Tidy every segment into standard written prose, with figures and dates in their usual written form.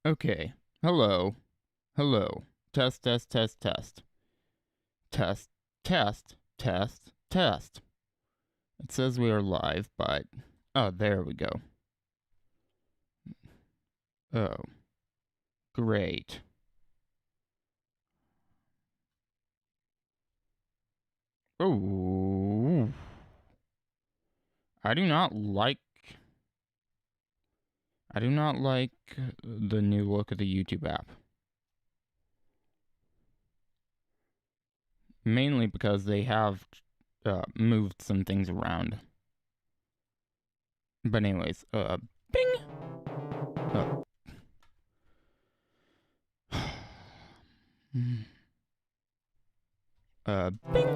Okay. Hello. Hello. Test, test, test, test. Test, test, test, test. It says we are live, but... Oh, there we go. Oh. Great. Oh. I do not like the new look of the YouTube app. Mainly because they have moved some things around. But anyways, bing! Bing!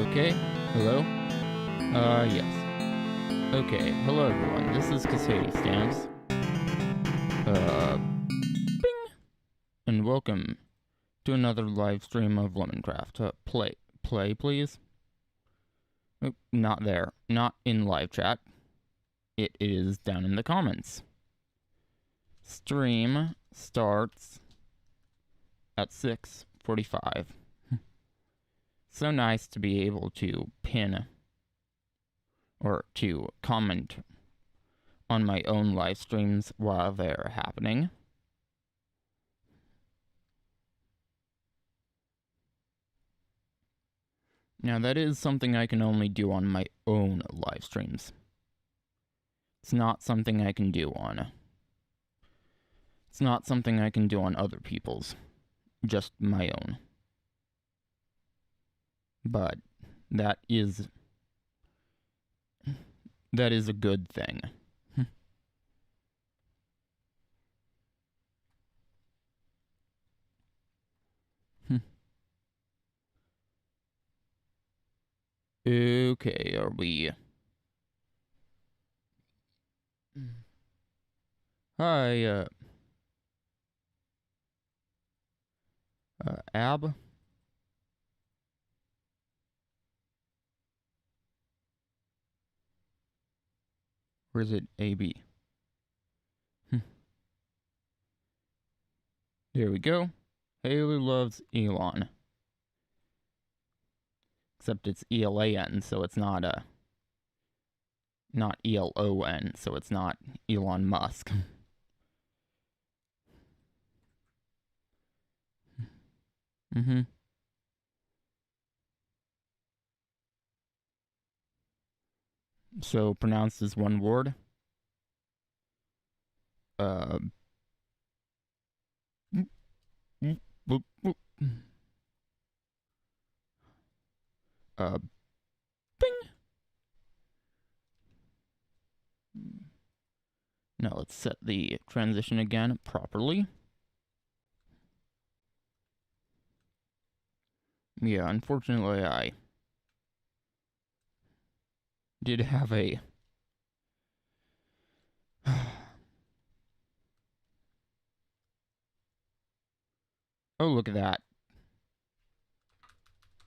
Okay, hello? Yes. Okay, hello everyone, this is Cassady Stamps. Bing! And welcome to another live stream of LemonCraft. Play, please. Oop, not there. Not in live chat. It is down in the comments. Stream starts at 6:45. So nice to be able to pin or to comment on my own live streams while they're happening. Now that is something I can only do on my own live streams. It's not something I can do on other people's, just my own. But that is a good thing. Okay, are we... Hi, Ab? Or is it AB? There we go. Haley loves Elon. Except it's ELAN, so it's not ELON, so it's not Elon Musk. So pronounced as one word. Bing. Now let's set the transition again properly. Yeah, unfortunately I did have a... Oh, look at that.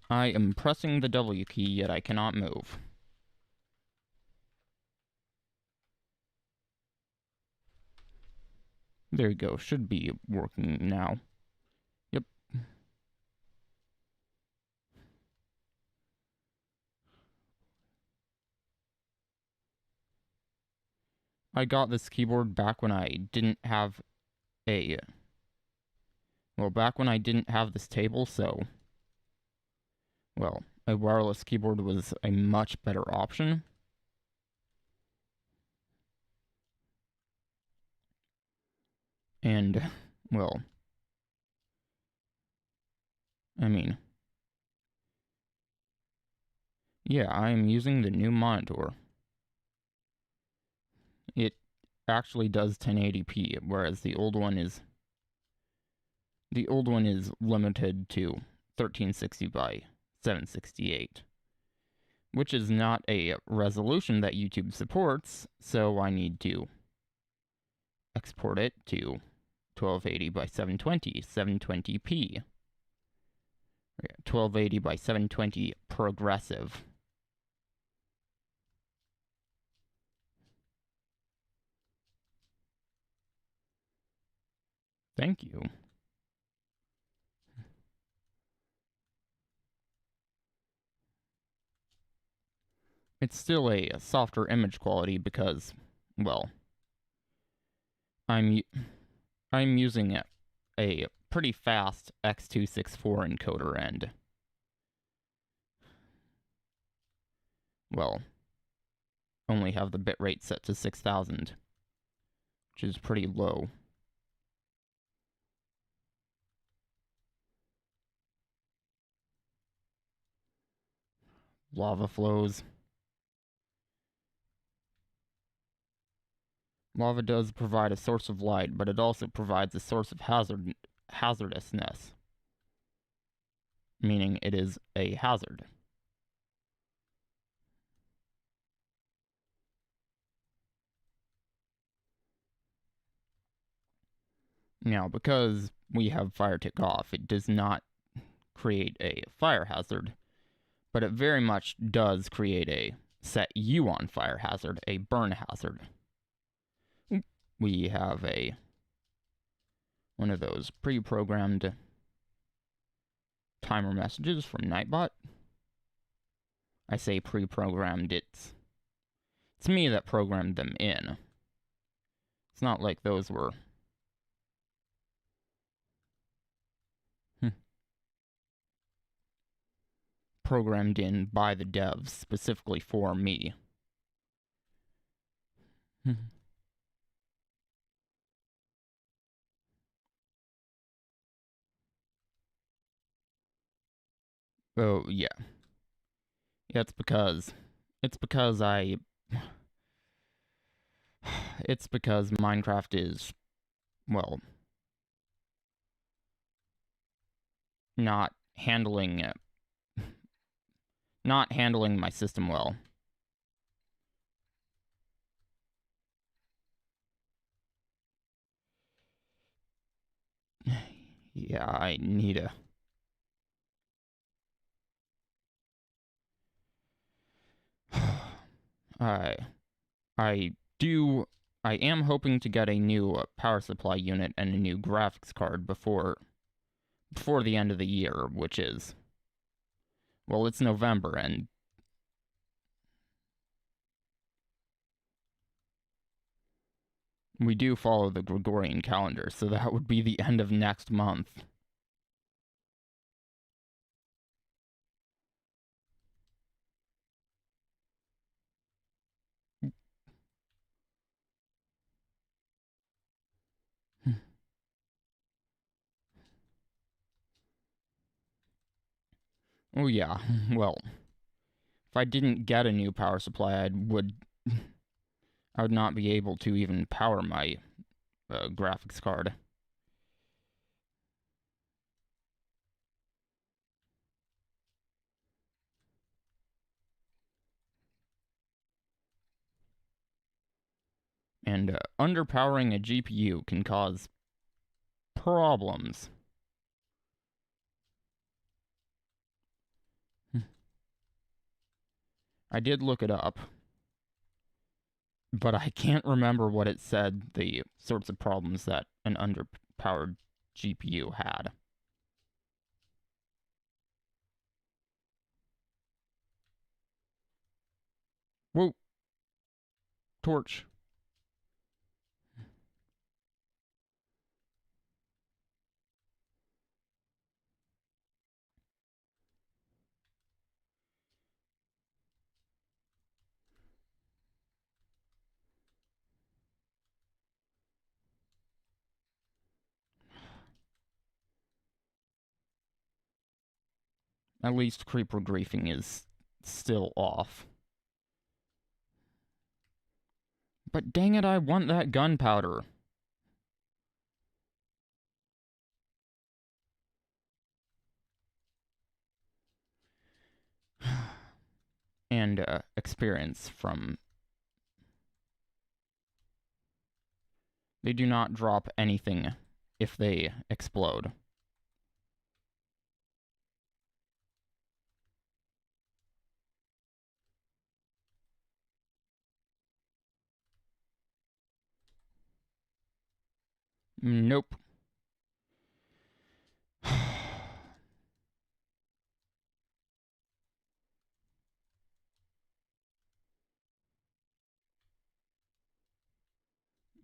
I am pressing the W key, yet I cannot move. There you go. Should be working now. Yep. I got this keyboard back when I didn't have a... Well, back when I didn't have this table, so... Well, a wireless keyboard was a much better option. And, well... I mean... Yeah, I am using the new monitor. It actually does 1080p, whereas the old one is limited to 1360 by 768, which is not a resolution that YouTube supports, so I need to export it to 1280 by 720, 720p. 1280 by 720 progressive. Thank you. It's still a softer image quality because, well, I'm using a pretty fast X264 encoder and, well, only have the bitrate set to 6000, which is pretty low. Lava flows. Lava does provide a source of light, but it also provides a source of hazardousness, meaning it is a hazard. Now, because we have fire tick off, it does not create a fire hazard, but it very much does create a set you on fire hazard, a burn hazard. We have one of those pre-programmed timer messages from Nightbot. I say pre-programmed, it's me that programmed them in. It's not like those were programmed in by the devs specifically for me. Oh, yeah. Yeah, it's because Minecraft is, well, not handling my system well. Yeah, I need a... I am hoping to get a new power supply unit and a new graphics card before the end of the year, which is, well, it's November, and we do follow the Gregorian calendar, so that would be the end of next month. Oh yeah, well, if I didn't get a new power supply, I would not be able to even power my graphics card. And underpowering a GPU can cause problems. I did look it up, but I can't remember what it said the sorts of problems that an underpowered GPU had. Whoa! Torch. At least creeper griefing is still off. But dang it, I want that gunpowder. And experience from... They do not drop anything if they explode. Nope.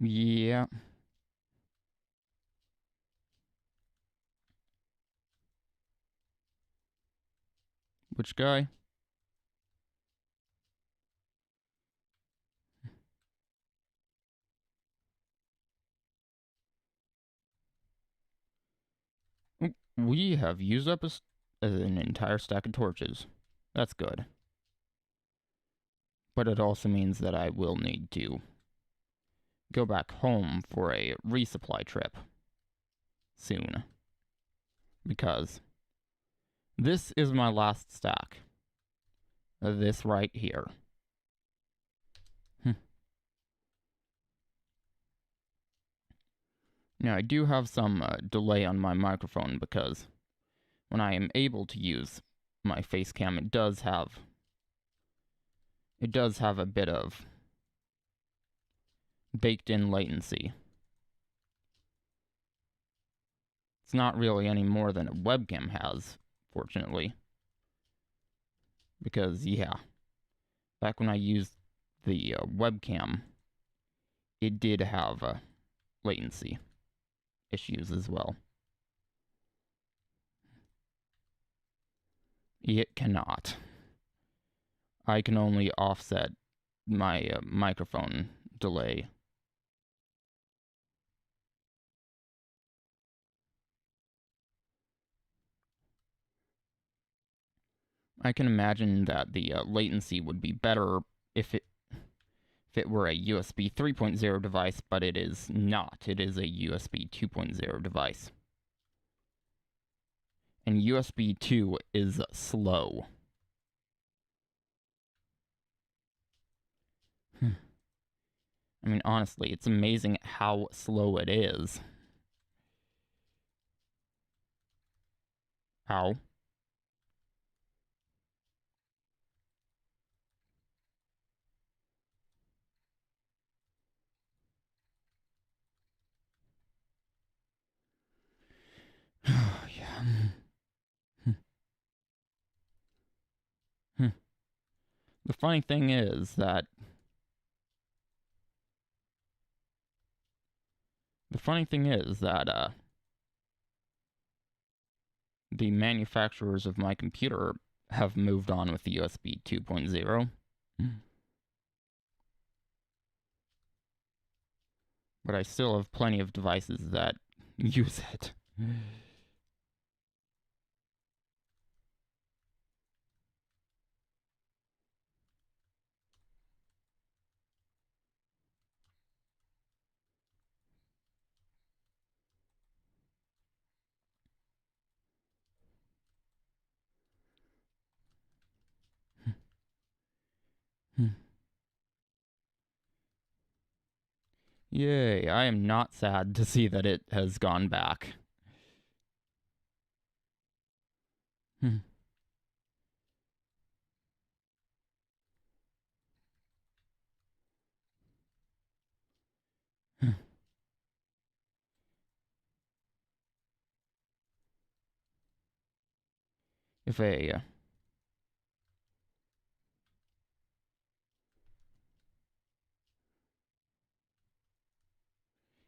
Yeah. Which guy? We have used up an entire stack of torches. That's good. But it also means that I will need to go back home for a resupply trip soon. Because this is my last stack. This right here. Now, I do have some delay on my microphone because when I am able to use my face cam, it does have a bit of baked-in latency. It's not really any more than a webcam has, fortunately. Because, yeah, back when I used the webcam, it did have latency issues as well. It cannot. I can only offset my microphone delay. I can imagine that the latency would be better if it were a USB 3.0 device, but it is not. It is a USB 2.0 device. And USB 2 is slow. I mean, honestly, it's amazing how slow it is. How? Yeah. The funny thing is that the manufacturers of my computer have moved on with the USB 2.0. But I still have plenty of devices that use it. Yay, I am not sad to see that it has gone back.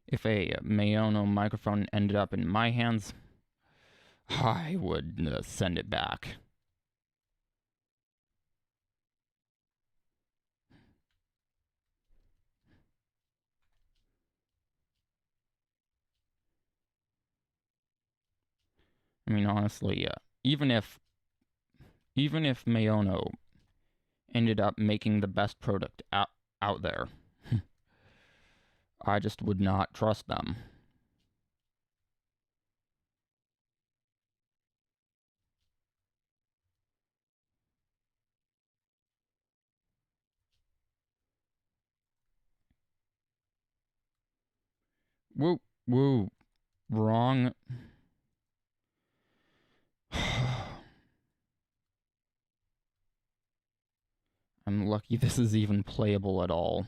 If a Maono microphone ended up in my hands, I would send it back. I mean, honestly, even if Maono ended up making the best product out there, I just would not trust them. Woo, wrong. I'm lucky this is even playable at all.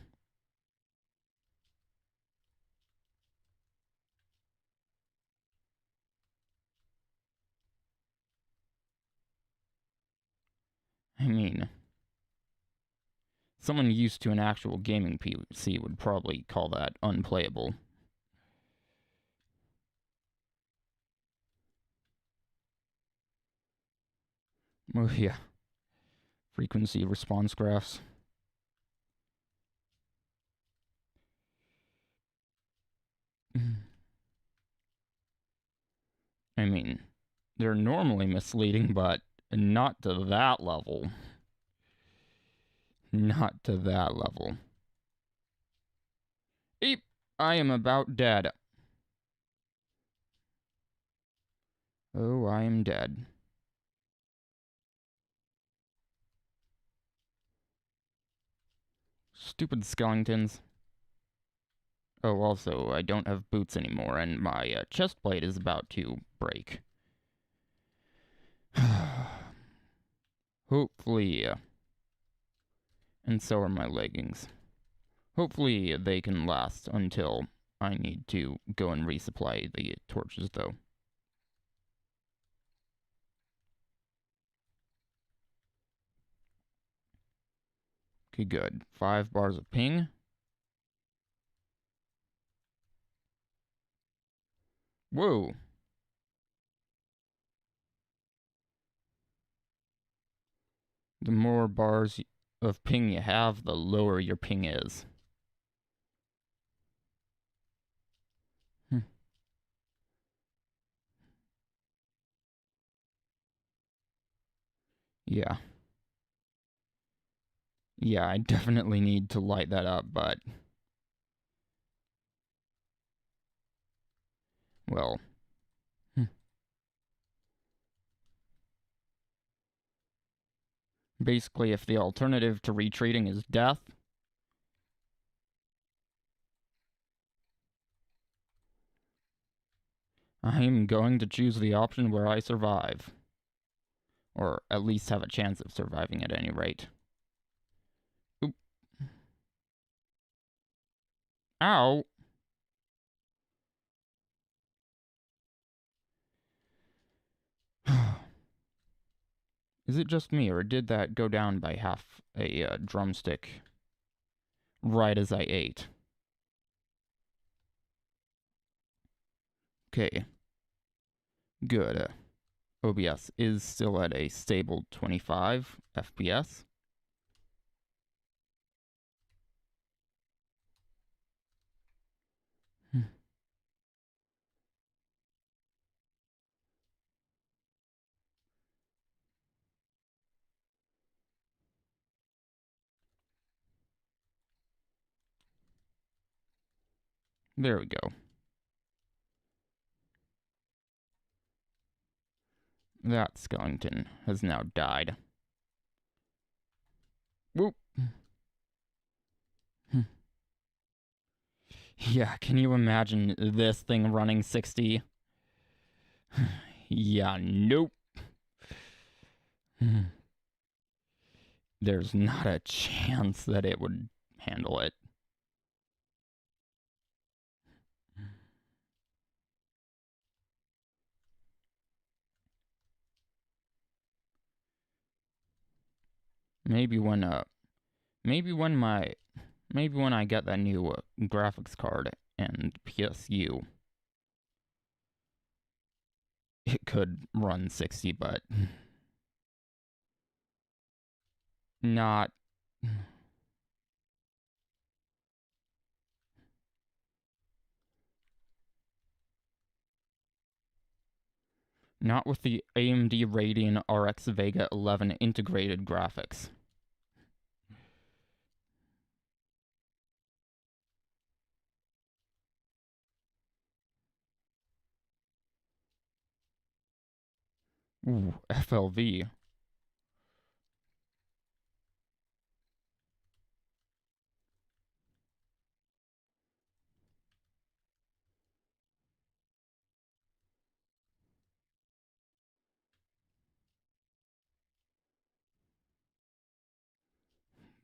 I mean, someone used to an actual gaming PC would probably call that unplayable. Oh, yeah. Frequency response graphs. I mean, they're normally misleading, but not to that level. Not to that level. Eep! I am about dead. Oh, I am dead. Stupid skeletons. Oh, also, I don't have boots anymore, and my chest plate is about to break. Hopefully, and so are my leggings. Hopefully they can last until I need to go and resupply the torches, though. Okay, good. 5 bars of ping. Whoa! The more bars of ping you have, the lower your ping is. Yeah. Yeah, I definitely need to light that up, but... well... basically, if the alternative to retreating is death... I'm going to choose the option where I survive. Or at least have a chance of surviving at any rate. Oop. Ow! Is it just me, or did that go down by half a drumstick right as I ate? Okay. Good. OBS is still at a stable 25 FPS. There we go. That skeleton has now died. Whoop. Yeah, can you imagine this thing running 60? Yeah, nope. There's not a chance that it would handle it. Maybe when I get that new graphics card and PSU, it could run 60, but not with the AMD Radeon RX Vega 11 integrated graphics. Ooh, FLV.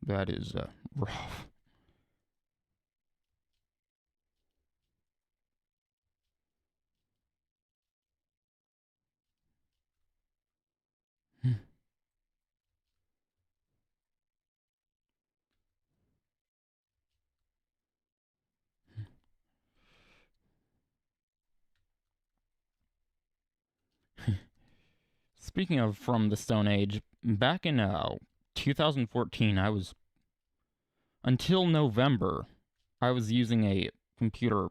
That is rough. Speaking of from the Stone Age, back in 2014, until November, I was using a computer,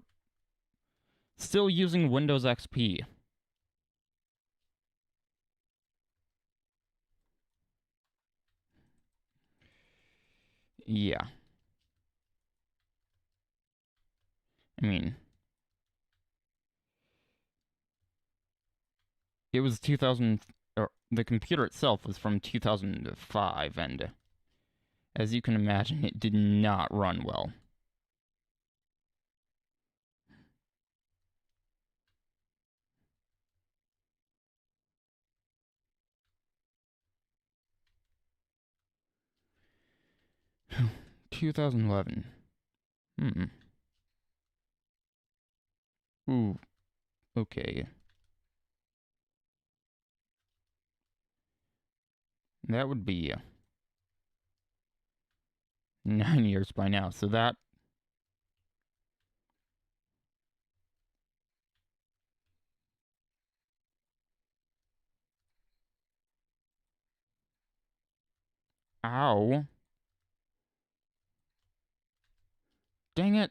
still using Windows XP. Yeah. I mean, it was 2000, or the computer itself was from 2005, and as you can imagine, it did not run well. 2011. Ooh, okay. That would be 9 years by now, so that... Ow. Dang it.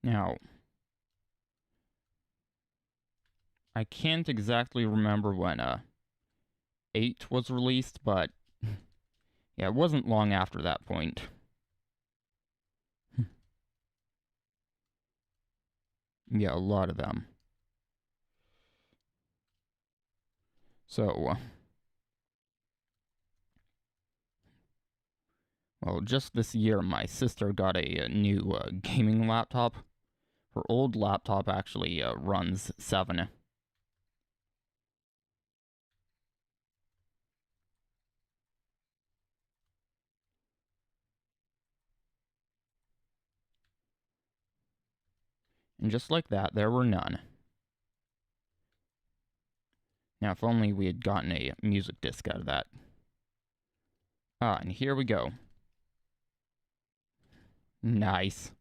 Now, I can't exactly remember when 8 was released, but yeah, it wasn't long after that point. Yeah, a lot of them. So, well, just this year, my sister got a new gaming laptop. Her old laptop actually runs 7. And just like that, there were none. Now, if only we had gotten a music disc out of that. Ah, and here we go. Nice.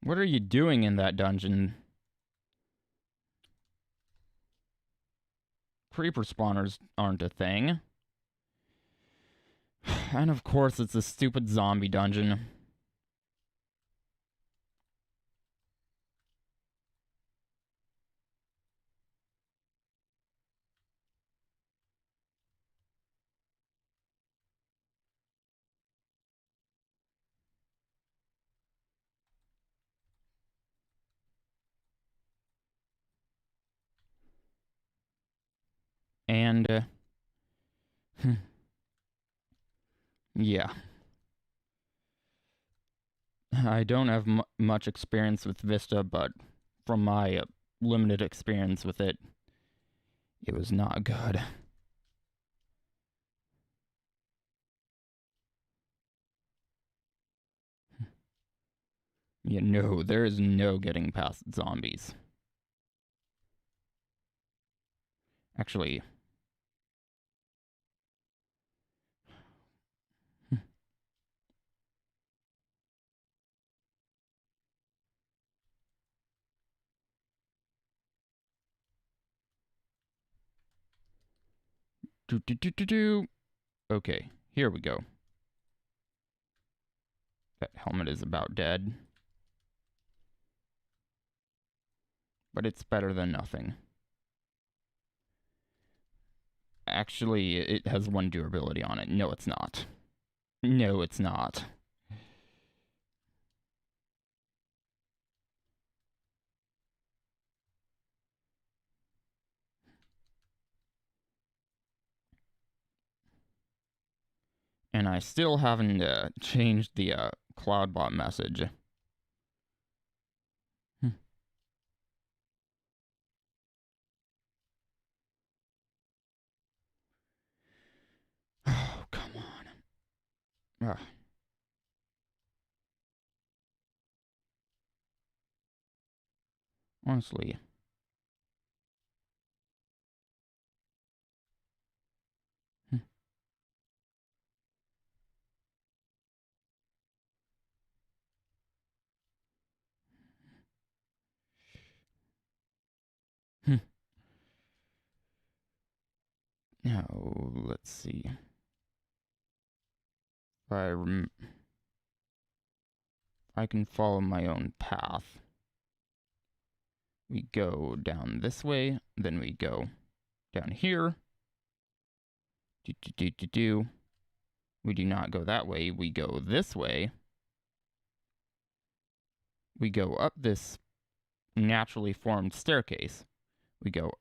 What are you doing in that dungeon? Creeper spawners aren't a thing. And of course, it's a stupid zombie dungeon. And, yeah. I don't have much experience with Vista, but from my limited experience with it, it was not good. Yeah, no, there is no getting past zombies. Actually... Okay, here we go. That helmet is about dead. But it's better than nothing. Actually, it has 1 durability on it. No, it's not. No, it's not. And I still haven't changed the CloudBot message. Oh, come on. Ugh. Honestly. Now, let's see. If I can follow my own path. We go down this way, then we go Down here. We do not go that way. We go this way. We go up this naturally formed staircase. We go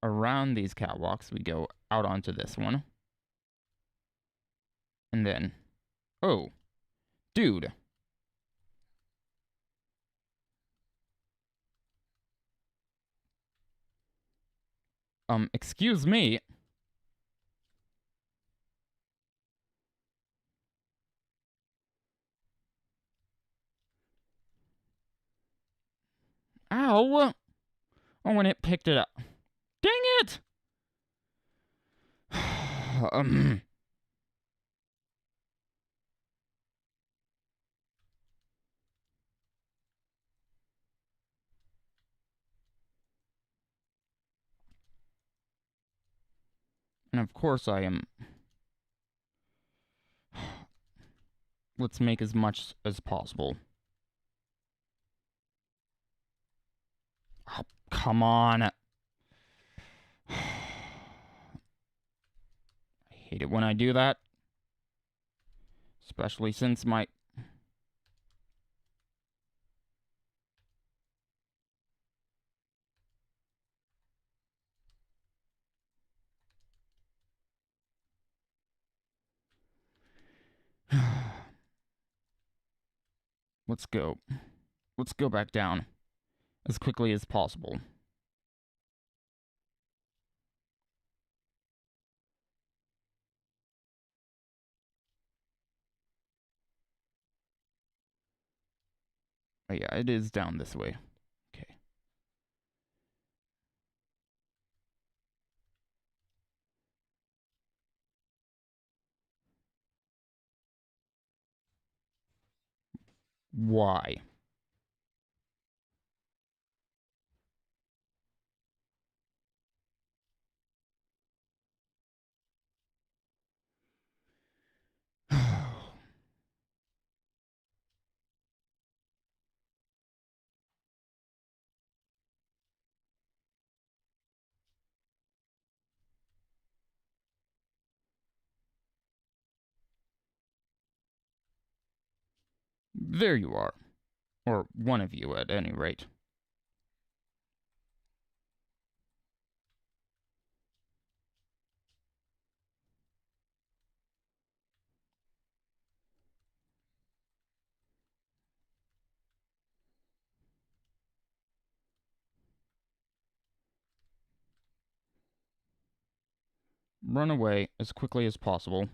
around these catwalks. We go out onto this one. And then, oh, dude. Excuse me. Ow! Oh, when it picked it up. Dang it! And of course I am... Let's make as much as possible. Oh, come on. I hate it when I do that. Especially since my... Let's go. Let's go back down as quickly as possible. Oh yeah, it is down this way. Okay. Why? There you are. Or one of you, at any rate. Run away as quickly as possible.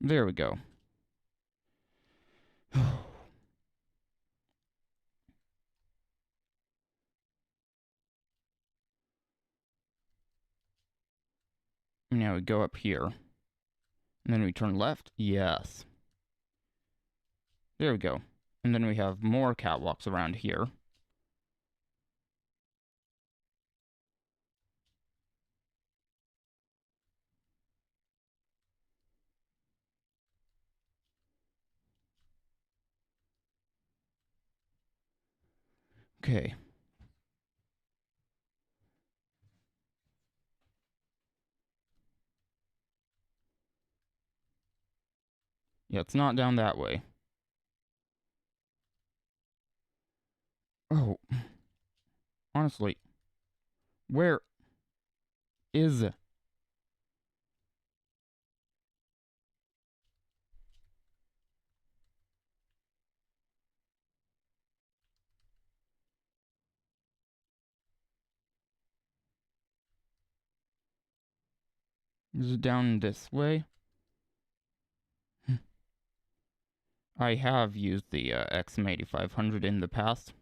There we go. Now we go up here. And then we turn left. Yes. There we go. And then we have more catwalks around here. Okay. Yeah, it's not down that way. Oh. Honestly. Where is... Is it down this way? I have used the XM8500 in the past.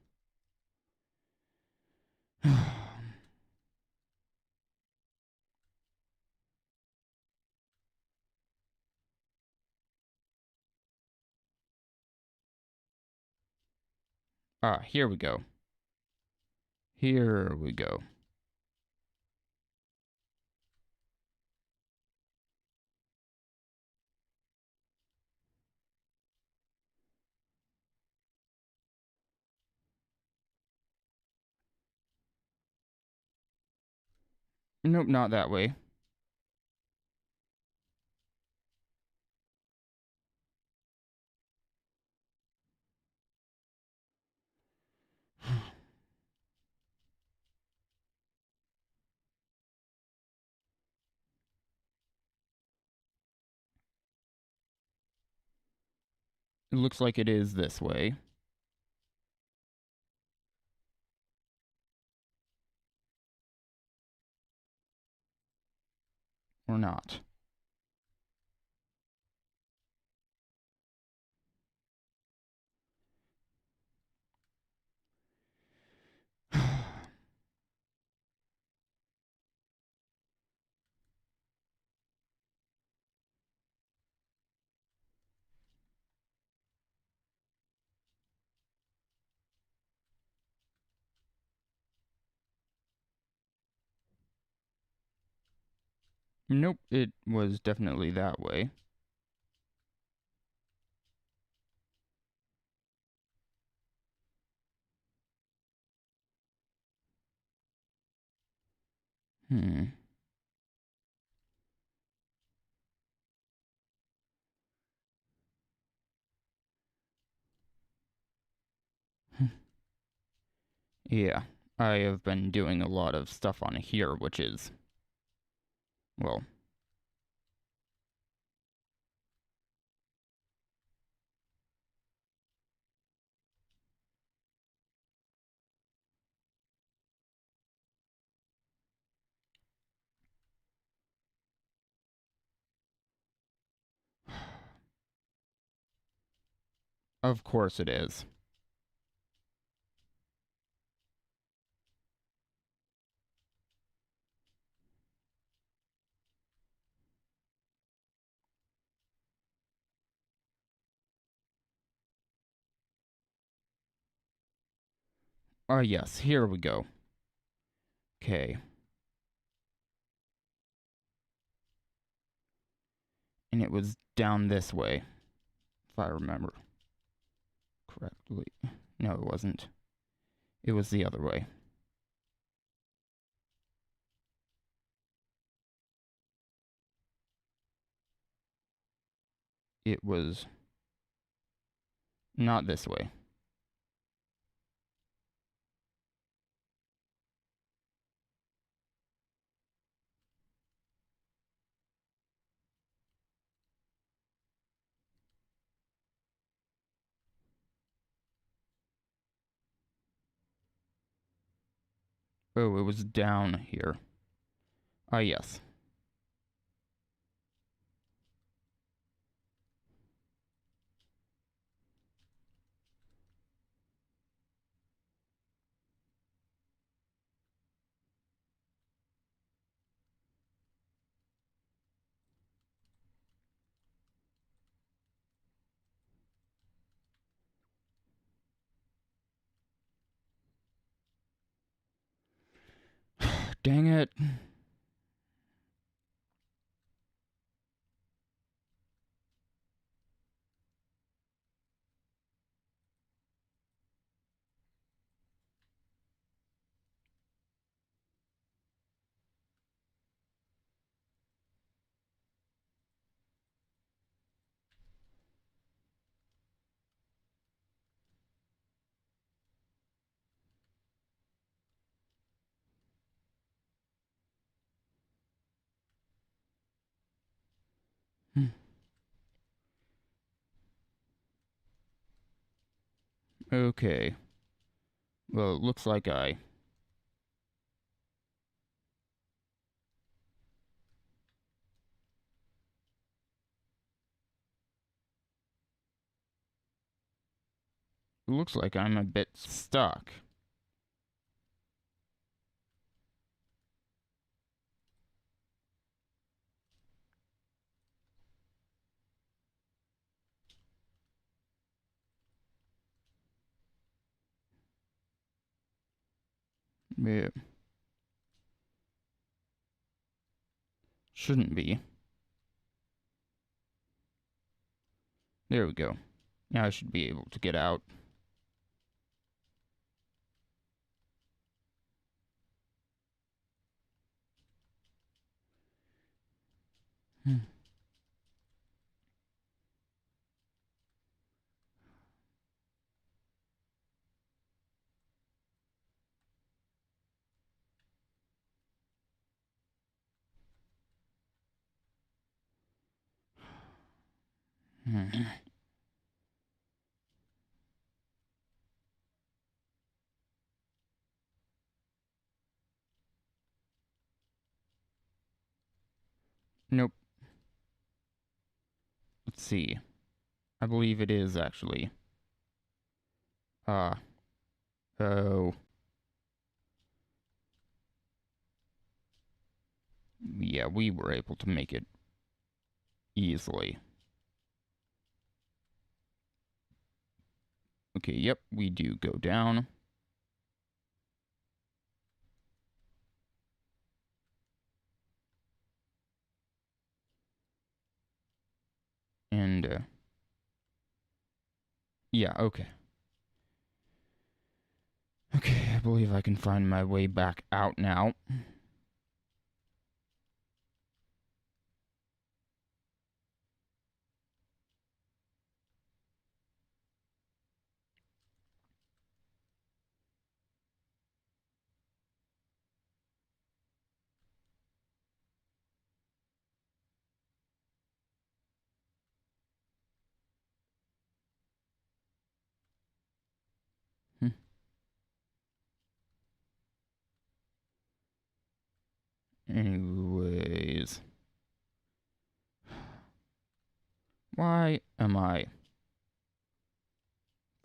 Here we go. Here we go. Nope, not that way. It looks like it is this way. Or not. Nope, it was definitely that way. Yeah, I have been doing a lot of stuff on here, which is, well, of course it is. Yes, here we go. Okay. And it was down this way, if I remember correctly. No, it wasn't. It was the other way. It was not this way. Oh, it was down here. Yes. Dang it. Okay. Well, it looks like I'm a bit stuck. Yeah. Shouldn't be. There we go. Now I should be able to get out. Nope. Let's see. I believe it is actually. Oh. Yeah, we were able to make it easily. Okay, yep, we do go down. And, yeah, okay. Okay, I believe I can find my way back out now. Anyways. Why am I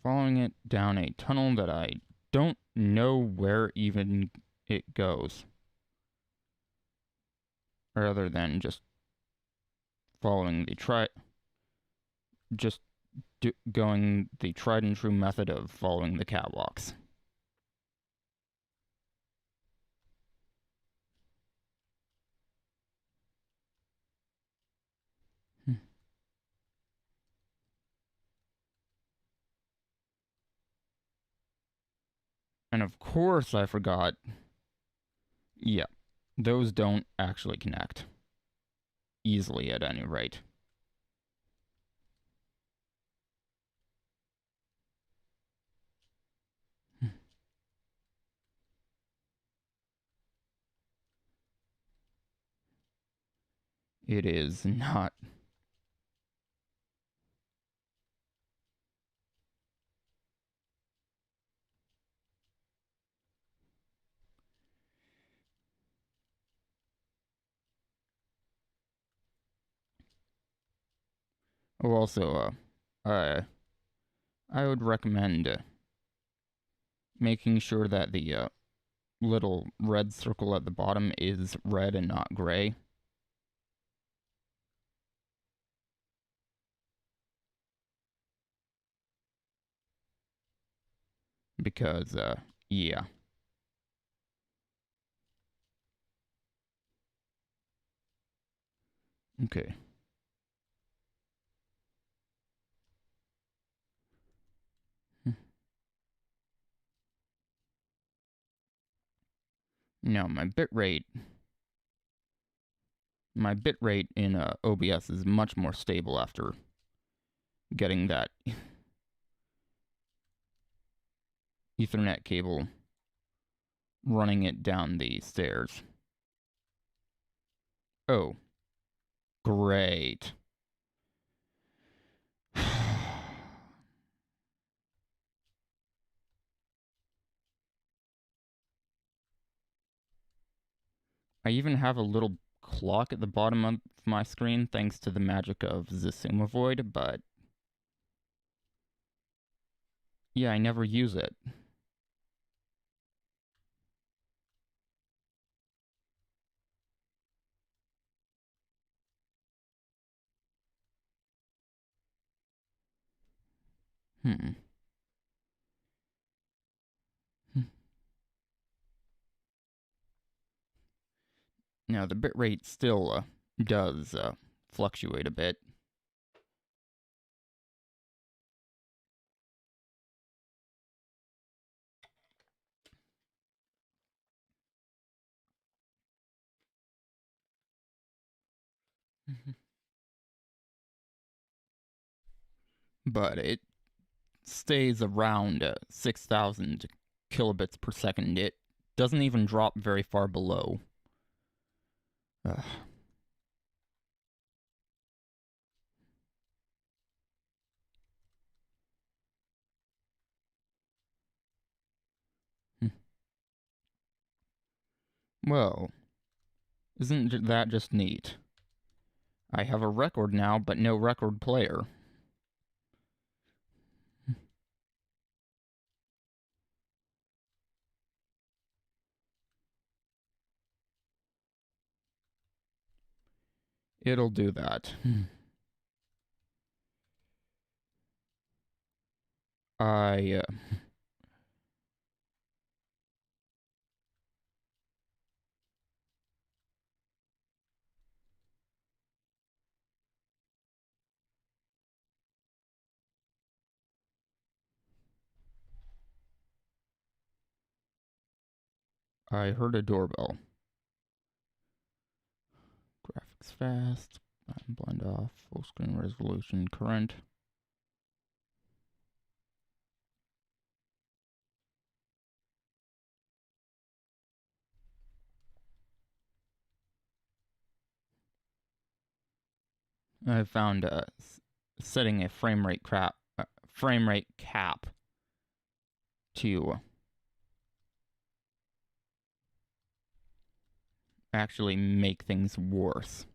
following it down a tunnel that I don't know where even it goes? Rather than just following the going the tried and true method of following the catwalks. And of course I forgot. Yeah, those don't actually connect. Easily, at any rate. It is not. Oh, also, I would recommend making sure that the little red circle at the bottom is red and not gray. Because, yeah. Okay. Now, my bitrate in OBS is much more stable after getting that Ethernet cable running it down the stairs. Oh, great. I even have a little clock at the bottom of my screen thanks to the magic of Zisumovoid, but yeah, I never use it. Hmm. Now, the bitrate still does fluctuate a bit. But it stays around 6,000 kilobits per second. It doesn't even drop very far below. Well, isn't that just neat? I have a record now, but no record player. It'll do that. I heard a doorbell. Graphics fast. Blend off. Full screen resolution. Current. I found setting a frame rate cap to actually make things worse.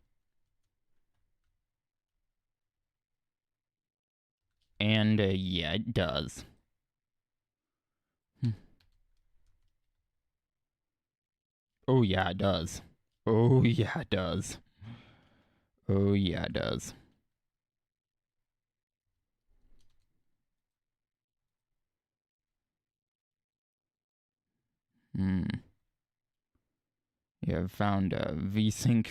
And yeah, it does. Oh yeah, it does. Oh yeah, it does. Oh yeah, it does. Yeah, I've found VSync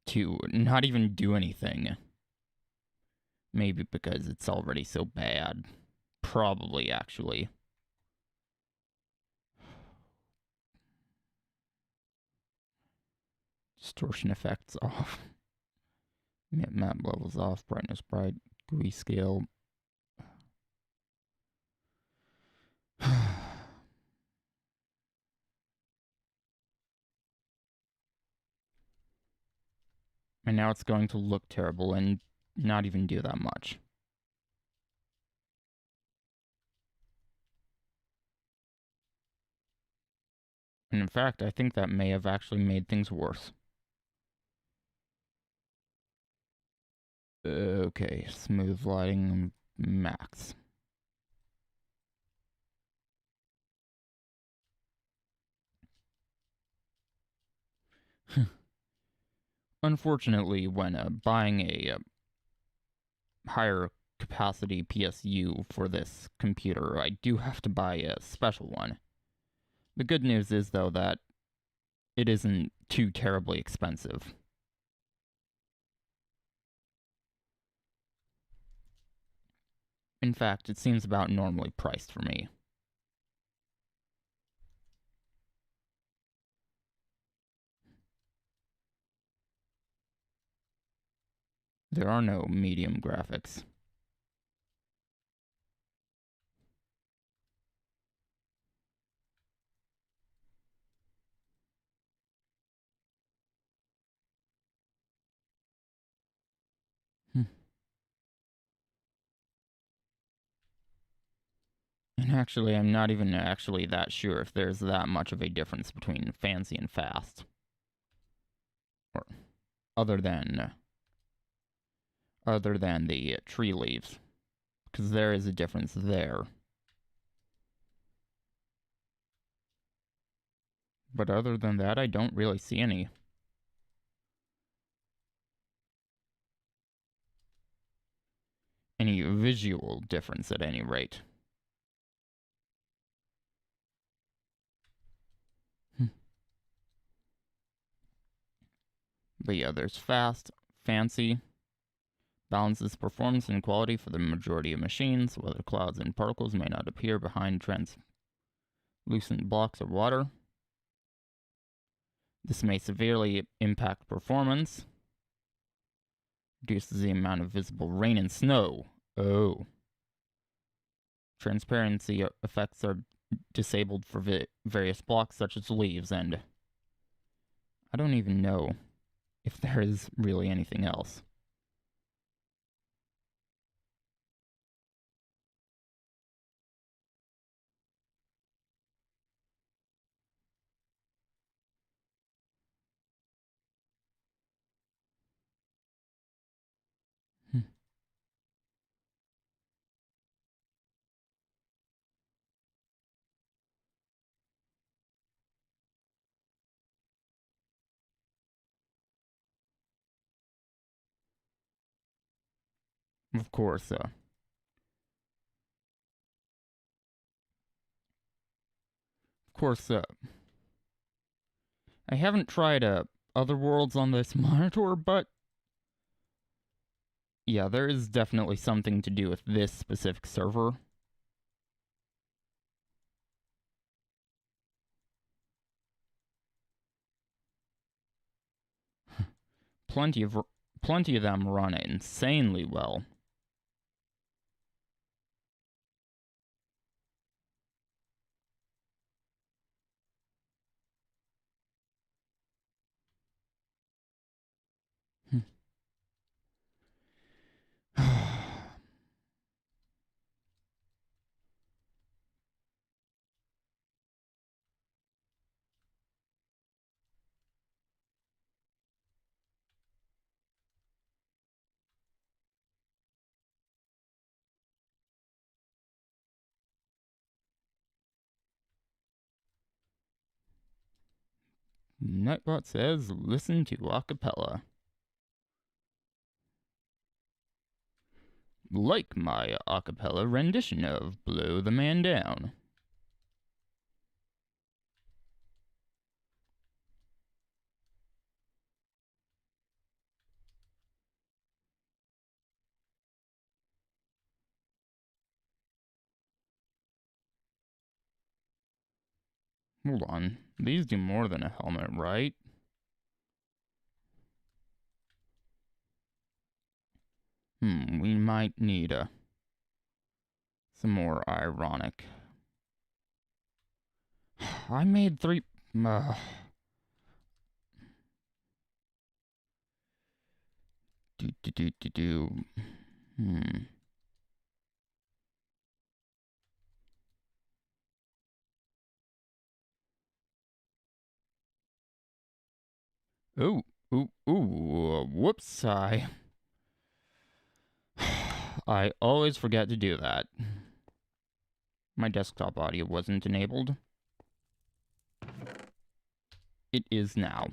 to not even do anything. Maybe because it's already so bad. Probably, actually. Distortion effects off. Map levels off. Brightness bright. GUI scale. And now it's going to look terrible and not even do that much. And in fact, I think that may have actually made things worse. Okay, smooth lighting max. Unfortunately, when buying a higher capacity PSU for this computer, I do have to buy a special one. The good news is, though, that it isn't too terribly expensive. In fact, it seems about normally priced for me. There are no medium graphics. And actually, I'm not even actually that sure if there's that much of a difference between fancy and fast. Or other than the tree leaves. Because there is a difference there. But other than that, I don't really see any. Any visual difference at any rate. But yeah, there's fast, fancy, balances performance and quality for the majority of machines, whether clouds and particles may not appear behind translucent blocks of water. This may severely impact performance. Reduces the amount of visible rain and snow. Oh. Transparency effects are disabled for various blocks such as leaves, and I don't even know if there is really anything else. Of course, I haven't tried other worlds on this monitor, but yeah, there is definitely something to do with this specific server. Plenty of them run insanely well. Nightbot says, listen to acapella. Like my acapella rendition of Blow the Man Down. Hold on, these do more than a helmet, right? We might need some more ironic. I made 3... Ooh, whoops, I always forget to do that. My desktop audio wasn't enabled. It is now.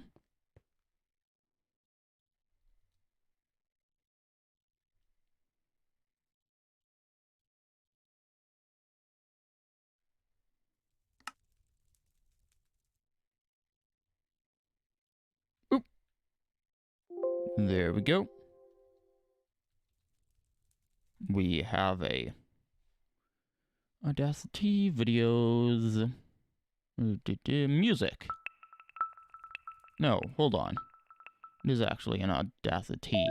Oop. There we go. We have a Audacity videos music. No, hold on. It is actually an Audacity.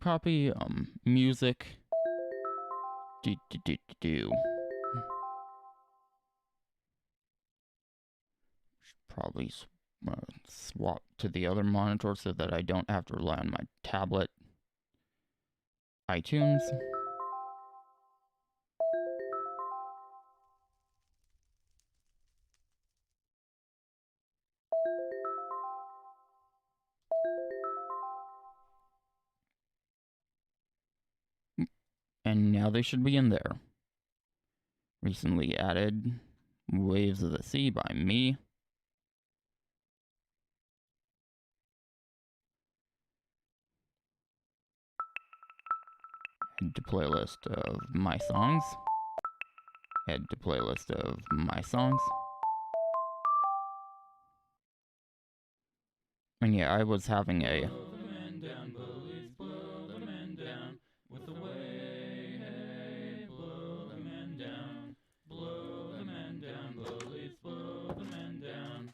Copy music. Should probably swap to the other monitor so that I don't have to rely on my tablet. iTunes. And now they should be in there. Recently added Waves of the Sea by me. Head to playlist of my songs. Head to playlist of my songs. And yeah, I was having a... Blow the men down, bullies, blow the men down. With the way, hey, blow the men down. Blow the men down, bullies, blow the men down.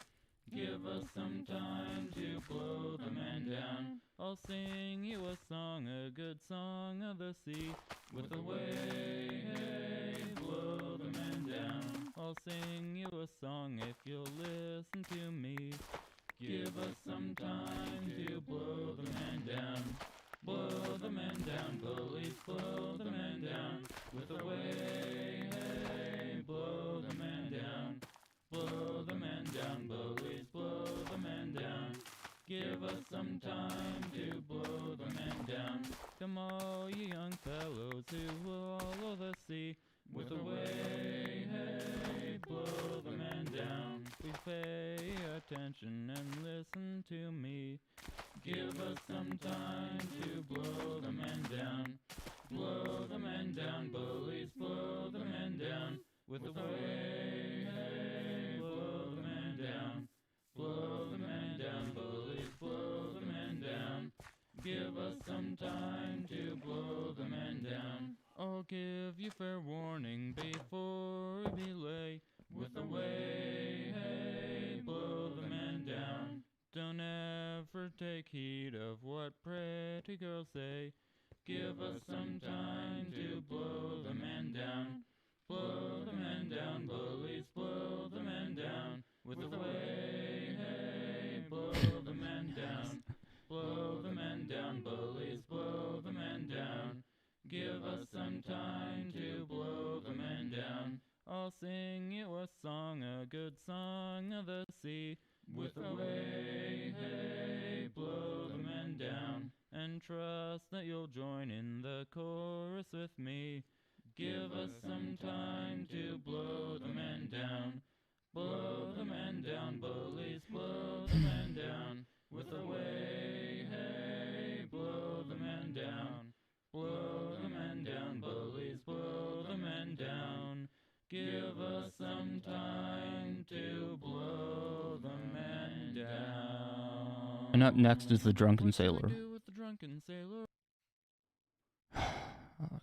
Give us some time to blow the men down. I'll sing you a song, a good song of the sea. With the way, hey, blow the men down. I'll sing you a song if you'll listen to me. Give us some time to blow the men down. Blow the men down, bullies, blow the men down. With the way, hey, blow the men down. Blow the men down, bullies, blow the men down. Give us some time to blow the men down. Come all you young fellows who will follow the sea. With the way, hey, blow the men down. Please pay attention and listen to me. Give us some time to blow the men down. Blow the men down, bullies, blow the men down. With the way, hey, blow the men down. Blow the men down, bullies, blow the men down. Give us some time to blow the men down. I'll give you fair warning before we delay. With the way, hey, blow the men down. Don't ever take heed of what pretty girls say. Give us some time to blow the men down. Blow the men down, bullies, blow the men down. With the way, hey, blow the men down. Blow the men down, bullies, blow the men down. Give us some time to blow the men down. I'll sing you a song, a good song of the sea. With the way, hey, blow the men down. And trust that you'll join in the chorus with me. Give us some time to blow the men down. Blow the men down, bullies, blow the men down. With the way, hey, blow the men down. Blow the men down, bullies, blow the men down. Give us some time to blow the men down. And up next is the Drunken Sailor. What should we do with the Drunken Sailor?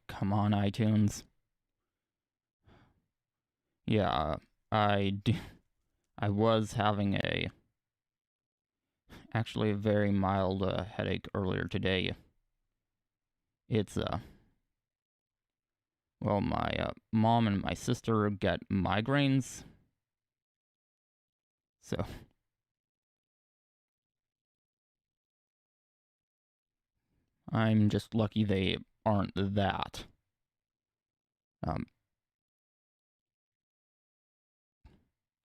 Come on, iTunes. Yeah, I was having actually a very mild headache earlier today. It's well, my mom and my sister get migraines, so I'm just lucky they aren't that.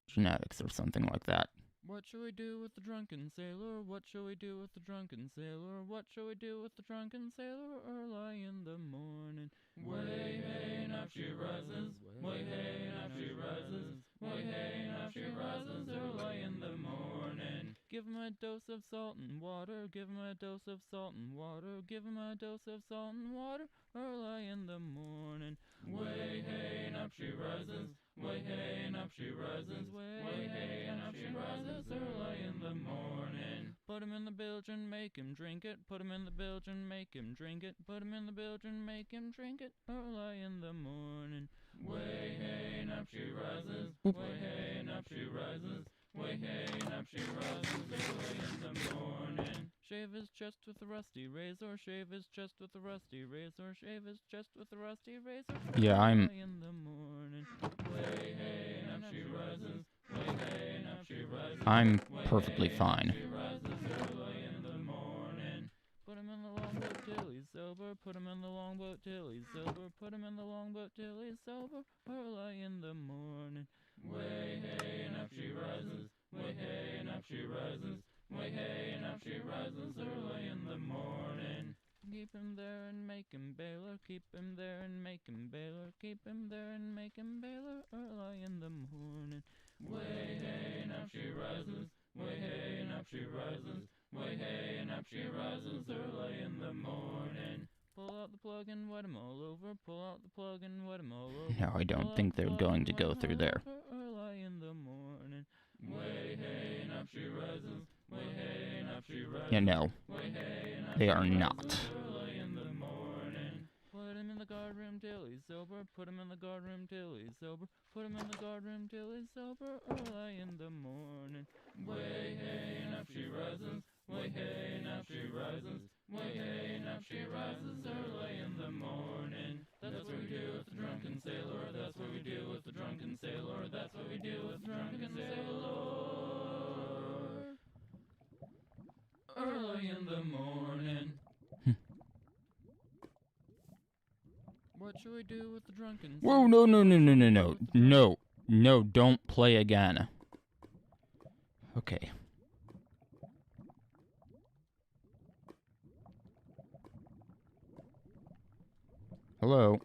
Genetics or something like that. What shall we do with the drunken sailor? What shall we do with the drunken sailor? What shall we do with the drunken sailor early in the morning? Way hey, now she rises. Way hey, now she rises. Way hey, now she rises early in the morning. Give him a dose of salt and water. Give him a dose of salt and water. Give him a dose of salt and water early in the morning. Way hey, and up she rises. Way hey, and up she rises. Way hey, and up she rises early in the morning. Put him in the bilge and make him drink it. Put him in the bilge and make him drink it. Put him in the bilge and make him drink it early in the morning. Way hey, and up she rises. Way hey, and up she rises. Way hey, and up she rises early in the morning. Shave his chest with a rusty razor. Shave his chest with a rusty razor. Shave his chest with a rusty razor. Yeah, I'm in the morning. Way hey, and up she rises. Way hey, and up she rises. I'm perfectly fine. She rises early in the morning. Put him in the longboat till he's sober. Put him in the longboat till he's sober. Put him in the longboat till he's sober early in the morning. Way hey, and up she rises. Way hey, and up she rises. Way hey, and up she rises early in the morning. Keep him there and make him Baylor. Keep him there and make him Baylor. Keep him there and make him Baylor early in the morning. Way hey and up she rises. Way hey and up she rises. Way hey and up she rises early in the morning. Pull out the plug and wet 'em all over. Pull out the plug and wet 'em all over. No, I don't think they're going to go through there. Early in the morning. Way hey and up she rises. Way hey and up she rises. Yeah, no. Way hey and up they are not. Early in the morning. Put him in the guard room till he's sober. Put him in the guard room till he's sober. Put him in the guard room till he's sober. Early in the morning. Way hey and up she rises. Way hey and up she rises. Way hey and up she rises early in the morning. That's what we do with the drunken sailor. That's what we do with the drunken sailor. That's what we do with the drunken sailor. Early in the morning. What should we do with the drunken sailor? Whoa, no, don't play again. Okay. Hello?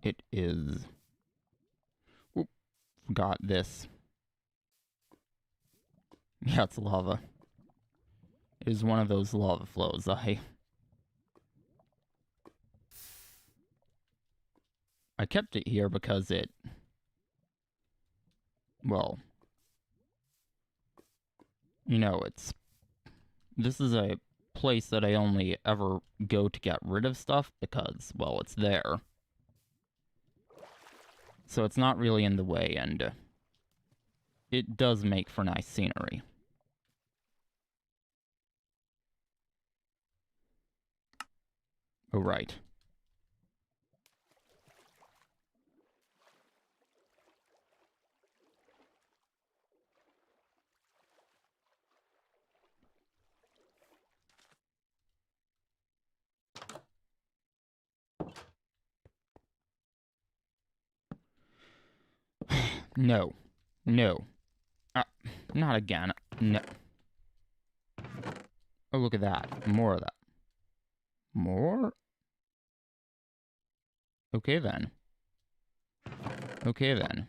It is... Oop, forgot this. Yeah, it's lava. It is one of those lava flows. I kept it here because it... Well... You know, it's... This is a place that I only ever go to get rid of stuff because, well, it's there. So it's not really in the way, and it does make for nice scenery. Oh, right. No. No. Not again. No. Oh, look at that. More of that. More? Okay, then. Okay, then.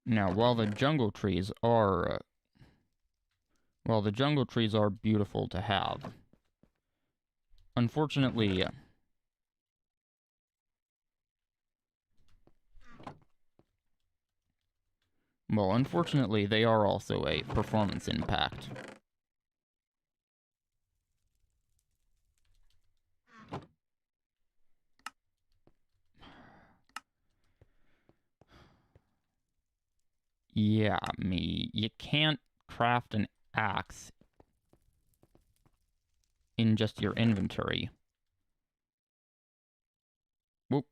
Now, while the jungle trees are... beautiful to have, unfortunately... unfortunately, they are also a performance impact. Yeah, you can't craft an axe in just your inventory. Whoop.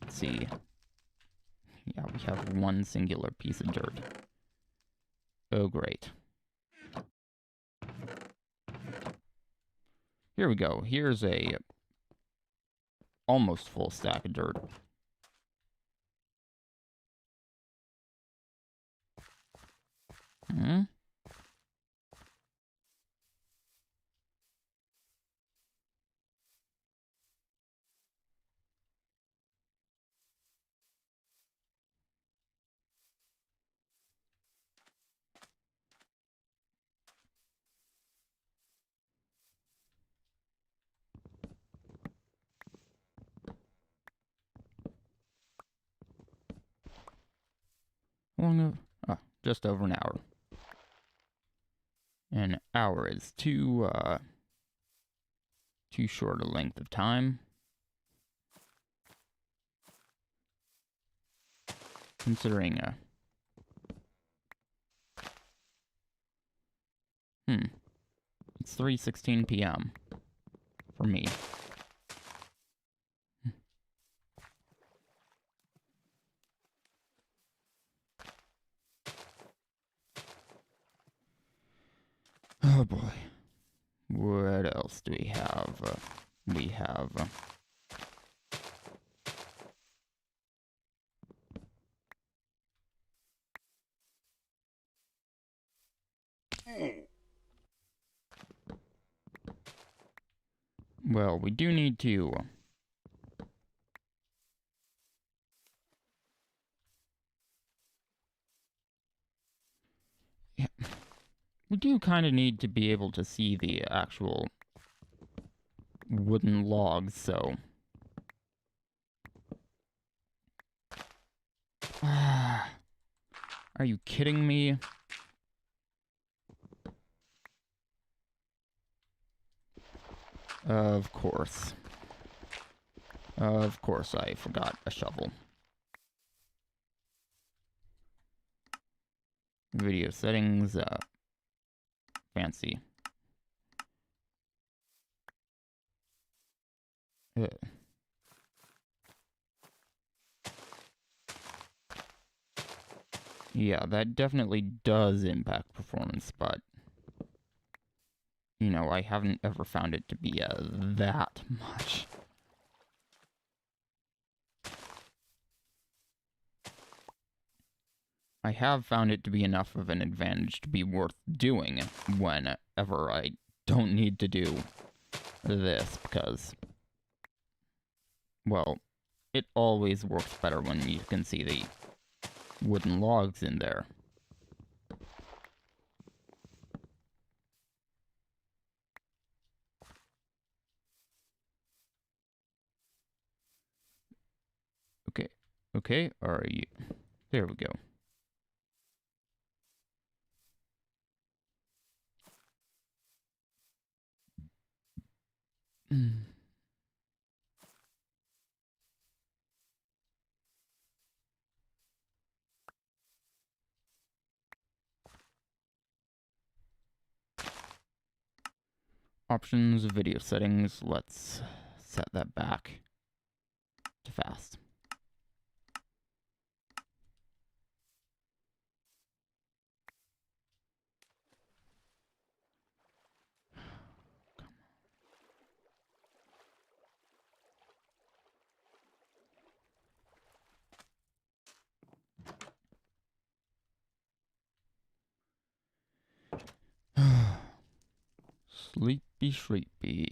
Let's see. Yeah, we have one singular piece of dirt. Oh, great. Here we go. Here's a almost full stack of dirt. Hmm? Just over an hour. An hour is too short a length of time. Considering, it's 3:16 p.m. for me. Oh boy. What else do we have? We have... Well, we do need to... Yeah. We do kind of need to be able to see the actual wooden logs, so... Are you kidding me? Of course. Of course I forgot a shovel. Video settings, fancy. Yeah, that definitely does impact performance, but... You know, I haven't ever found it to be that much. I have found it to be enough of an advantage to be worth doing whenever I don't need to do this, because, well, it always works better when you can see the wooden logs in there. Okay, are you... There we go. Options, video settings, let's set that back to fast. Sleepy, sleepy.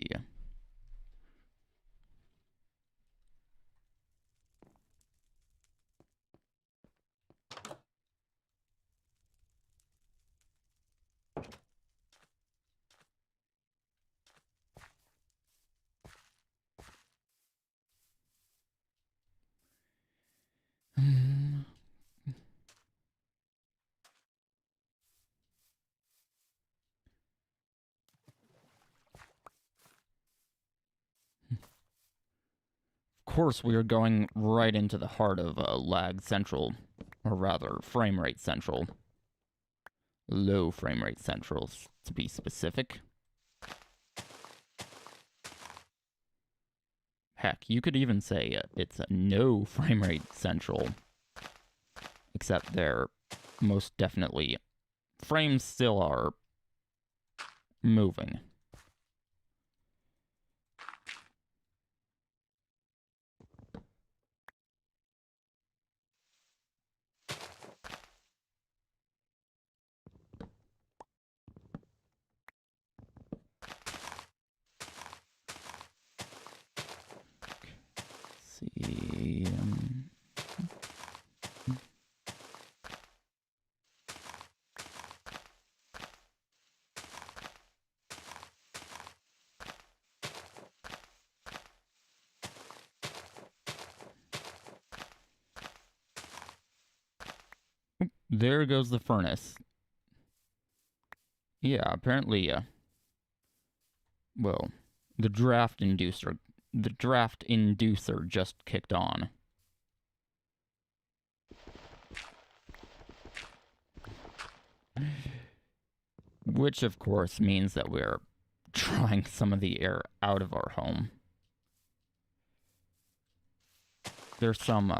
Of course, we are going right into the heart of lag central, or rather, frame rate central. Low frame rate central, to be specific. Heck, you could even say it's a no frame rate central. Except they're most definitely... Frames still are moving. See... There goes the furnace. Yeah, apparently, well, the draft inducer just kicked on. Which, of course, means that we're drawing some of the air out of our home. There's some,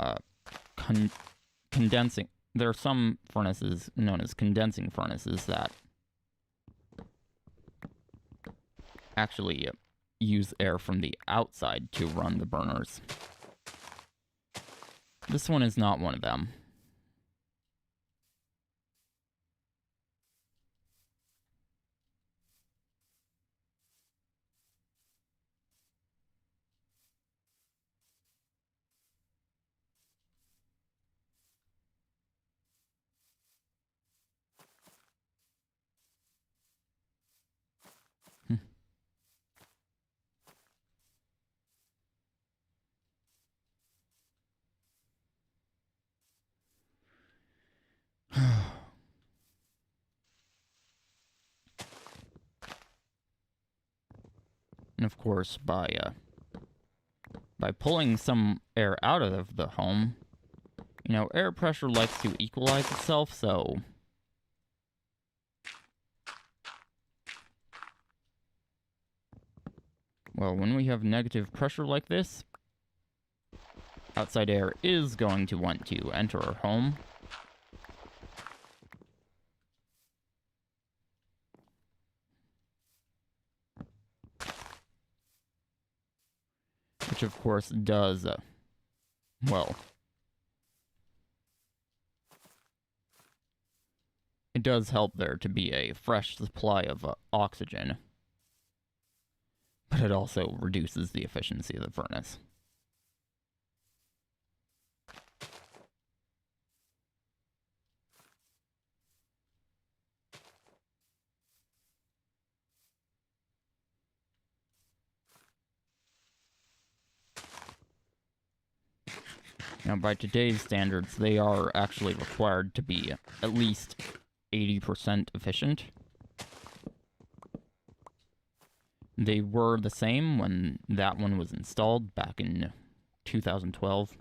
condensing... There are some furnaces known as condensing furnaces that actually use air from the outside to run the burners. This one is not one of them. And of course, by pulling some air out of the home, you know, air pressure likes to equalize itself, so well, when we have negative pressure like this, outside air is going to want to enter our home. Which of course does, well, it does help there to be a fresh supply of oxygen, but it also reduces the efficiency of the furnace. Now, by today's standards, they are actually required to be at least 80% efficient. They were the same when that one was installed back in 2012.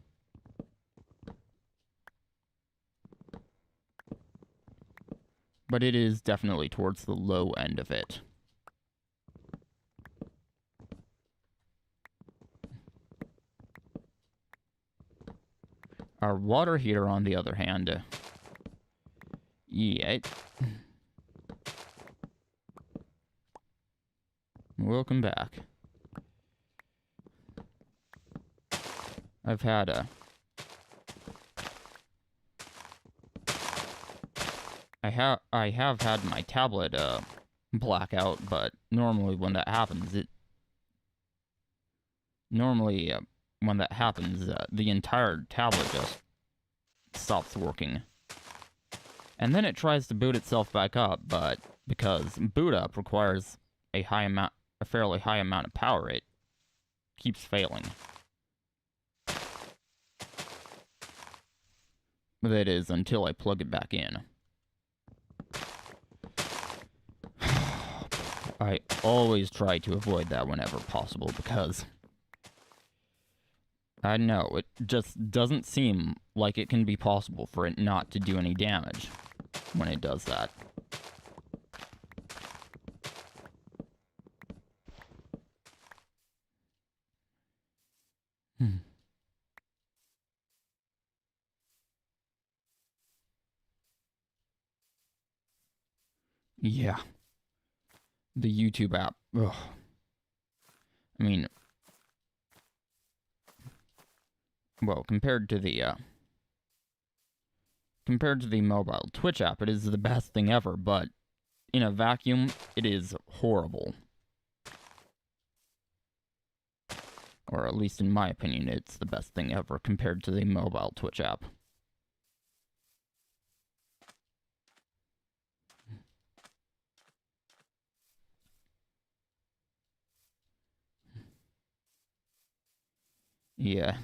But it is definitely towards the low end of it. Our water heater, on the other hand, yeah. Welcome back. I've had I have had my tablet black out, but normally when that happens, the entire tablet just stops working. And then it tries to boot itself back up, but because boot up requires a fairly high amount of power, it keeps failing. That is, until I plug it back in. I always try to avoid that whenever possible, because I know, it just doesn't seem like it can be possible for it not to do any damage when it does that. Yeah. The YouTube app. Ugh. I mean, well, compared to the mobile Twitch app, it is the best thing ever, but in a vacuum, it is horrible. Or at least in my opinion, it's the best thing ever compared to the mobile Twitch app. Yeah.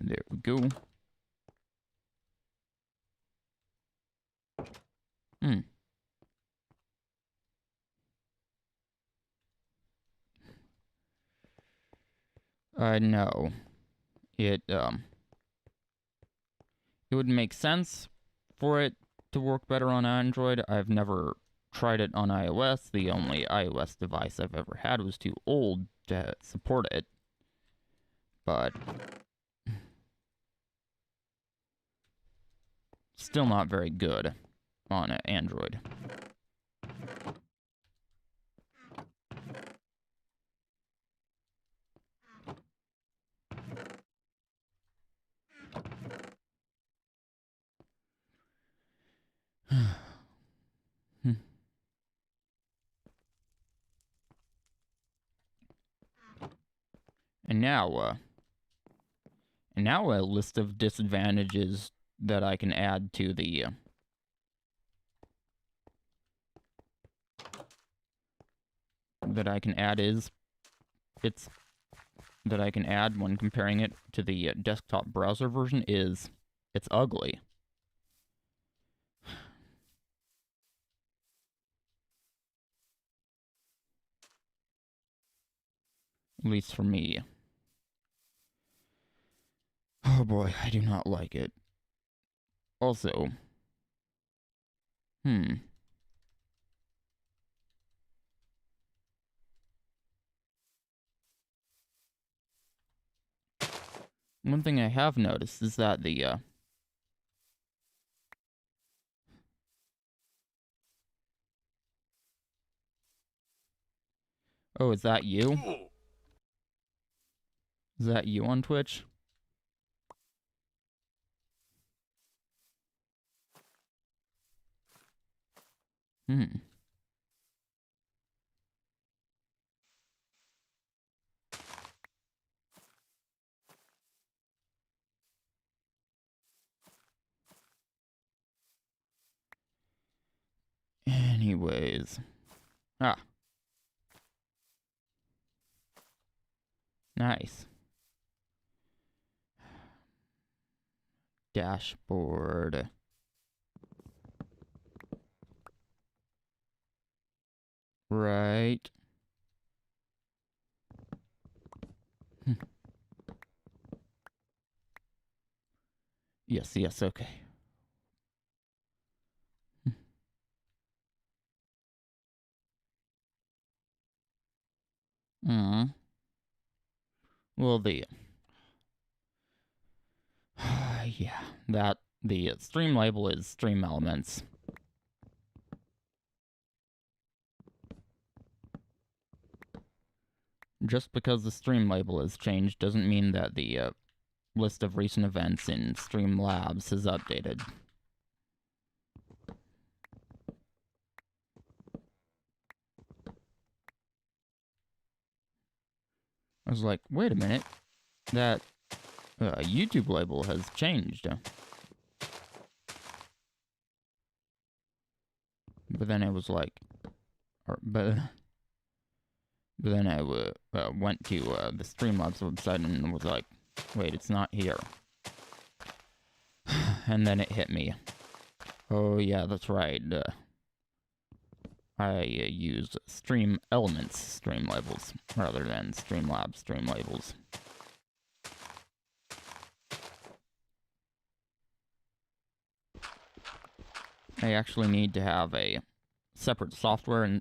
There we go. No. It would make sense for it to work better on Android. I've never tried it on iOS. The only iOS device I've ever had was too old to support it. But still not very good on Android. And now a list of disadvantages that I can add to the that I can add when comparing it to the desktop browser version is it's ugly. At least for me. Oh boy, I do not like it. Also, one thing I have noticed is that the oh, is that you? Is that you on Twitch? Anyways. Nice. Dashboard. Right. Yes, okay. Well, yeah, the stream label is stream elements. Just because the stream label has changed doesn't mean that the list of recent events in Streamlabs has updated. I was like, wait a minute, that YouTube label has changed. But then it was like, but then I went to the Streamlabs website and was like, wait, it's not here. And then it hit me. Oh yeah, that's right. I use Stream Elements stream labels rather than Streamlabs stream labels. I actually need to have a separate software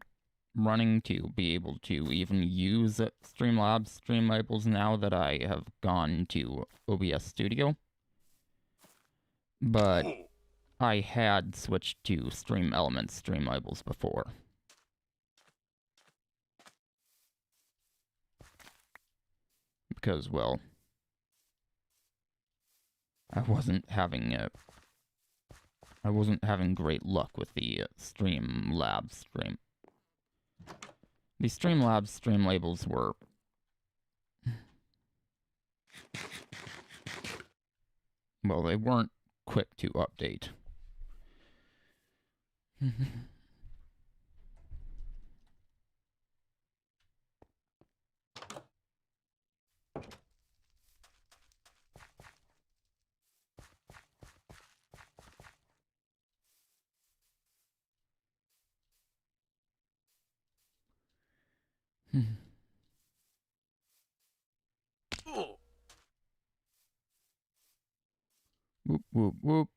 running to be able to even use Streamlabs stream labels now that I have gone to OBS Studio. But I had switched to Stream Elements stream labels before. Because, well, I wasn't having great luck with the Streamlabs stream. The Streamlabs stream labels were well, they weren't quick to update. Whoop, whoop, whoop.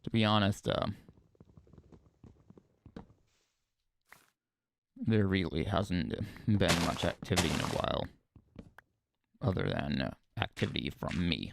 To be honest, There really hasn't been much activity in a while, other than activity from me.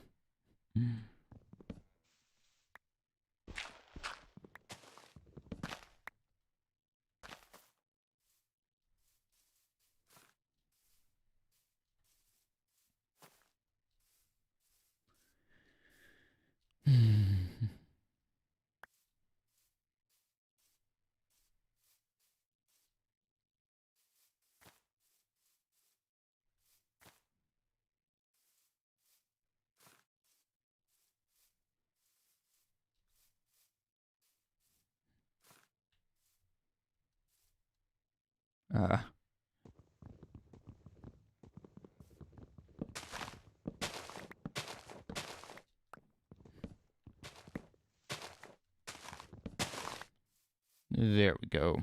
There we go.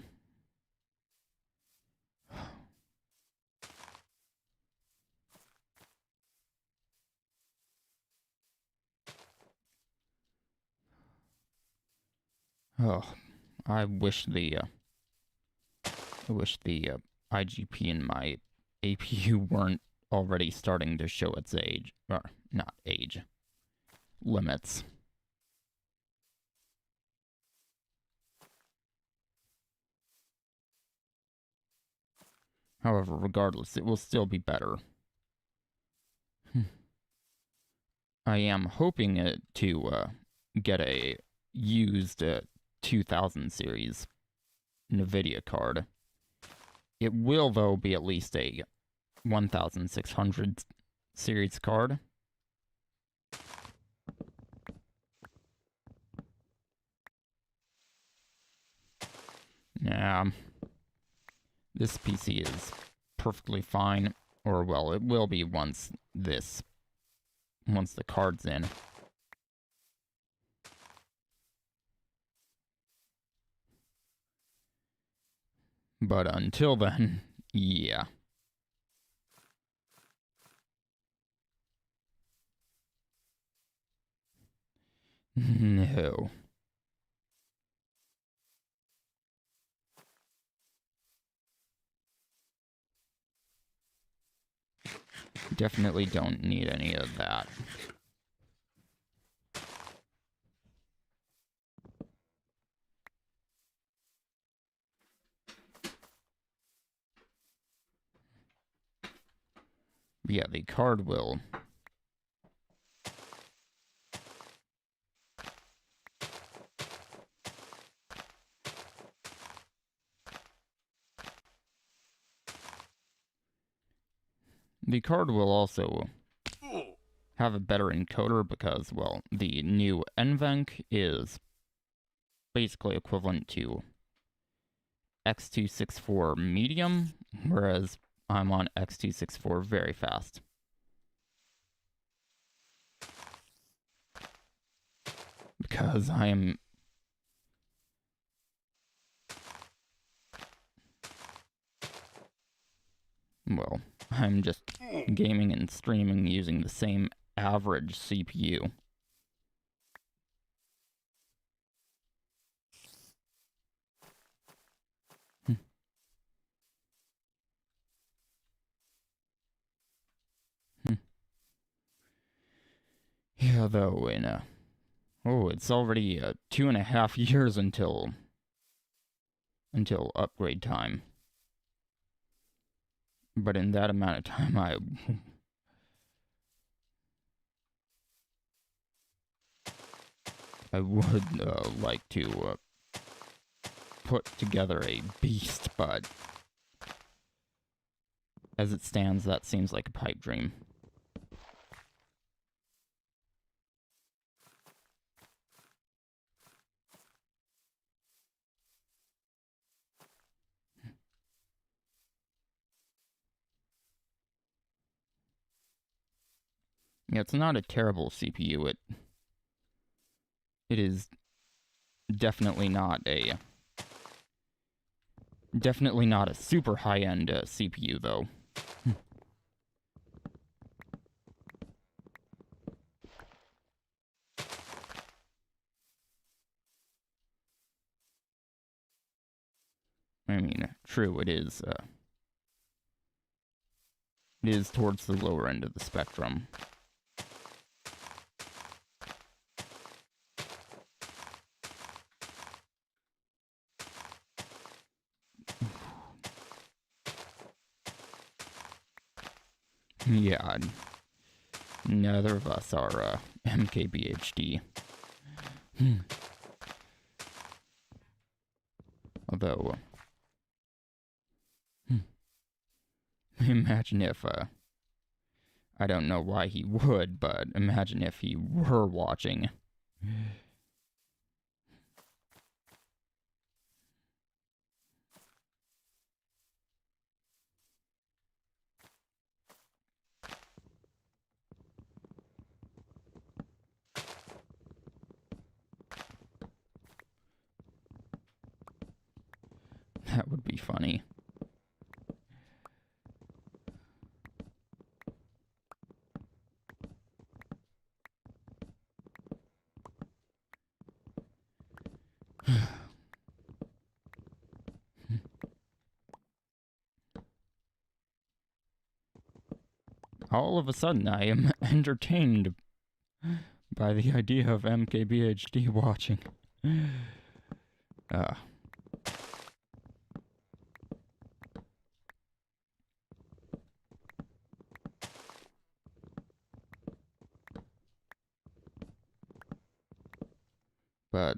Oh, I wish the IGP in my APU weren't already starting to show its age, or not age, limits. However, regardless, it will still be better. I am hoping to get a used 2000 series NVIDIA card. It will, though, be at least a 1600 series card. Yeah, this PC is perfectly fine, or well, it will be once the card's in. But until then, yeah. No. Definitely don't need any of that. Yeah, the card will. The card will also have a better encoder because, well, the new NVENC is basically equivalent to X264 medium, whereas I'm on X264 very fast. Because I am... Well, I'm just gaming and streaming using the same average CPU. Yeah, though, in it's already 2.5 years until upgrade time. But in that amount of time, I would like to put together a beast, but as it stands, that seems like a pipe dream. Yeah, it's not a terrible CPU. It is definitely not a super high-end CPU, though. I mean, true, it is towards the lower end of the spectrum. Yeah, neither of us are MKBHD. Although, imagine if, I don't know why he would, but imagine if he were watching. That would be funny. All of a sudden, I am entertained by the idea of MKBHD watching. But,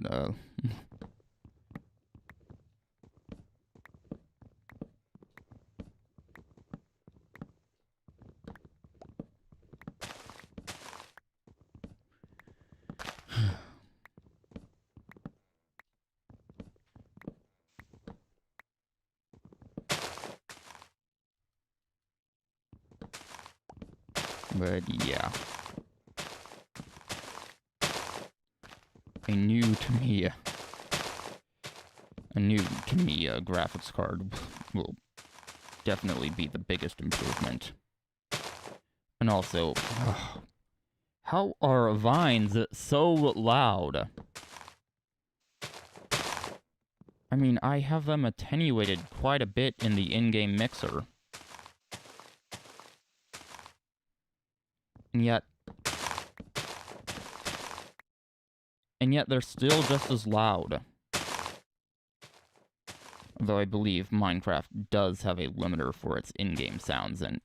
yeah. A new to me graphics card will definitely be the biggest improvement. And also, how are vines so loud? I mean, I have them attenuated quite a bit in the in-game mixer. And yet they're still just as loud. Though I believe Minecraft does have a limiter for its in-game sounds, and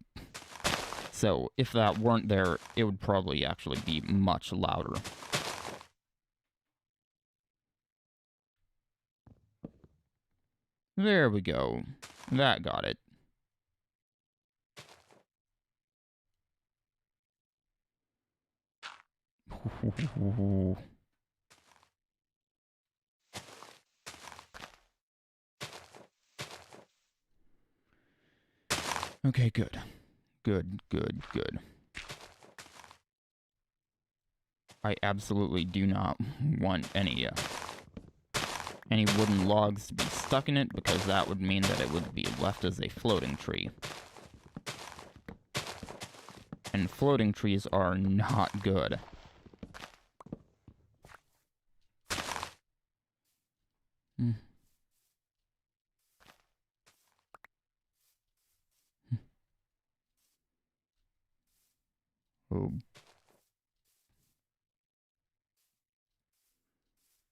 so if that weren't there, it would probably actually be much louder. There we go. That got it. Okay, good. Good. I absolutely do not want any wooden logs to be stuck in it, because that would mean that it would be left as a floating tree. And floating trees are not good.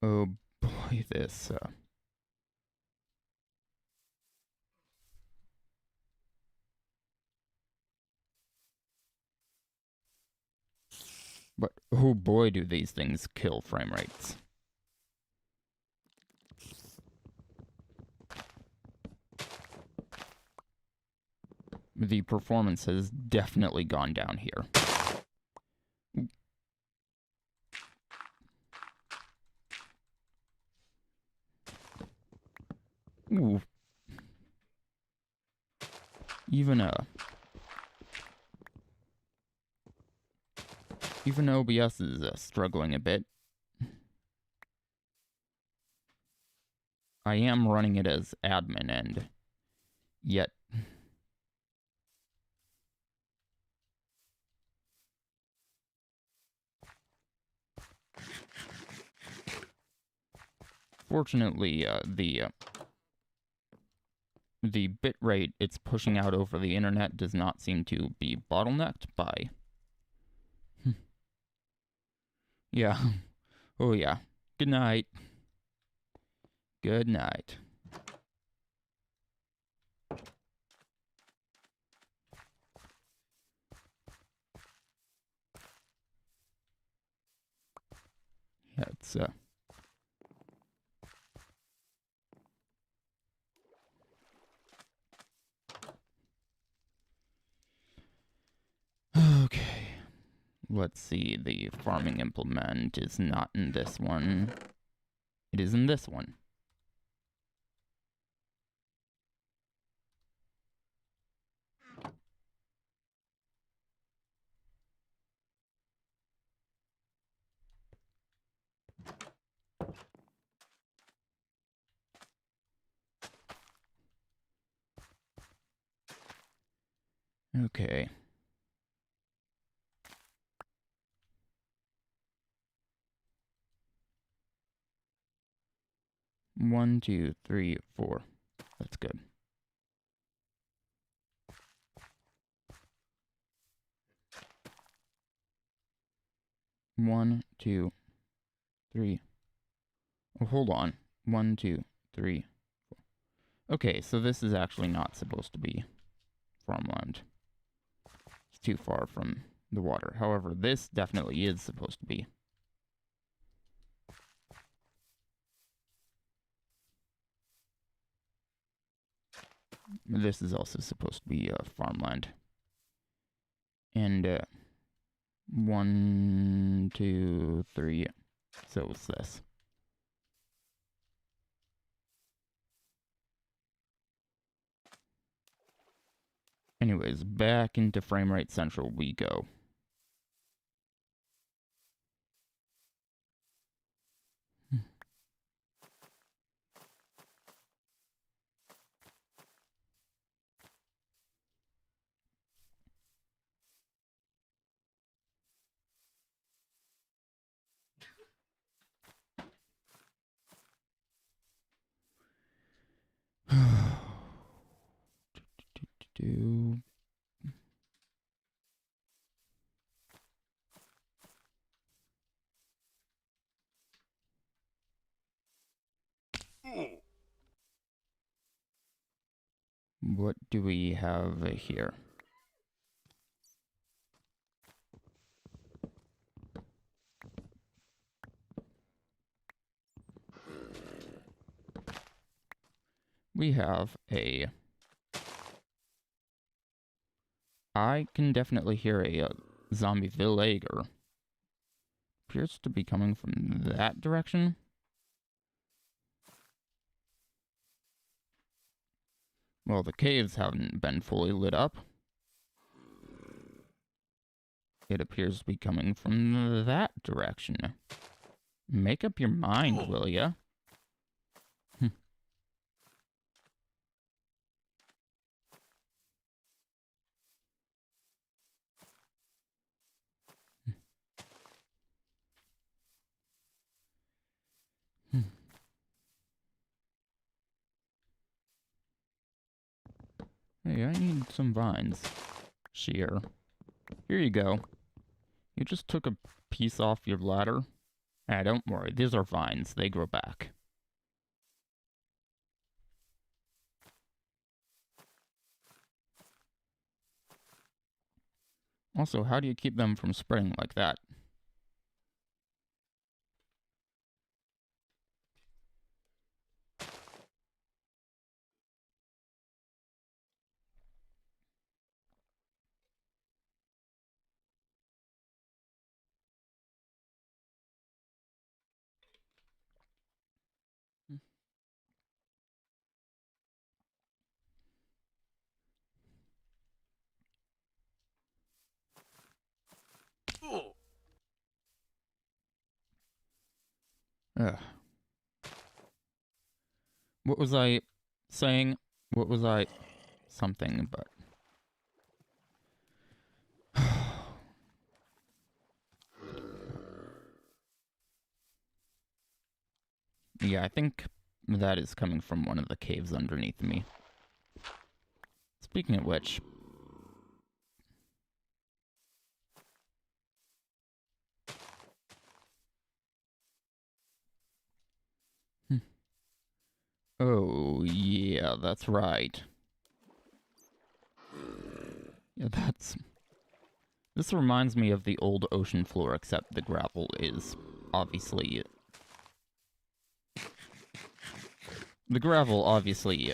Oh boy, this, But oh boy, do these things kill frame rates. The performance has definitely gone down here. Ooh. Even OBS is struggling a bit. I am running it as admin, and yet fortunately, the the bit rate it's pushing out over the internet does not seem to be bottlenecked by... Yeah. Oh, yeah. Good night. Good night. Yeah, it's, Okay. Let's see. The farming implement is not in this one. It is in this one. Okay. One, two, three, four. That's good. One, two, three. Oh, hold on. One, two, three, four. Okay, so this is actually not supposed to be farmland. It's too far from the water. However, this definitely is supposed to be. This is also supposed to be farmland. And one, two, three. So it's this. Anyways, back into Framerate Central we go. What do we have here? We have a... I can definitely hear a zombie villager. Appears to be coming from that direction. Well, the caves haven't been fully lit up. It appears to be coming from that direction. Make up your mind, will ya? Hey, I need some vines. Shear. Here you go. You just took a piece off your ladder. Ah, don't worry. These are vines. They grow back. Also, how do you keep them from spreading like that? Ugh. What was I saying? What was I... Something, but... Yeah, I think that is coming from one of the caves underneath me. Speaking of which... Oh, yeah, that's right. Yeah, that's... This reminds me of the old ocean floor, except the gravel is obviously... The gravel, obviously,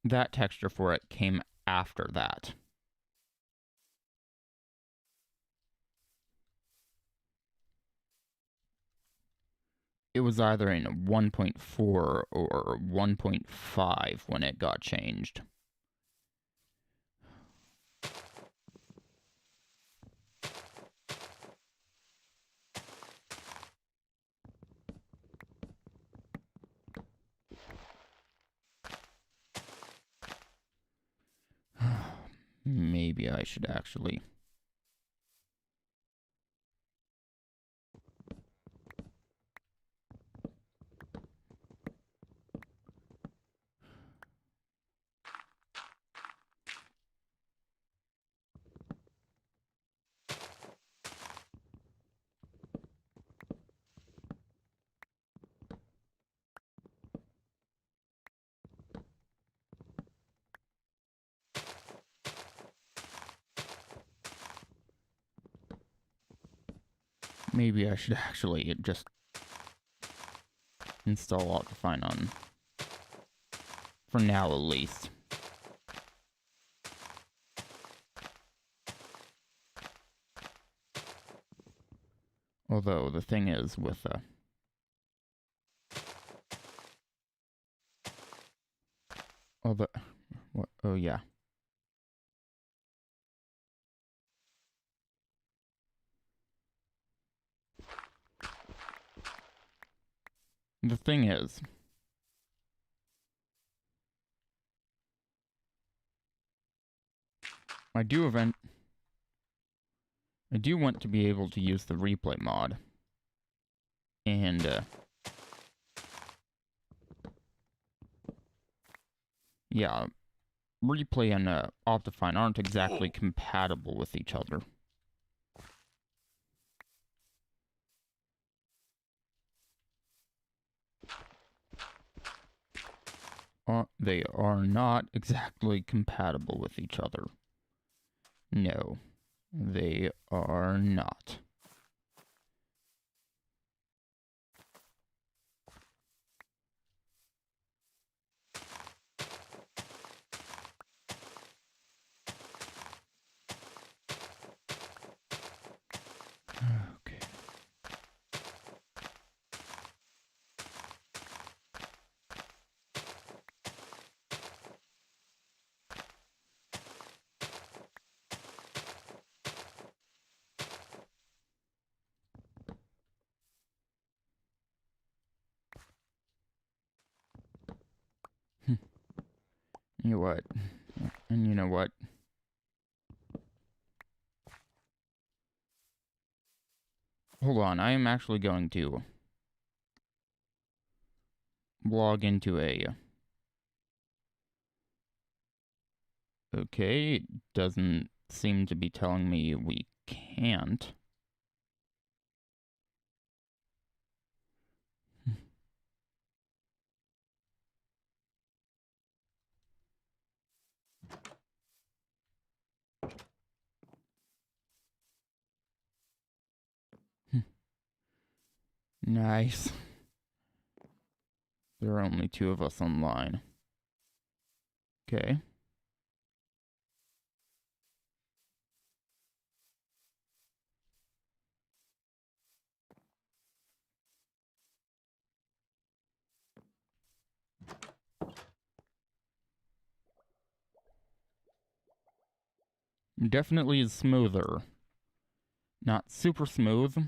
that texture for it came after that. It was either in 1.4 or 1.5 when it got changed. Maybe I should actually... Maybe I should actually just install Optifine on... For now, at least. Although, the thing is, with what? Oh, yeah. The thing is... I do want to be able to use the replay mod. And, yeah, replay and Optifine aren't exactly compatible with each other. They are not exactly compatible with each other. No, they are not. Okay. You know what? And you know what? Hold on, I am actually going to log into a... Okay, it doesn't seem to be telling me we can't. Nice. There are only 2 of us online. Okay. Definitely is smoother. Not super smooth.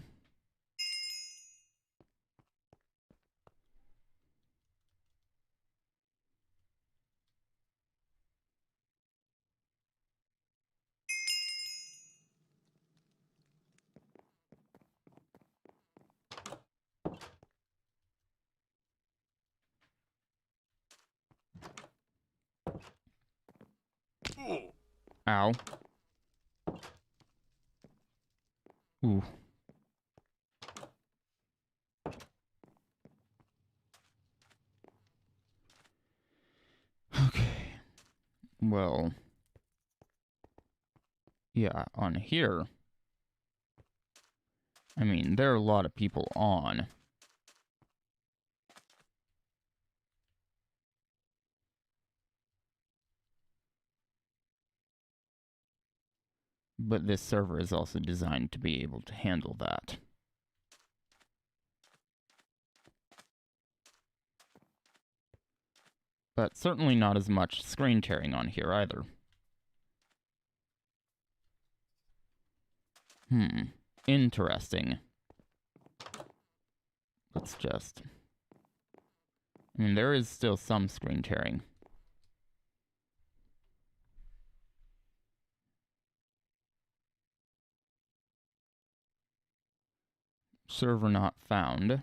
Ow. Ooh. Okay. Well. Yeah, on here. I mean, there are a lot of people on. But this server is also designed to be able to handle that. But certainly not as much screen tearing on here either. Interesting. Let's just... I mean, there is still some screen tearing. Server not found.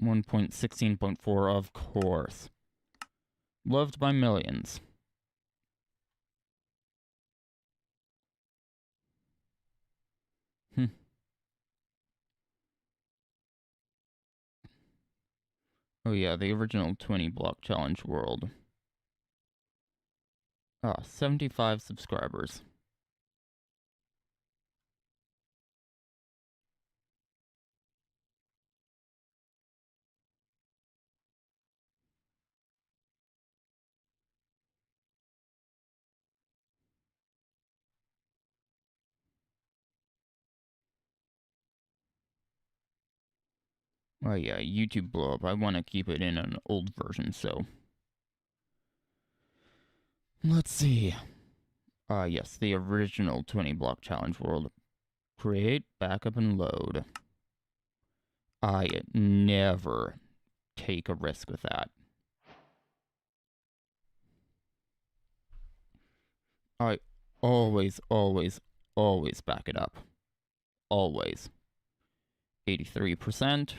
.16.4, of course. Loved by millions. Oh yeah, the original 20 block challenge world. 75 subscribers. Oh yeah, YouTube blow up. I want to keep it in an old version, so... Let's see. Yes, the original 20 block challenge world. Create, backup, and load. I never take a risk with that. I always, always, always back it up. Always. 83%.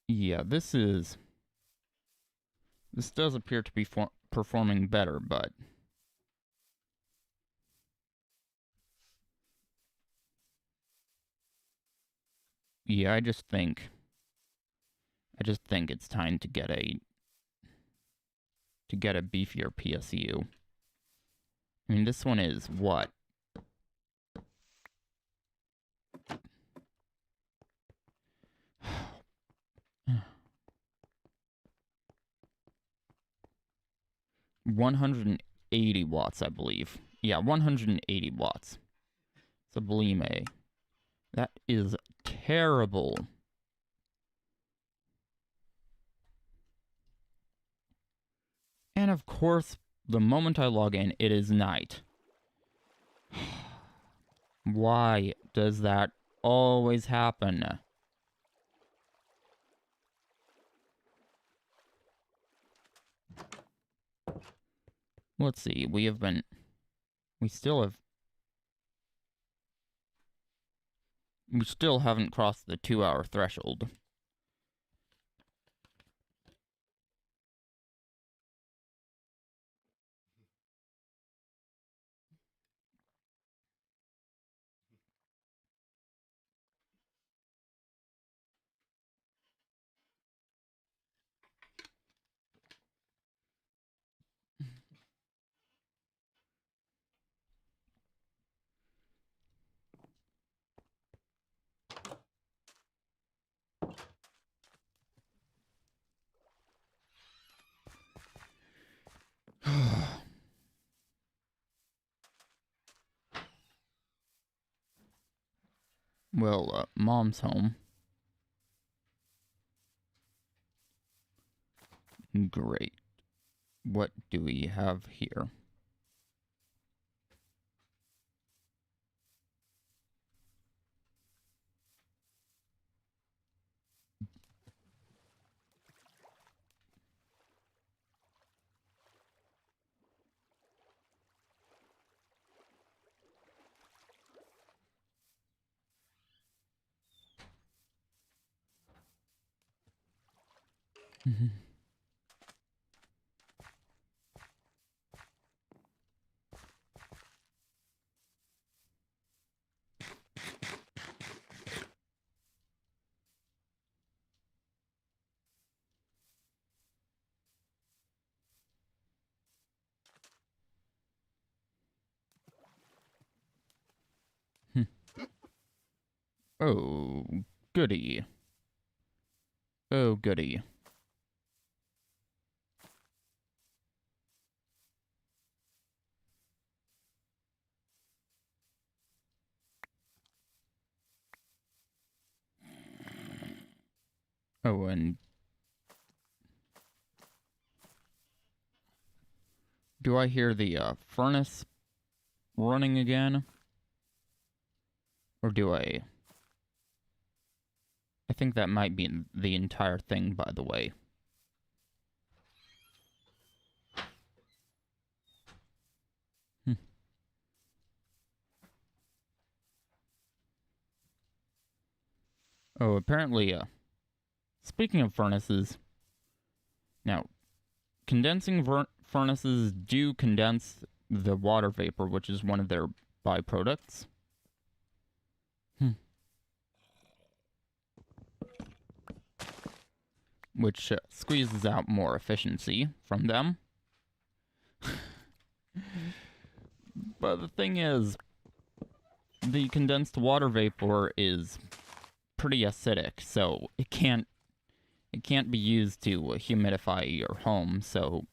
Yeah, this does appear to be performing better, but... Yeah, I just think it's time to get a beefier PSU. I mean, this one is what? $180 watts, I believe. Yeah, 180 watts. Sublime. That is terrible. And of course, the moment I log in, it is night. Why does that always happen? Let's see, we still haven't crossed the 2-hour threshold. Well, Mom's home. Great. what do we have here? Oh, goody. Oh, goody. Oh, and do I hear the furnace running again? Or do I? I think that might be the entire thing, by the way. Oh, apparently, speaking of furnaces, now, condensing furnaces do condense the water vapor, which is one of their byproducts. Which squeezes out more efficiency from them. But the thing is, the condensed water vapor is pretty acidic, so it can't be used to humidify your home, so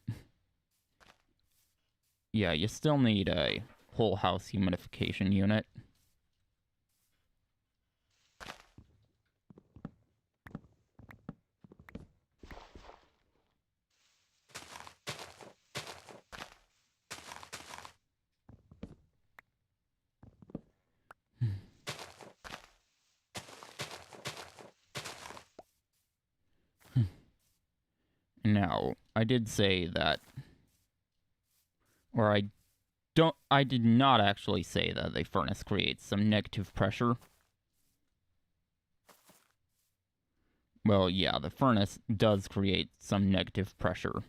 yeah, you still need a whole house humidification unit. Now, I did say that, or I did not actually say that the furnace creates some negative pressure. Well, yeah, the furnace does create some negative pressure.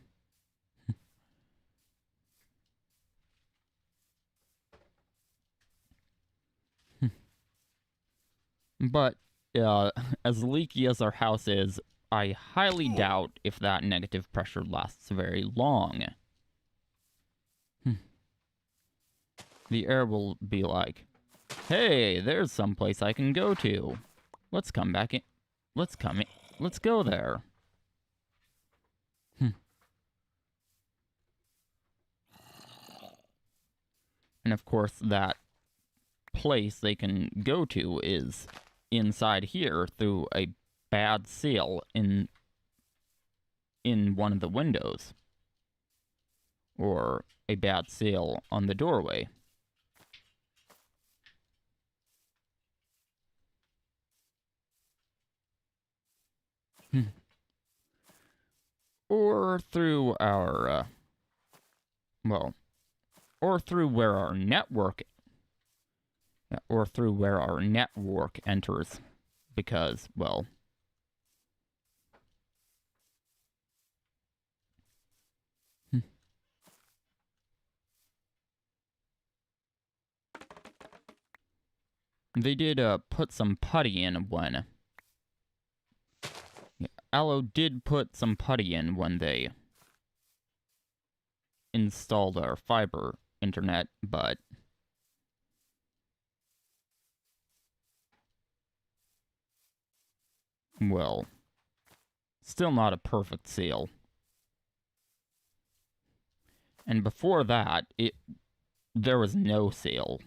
But, as leaky as our house is, I highly doubt if that negative pressure lasts very long. The air will be like, hey, there's some place I can go to. Let's come back in. Let's come in. Let's go there. And of course, that place they can go to is inside here through a bad seal in one of the windows. Or a bad seal on the doorway. Or through our, or through where our network enters, because, well, they did put some putty in when Allo did put some putty in when they installed our fiber internet, but well, still not a perfect seal. And before that, there was no seal.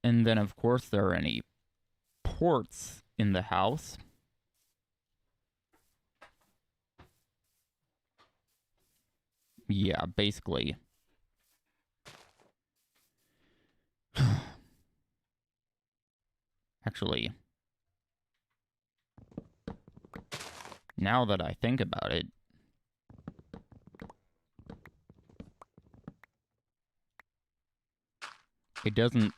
And then, of course, there are any ports in the house. Yeah, basically. Actually, now that I think about it, it doesn't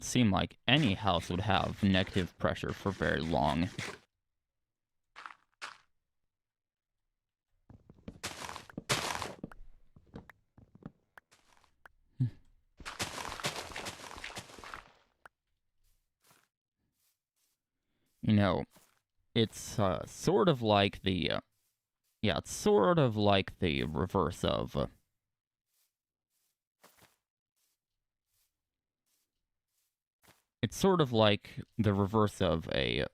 seem like any house would have negative pressure for very long. You know, it's sort of like the, yeah, it's sort of like the reverse of, it's sort of like the reverse of a,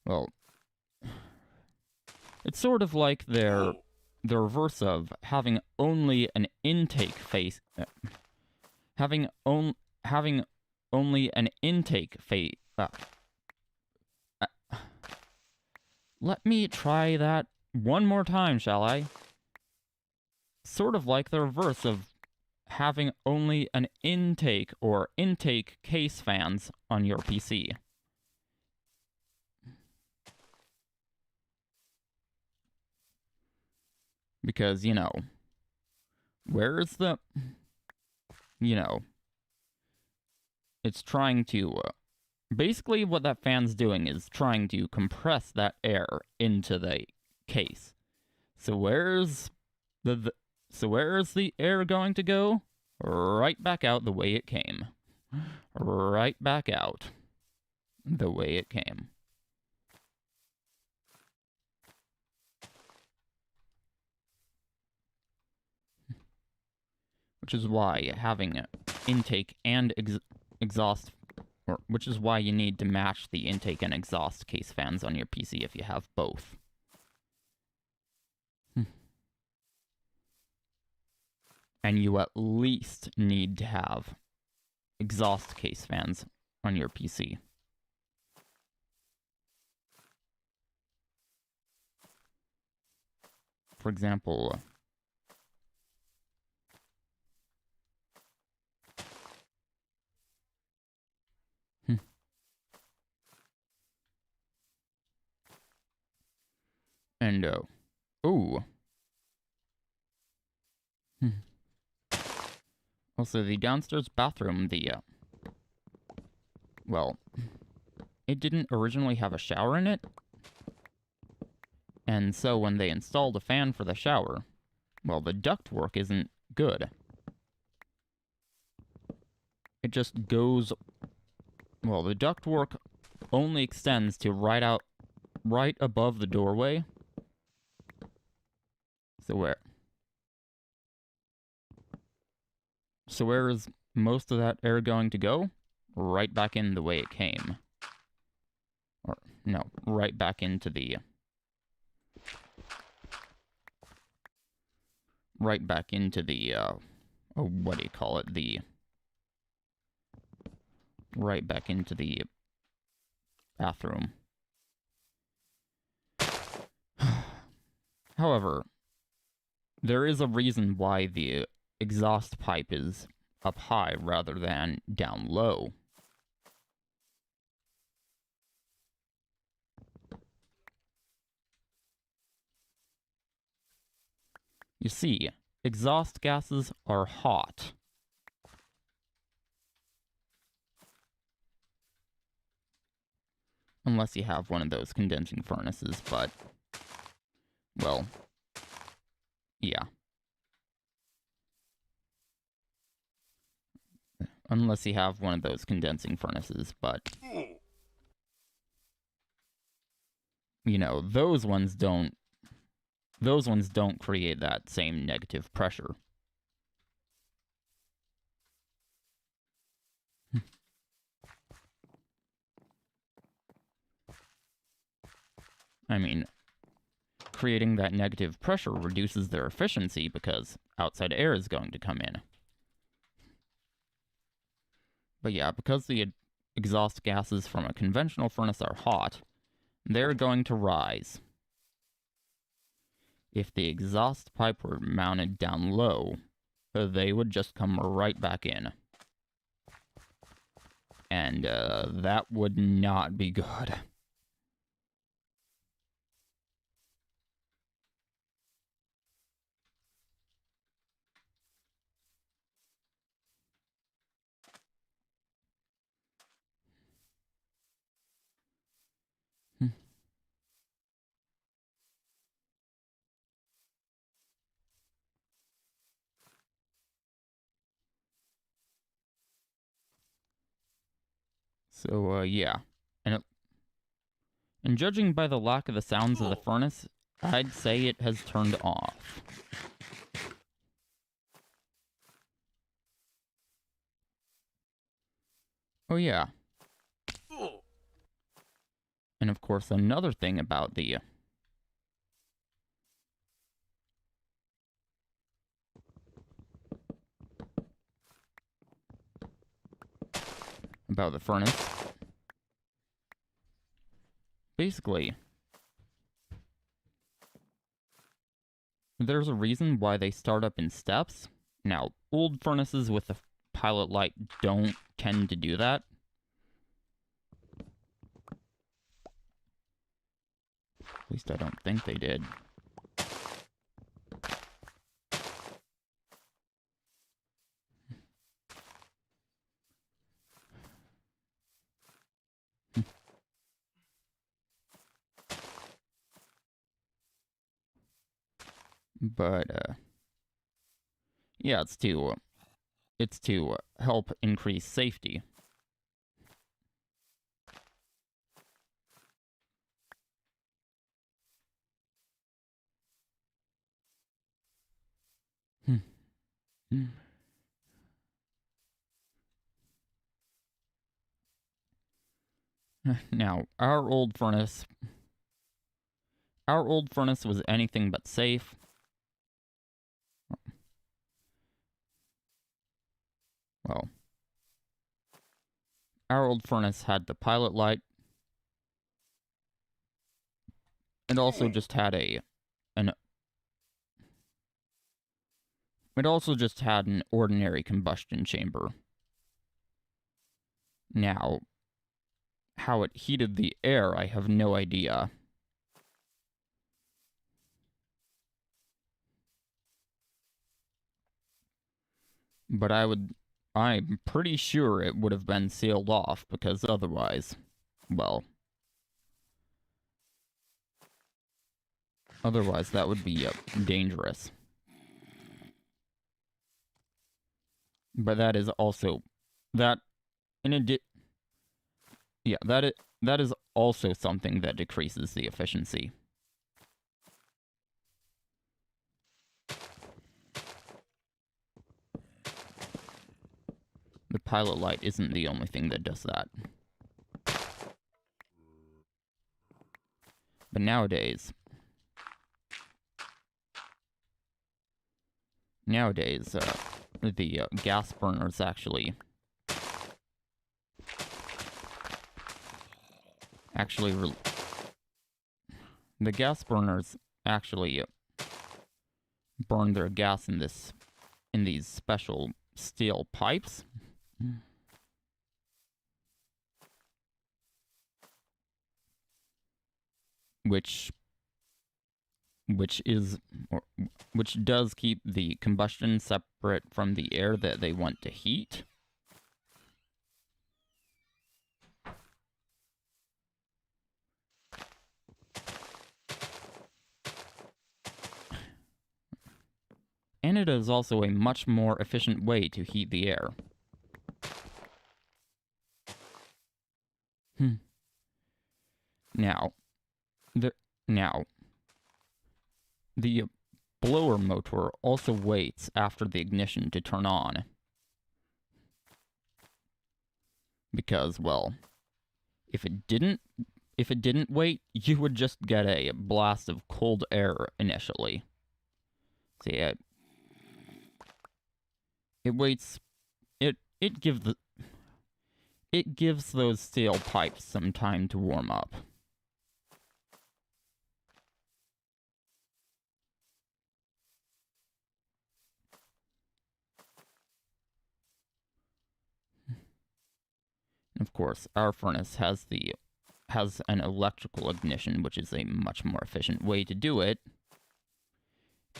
well, it's sort of like the reverse of having only an intake face, having only an intake phase. Let me try that one more time, shall I? Sort of like the reverse of having only an intake or intake case fans on your PC. Because, you know, where's the... You know, it's trying to... basically what that fan's doing is trying to compress that air into the case. So where's the air going to go? Right back out the way it came. Right back out the way it came. Which is why having intake and exhaust, or which is why you need to match the intake and exhaust case fans on your PC if you have both. And you at least need to have exhaust case fans on your PC. For example, and, ooh. Also, the downstairs bathroom, well, it didn't originally have a shower in it. And so when they installed a fan for the shower, well, the ductwork isn't good. It just goes... Well, the ductwork only extends to right above the doorway. So where is most of that air going to go? Right back in the way it came. Or, no, right back into the... Right back into the, what do you call it? Right back into the bathroom. However, there is a reason why the exhaust pipe is up high rather than down low. You see, exhaust gases are hot. Unless you have one of those condensing furnaces, but... Well... Yeah. Unless you have one of those condensing furnaces, but... You know, those ones don't create that same negative pressure. I mean, creating that negative pressure reduces their efficiency because outside air is going to come in. But yeah, because the exhaust gases from a conventional furnace are hot, they're going to rise. If the exhaust pipe were mounted down low, they would just come right back in. And that would not be good. So, yeah. And judging by the lack of the sounds of the furnace, I'd say it has turned off. Oh, yeah. And of course, another thing about the furnace. Basically, there's a reason why they start up in steps. Now, old furnaces with the pilot light don't tend to do that. At least I don't think they did. But, yeah, it's to help increase safety. Now, our old furnace was anything but safe. Well, our old furnace had the pilot light. It also just had an ordinary combustion chamber. Now, how it heated the air, I have no idea. But I'm pretty sure it would have been sealed off, because otherwise, well, otherwise that would be dangerous. But that is also, that is also something that decreases the efficiency. The pilot light isn't the only thing that does that. But nowadays, the gas burners actually the gas burners actually burn their gas in these special steel pipes. Which does keep the combustion separate from the air that they want to heat. And it is also a much more efficient way to heat the air. Now, the blower motor also waits after the ignition to turn on. Because, well, if it didn't wait, you would just get a blast of cold air initially. See, it waits, it gives it gives those steel pipes some time to warm up. Of course, our furnace has an electrical ignition, which is a much more efficient way to do it.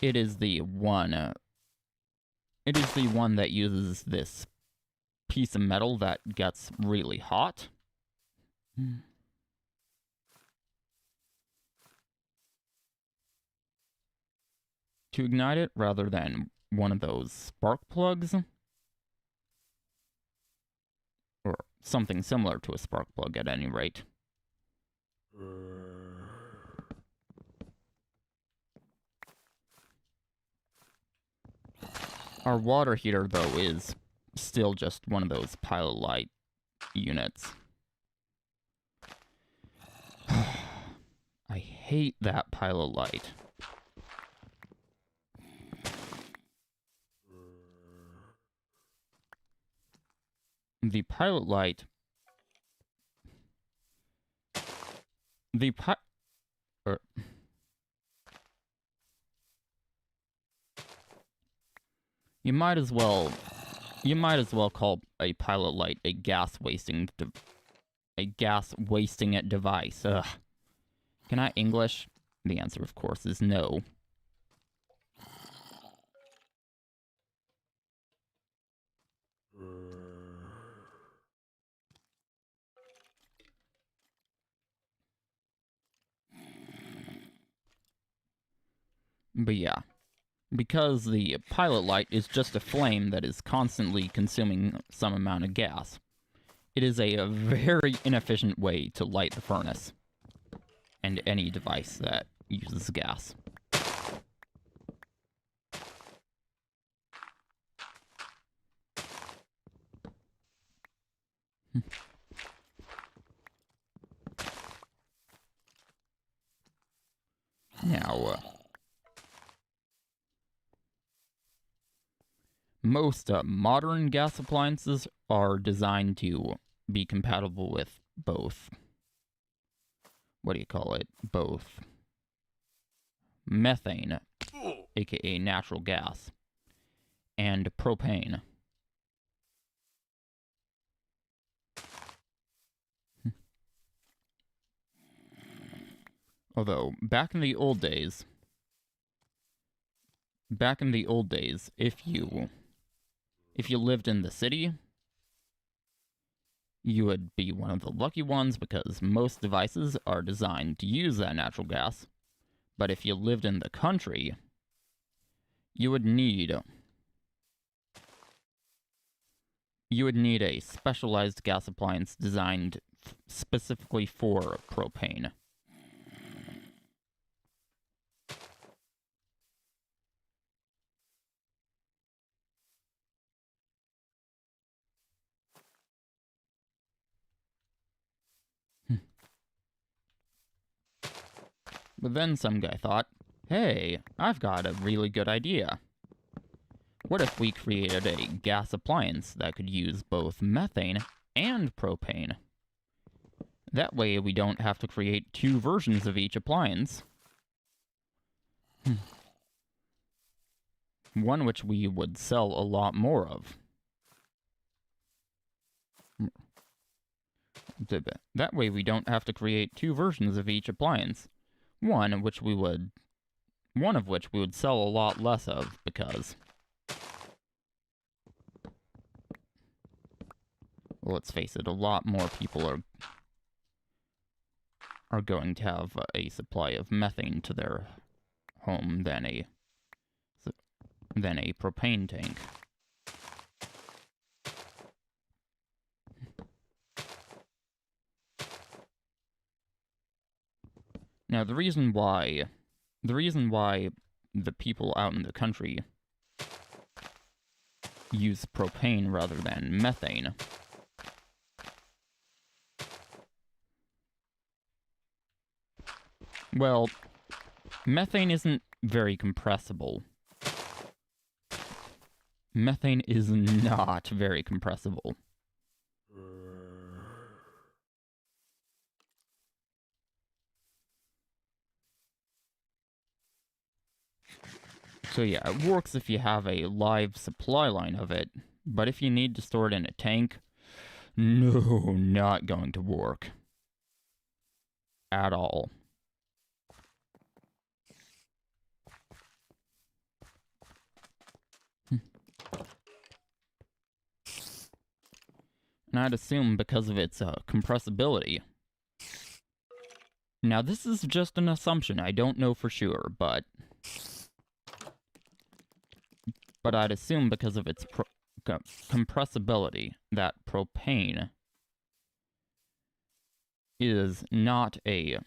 It is the one that uses this piece of metal that gets really hot. To ignite it, rather than one of those spark plugs. Or something similar to a spark plug at any rate. Our water heater, though, is still just one of those pilot light units. I hate that pilot light. The pilot light... You might as well call a pilot light a gas wasting device. Ugh. Can I English? The answer, of course, is no. But yeah, because the pilot light is just a flame that is constantly consuming some amount of gas, it is a very inefficient way to light the furnace and any device that uses gas. Now, most modern gas appliances are designed to be compatible with both, both methane, aka natural gas, and propane. Although, back in the old days, if you lived in the city, you would be one of the lucky ones because most devices are designed to use that natural gas. But if you lived in the country, you would need a specialized gas appliance designed specifically for propane. But then some guy thought, hey, I've got a really good idea. What if we created a gas appliance that could use both methane and propane? That way we don't have to create two versions of each appliance. One which we would sell a lot more of. That way we don't have to create two versions of each appliance. One of which we would sell a lot less of, because, well, let's face it, a lot more people are going to have a supply of methane to their home than a propane tank. Now, the reason why the people out in the country use propane rather than methane well, methane isn't very compressible. Methane is not very compressible. So yeah, it works if you have a live supply line of it, but if you need to store it in a tank, no, not going to work. At all. And I'd assume because of its compressibility. Now this is just an assumption, I don't know for sure, but I'd assume because of its compressibility that propane is not a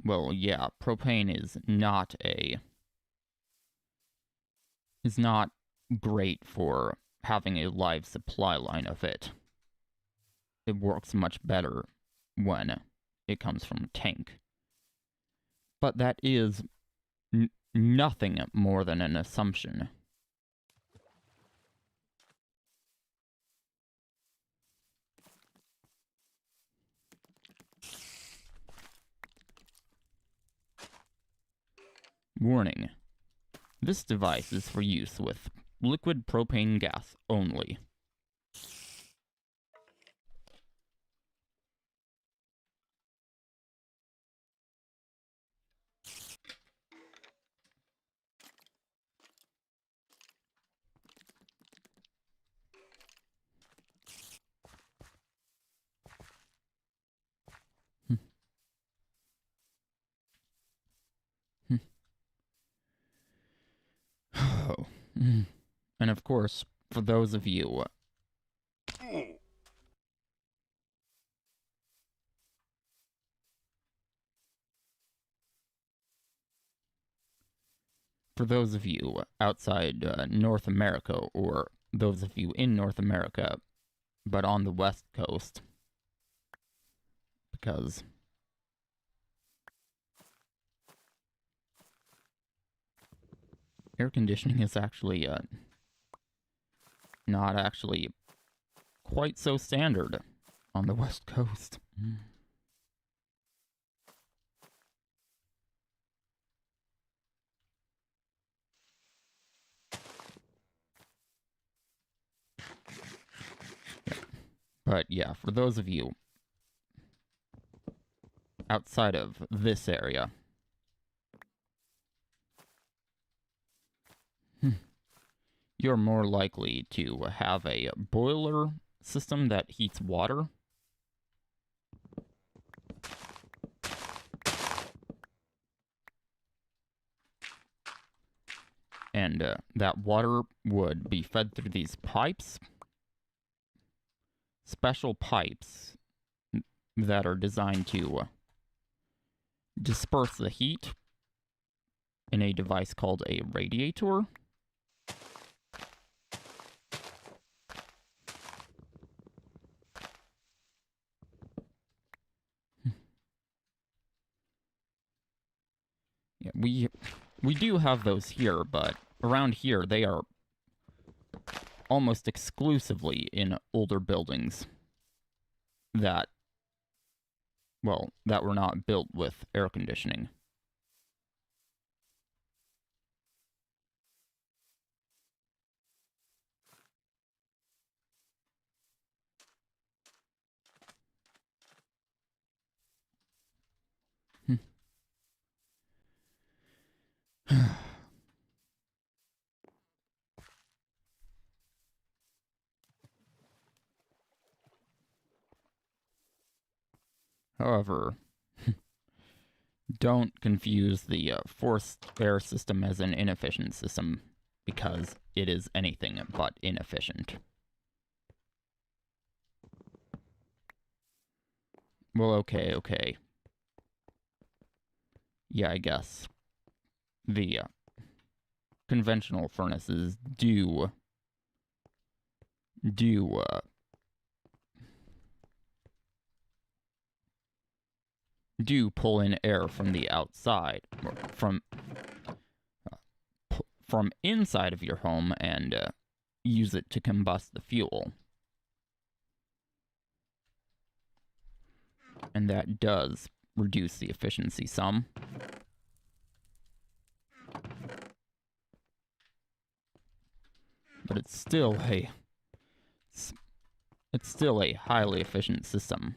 well, yeah, propane is not great for having a live supply line of it. It works much better when it comes from a tank. But that is nothing more than an assumption. Warning. This device is for use with liquid propane gas only. Oh. And of course, for those of you outside North America, or those of you in North America, but on the West Coast, because air conditioning is actually not actually quite so standard on the West Coast. But yeah, for those of you outside of this area, you're more likely to have a boiler system that heats water. And that water would be fed through these pipes. Special pipes that are designed to disperse the heat in a device called a radiator. Yeah, we do have those here, but around here they are almost exclusively in older buildings that were not built with air conditioning. However, don't confuse the forced air system as an inefficient system, because it is anything but inefficient. Well, okay. Yeah, I guess the conventional furnaces do pull in air from the outside, or from inside of your home, and use it to combust the fuel. And that does reduce the efficiency some. But it's still a highly efficient system.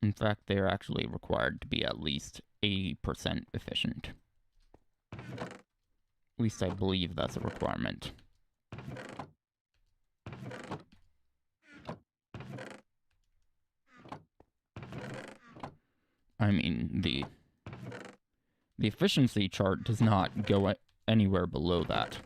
In fact, they're actually required to be at least 80% efficient. At least I believe that's a requirement. I mean, the efficiency chart does not go anywhere below that.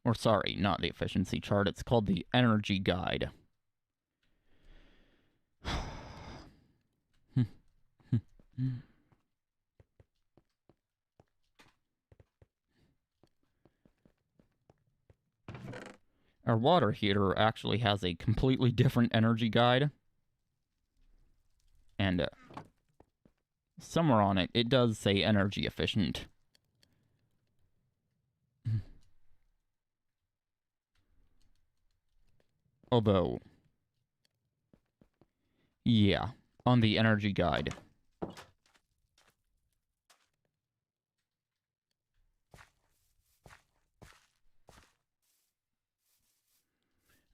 Or sorry, not the efficiency chart, it's called the energy guide. Our water heater actually has a completely different energy guide. And somewhere on it, it does say energy efficient. Although, yeah, on the energy guide.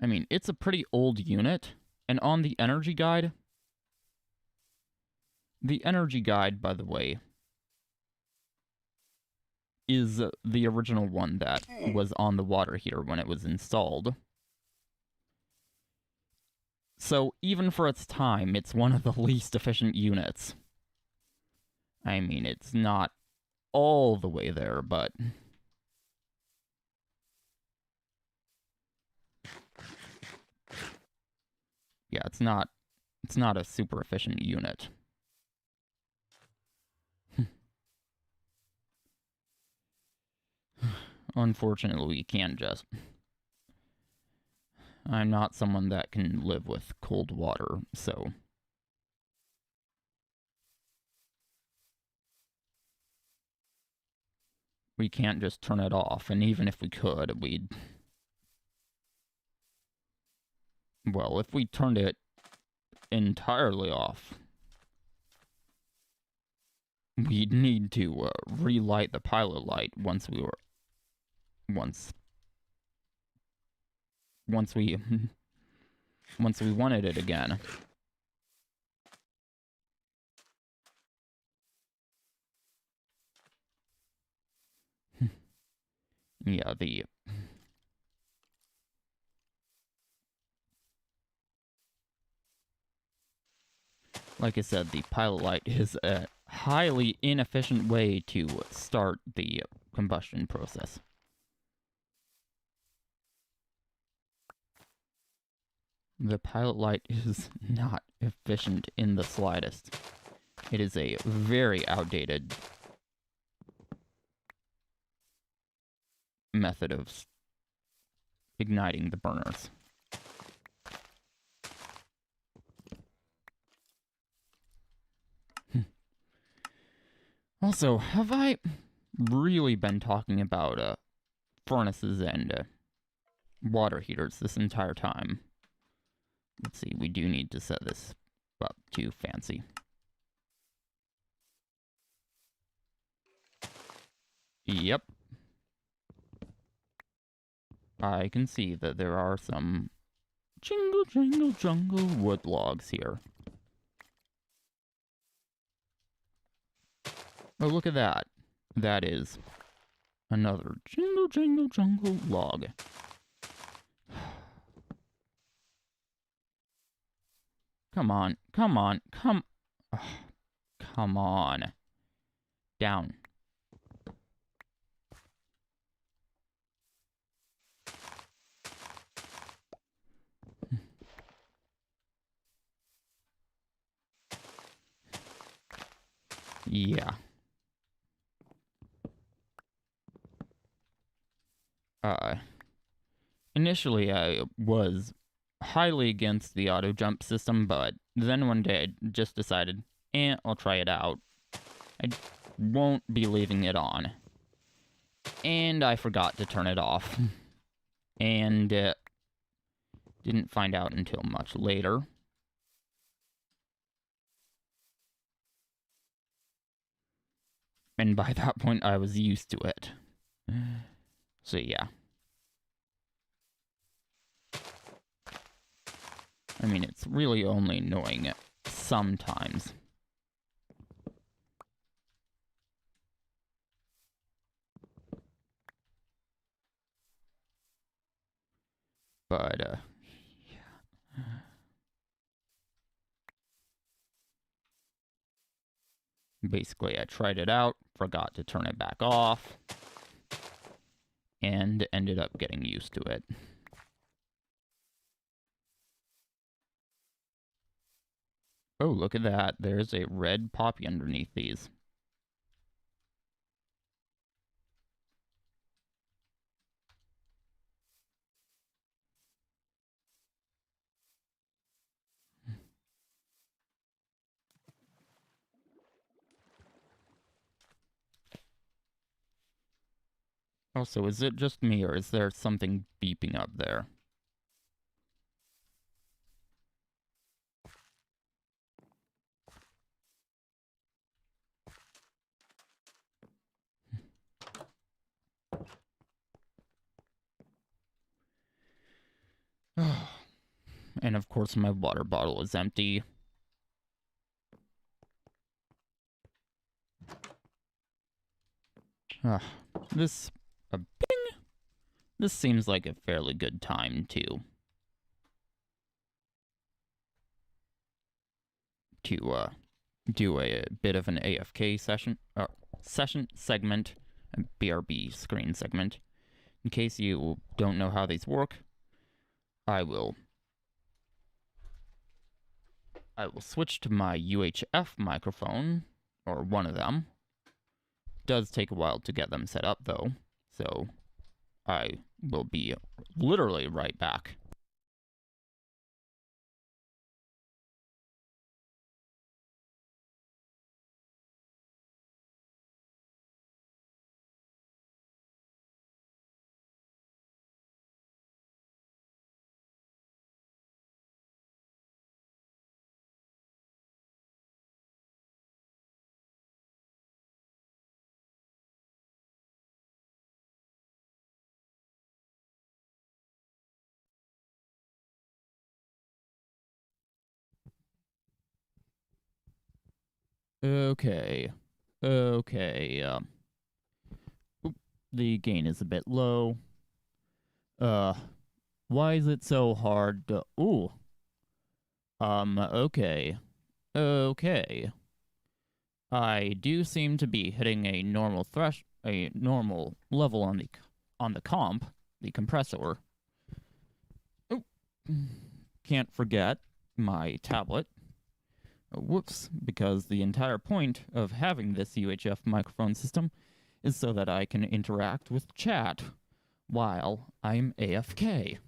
I mean, it's a pretty old unit, and on the energy guide, by the way, is the original one that was on the water heater when it was installed. So even for its time, it's one of the least efficient units. I mean, it's not all the way there, but... yeah, it's not a super efficient unit. Unfortunately, we can't just... I'm not someone that can live with cold water, so... we can't just turn it off, and even if we could, we'd... well, if we turned it entirely off, we'd need to relight the pilot light once we wanted it again. Yeah, like I said, the pilot light is a highly inefficient way to start the combustion process. The pilot light is not efficient in the slightest. It is a very outdated method of igniting the burners. Also, have I really been talking about furnaces and water heaters this entire time? Let's see, we do need to set this up to fancy. Yep. I can see that there are some jingle, jingle, jungle wood logs here. Oh, look at that. That is another jingle, jingle, jungle log. Come on, come on, come on. Down. Yeah. Initially I was highly against the auto jump system, but then one day I just decided, I'll try it out. I won't be leaving it on. And I forgot to turn it off. And didn't find out until much later. And by that point, I was used to it. So yeah. I mean, it's really only annoying sometimes. But, yeah. Basically, I tried it out, forgot to turn it back off, and ended up getting used to it. Oh, look at that. There's a red poppy underneath these. Also, is it just me, or is there something beeping up there? And of course, my water bottle is empty. This seems like a fairly good time to do a bit of an AFK segment, a BRB screen segment. In case you don't know how these work, I will switch to my UHF microphone, or one of them. It does take a while to get them set up, though, so I will be literally right back. Okay. The gain is a bit low. Why is it so hard to... Ooh. Okay. I do seem to be hitting a normal level on the comp, the compressor. Oh. Can't forget my tablet. Whoops, because the entire point of having this UHF microphone system is so that I can interact with chat while I'm AFK.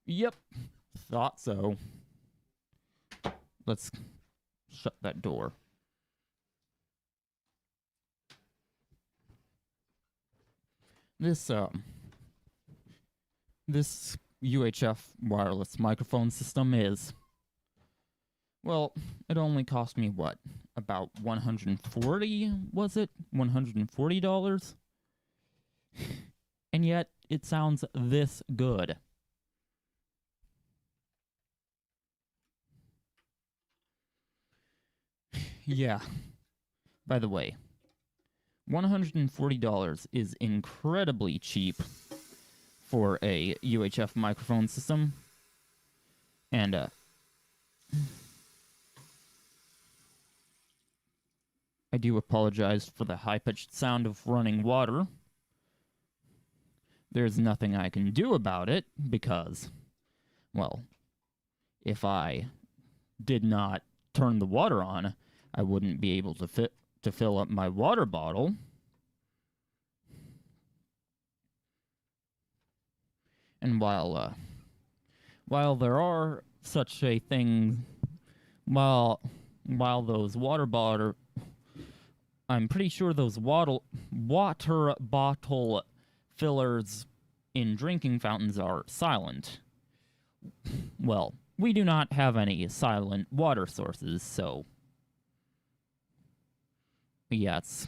Yep, thought so. Let's shut that door. This UHF wireless microphone system is... Well, it only cost me, what, about $140, was it? $140? And yet, it sounds this good. Yeah. By the way, $140 is incredibly cheap for a UHF microphone system. And, I do apologize for the high-pitched sound of running water. There's nothing I can do about it because, well, if I did not turn the water on, I wouldn't be able to fill up my water bottle. And while While there are such a thing, while those water bottle, I'm pretty sure those water bottle fillers in drinking fountains are silent. Well, we do not have any silent water sources, so yes.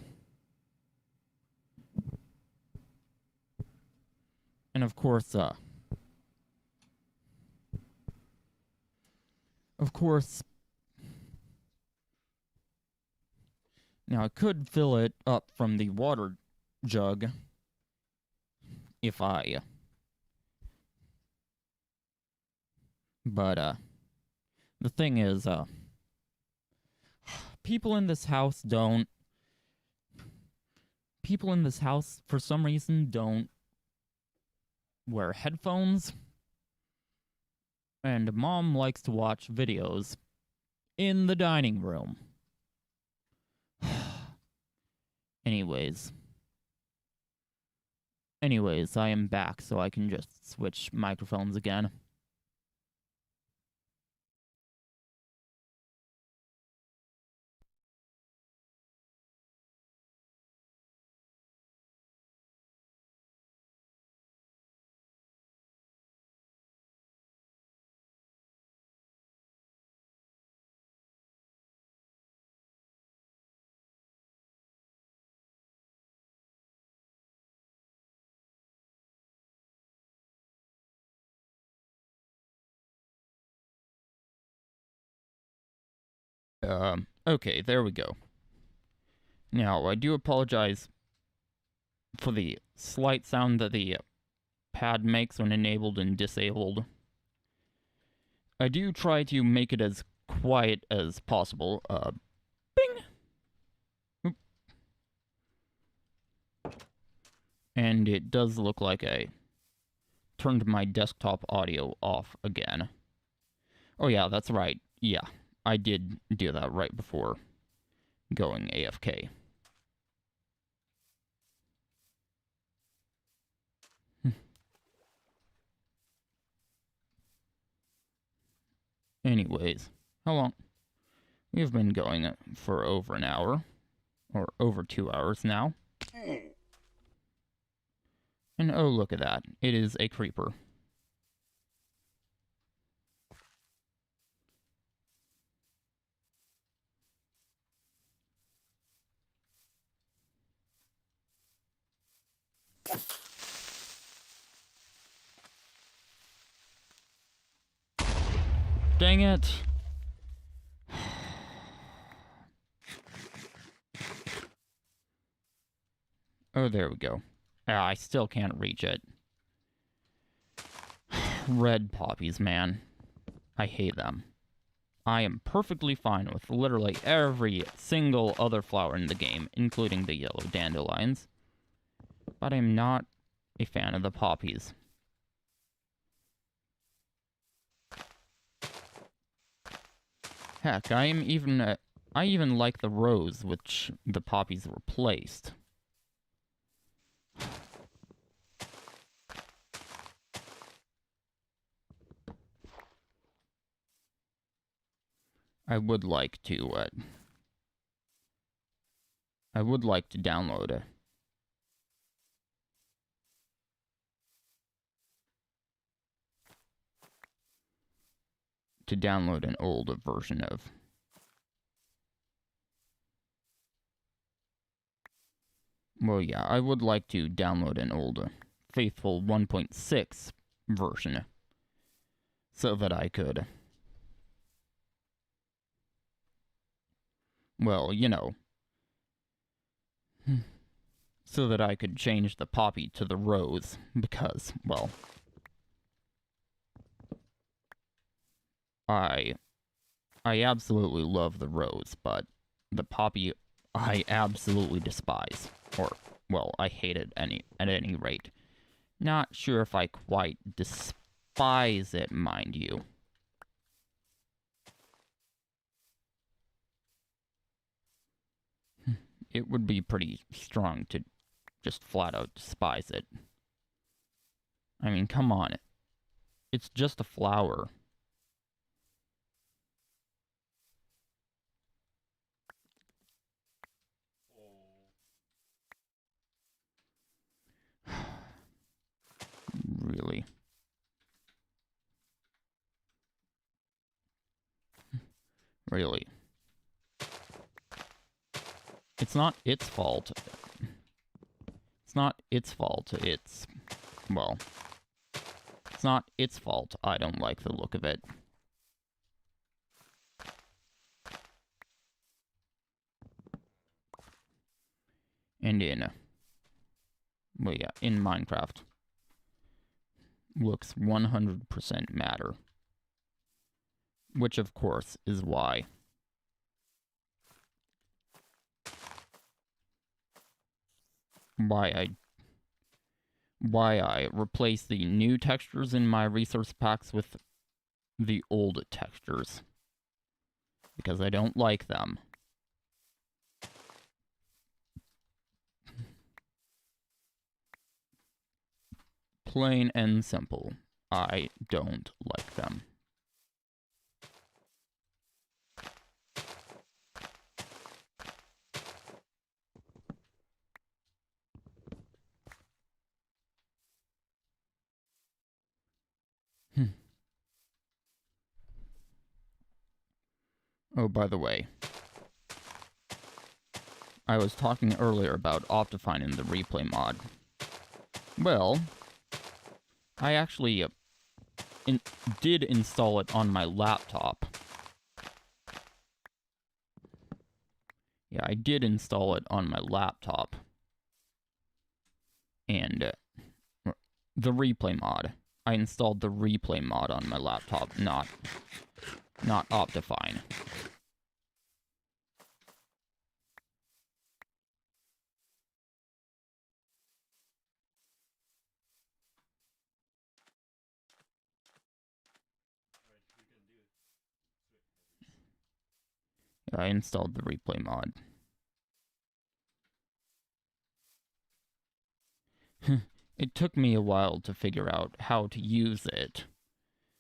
And of course, now I could fill it up from the water jug if I, but the thing is, people in this house, for some reason, don't wear headphones, and Mom likes to watch videos in the dining room. Anyways, I am back, so I can just switch microphones again. Okay, there we go. Now, I do apologize for the slight sound that the pad makes when enabled and disabled. I do try to make it as quiet as possible. Bing! Oop. And it does look like I turned my desktop audio off again. Oh yeah, that's right. Yeah, I did do that right before going AFK. Anyways, how long? We've been going for over an hour, or over 2 hours now. And oh, look at that. It is a creeper. Dang it! Oh, there we go. I still can't reach it. Red poppies, man. I hate them. I am perfectly fine with literally every single other flower in the game, including the yellow dandelions. But I'm not a fan of the poppies. Heck, I even like the rose which the poppies replaced. I would like to download an old version of well, yeah, I would like to download an old faithful 1.6 version so that I could, well, you know, so that I could change the poppy to the rose, because, well, I absolutely love the rose, but the poppy I absolutely despise. Or, well, I hate it at any rate. Not sure if I quite despise it, mind you. It would be pretty strong to just flat out despise it. I mean, come on. It's just a flower. Really? Really? It's not its fault. It's not its fault. It's... well... it's not its fault I don't like the look of it. And in... well, yeah, in Minecraft. Looks 100% matter. Which, of course, is why... why I replace the new textures in my resource packs with the old textures. Because I don't like them. Plain and simple. I don't like them. Oh, by the way, I was talking earlier about Optifine in the replay mod. Well, I actually did install it on my laptop. Yeah, I did install it on my laptop. And the replay mod. I installed the replay mod on my laptop, not Optifine. Yeah, I installed the replay mod. It took me a while to figure out how to use it.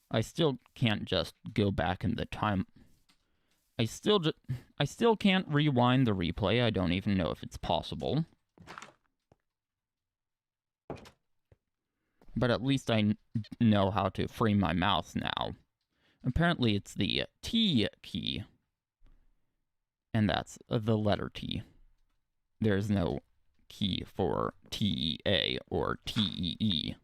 I still can't just go back in the time. I still can't rewind the replay. I don't even know if it's possible. But at least I know how to free my mouse now. Apparently it's the T key. And that's the letter T. There's no key for TEA or TEE.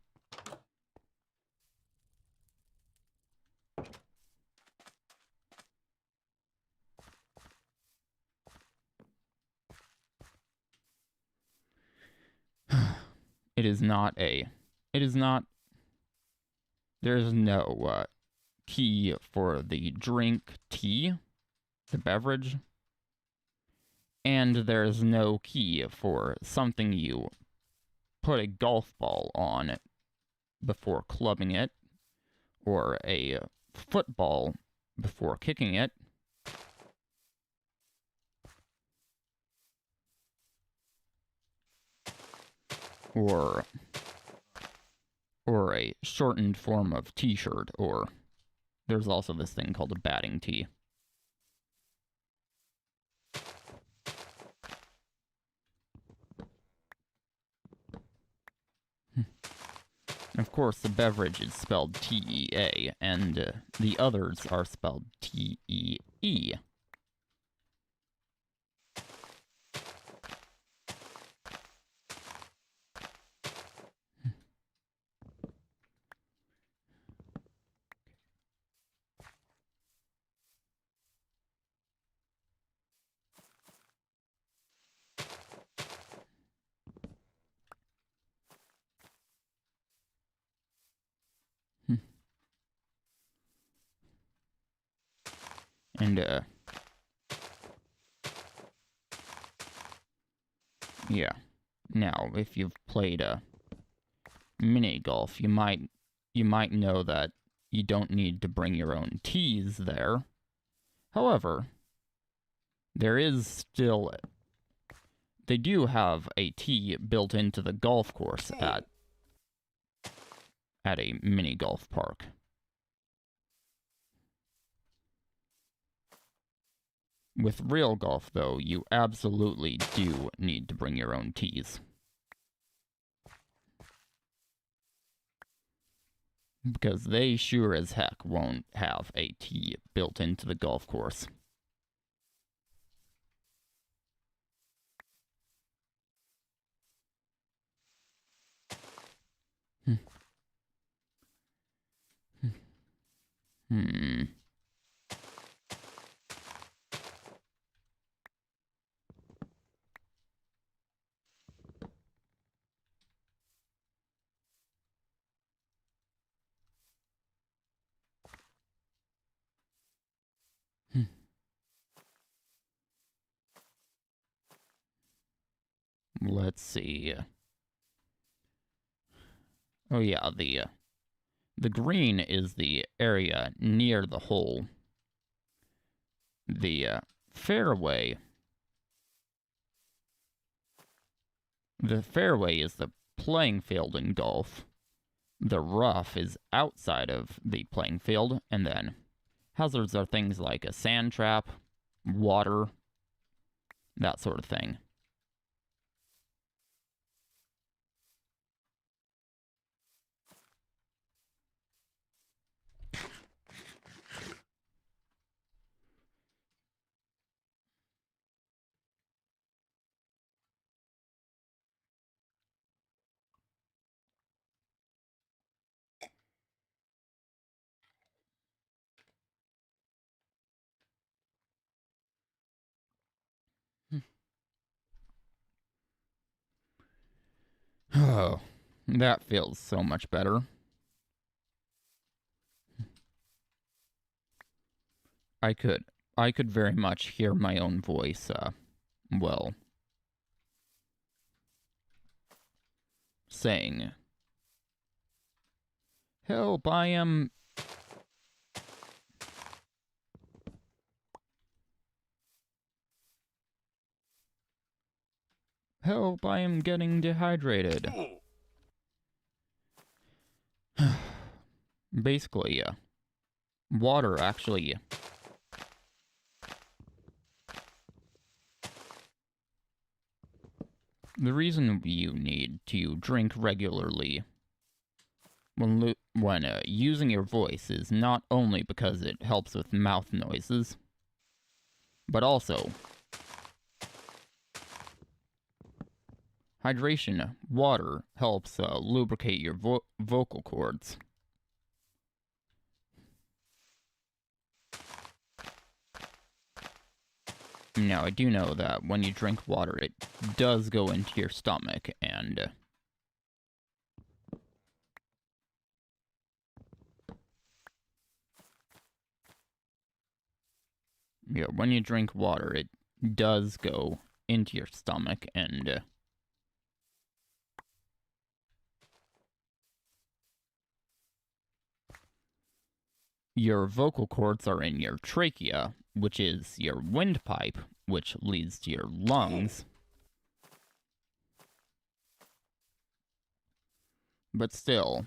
There's no key for the drink tea, the beverage, and there's no key for something you put a golf ball on before clubbing it, or a football before kicking it, or a shortened form of t-shirt, or there's also this thing called a batting tee. Of course, the beverage is spelled T-E-A, and the others are spelled T-E-E. And, yeah. Now, if you've played, mini golf, you might know that you don't need to bring your own tees there. However, there is still... they do have a tee built into the golf course at a mini golf park. With real golf, though, you absolutely do need to bring your own tees. Because they sure as heck won't have a tee built into the golf course. Let's see. Oh yeah, the green is the area near the hole. The fairway is the playing field in golf. The rough is outside of the playing field, and then hazards are things like a sand trap, water, that sort of thing. Oh, that feels so much better. I could very much hear my own voice, well, saying, "Help, I am..." "Help, I am getting dehydrated." Basically, water actually... The reason you need to drink regularly when using your voice is not only because it helps with mouth noises, but also hydration. Water helps lubricate your vocal cords. Now, I do know that when you drink water, it does go into your stomach, and yeah, when you drink water, it does go into your stomach, and your vocal cords are in your trachea, which is your windpipe, which leads to your lungs. But still,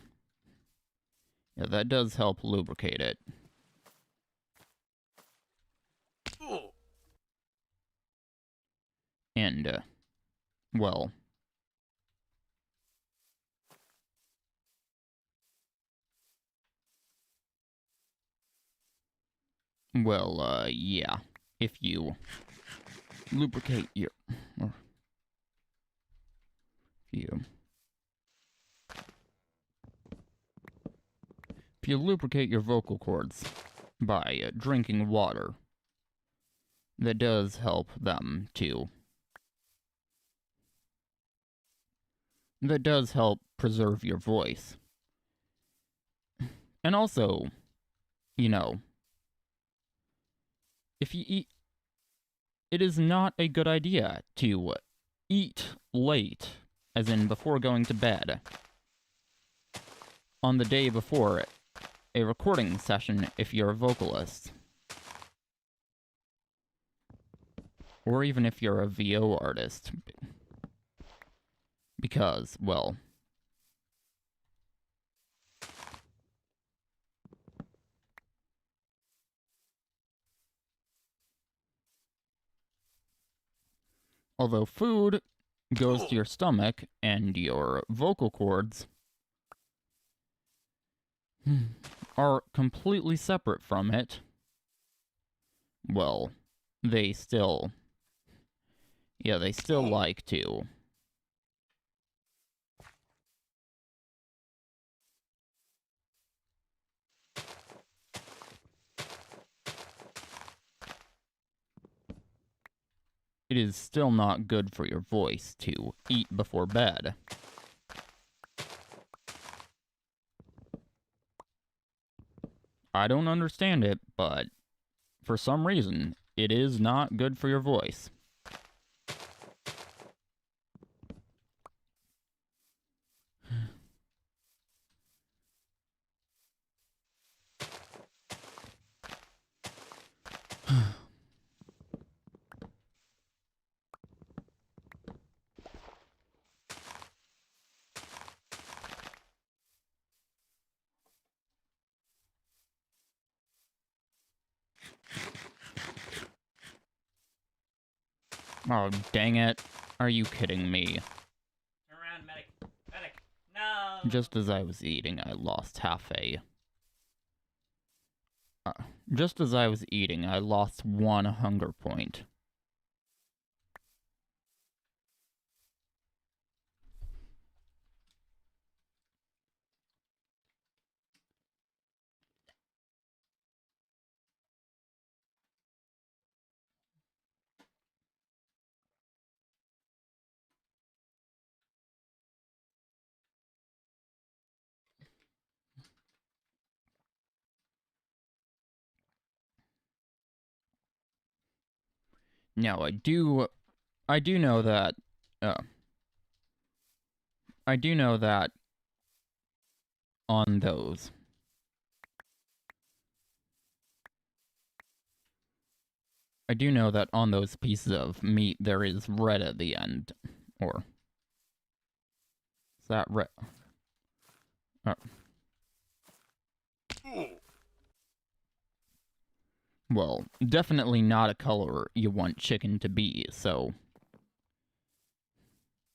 yeah, that does help lubricate it. And, well... Well, yeah. If you lubricate your... Or if you lubricate your vocal cords by drinking water, that does help them too. That does help preserve your voice. And also, you know, if you eat... It is not a good idea to eat late, as in before going to bed, on the day before a recording session if you're a vocalist. Or even if you're a VO artist. Because, well... Although food goes to your stomach and your vocal cords are completely separate from it, well, they still like to. It is still not good for your voice to eat before bed. I don't understand it, but for some reason, it is not good for your voice. Oh, dang it. Are you kidding me? Turn around, medic. Medic. No! Just as I was eating, I lost half a... just as I was eating, I lost 1 hunger point. Now, I do know that, on those, pieces of meat, there is red at the end. Or, is that red? Well, definitely not a color you want chicken to be, so...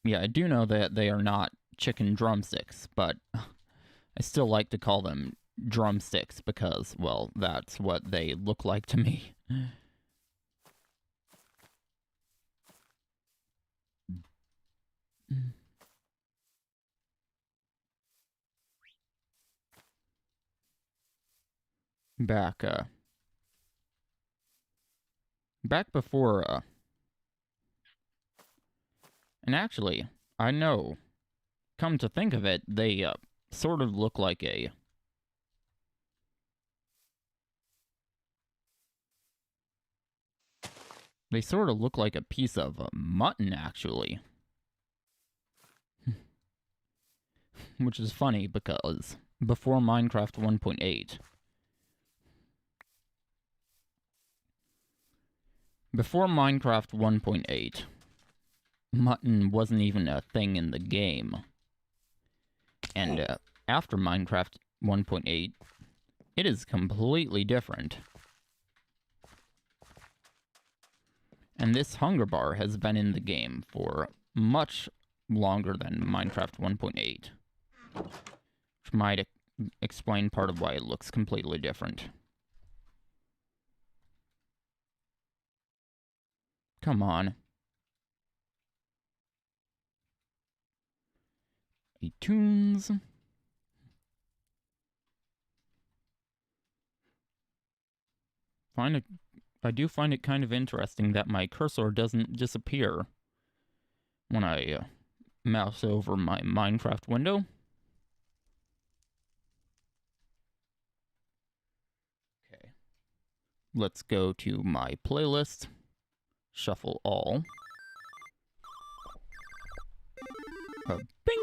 Yeah, I do know that they are not chicken drumsticks, but I still like to call them drumsticks because, well, that's what they look like to me. Back before, and actually, I know, come to think of it, they, sort of look like a... They sort of look like a piece of mutton, actually. Which is funny, because before Minecraft 1.8... Before Minecraft 1.8, mutton wasn't even a thing in the game. And after Minecraft 1.8, it is completely different. And this hunger bar has been in the game for much longer than Minecraft 1.8. Which might explain part of why it looks completely different. Come on. iTunes. I do find it kind of interesting that my cursor doesn't disappear when I mouse over my Minecraft window. Okay. Let's go to my playlist. Shuffle all. Bing!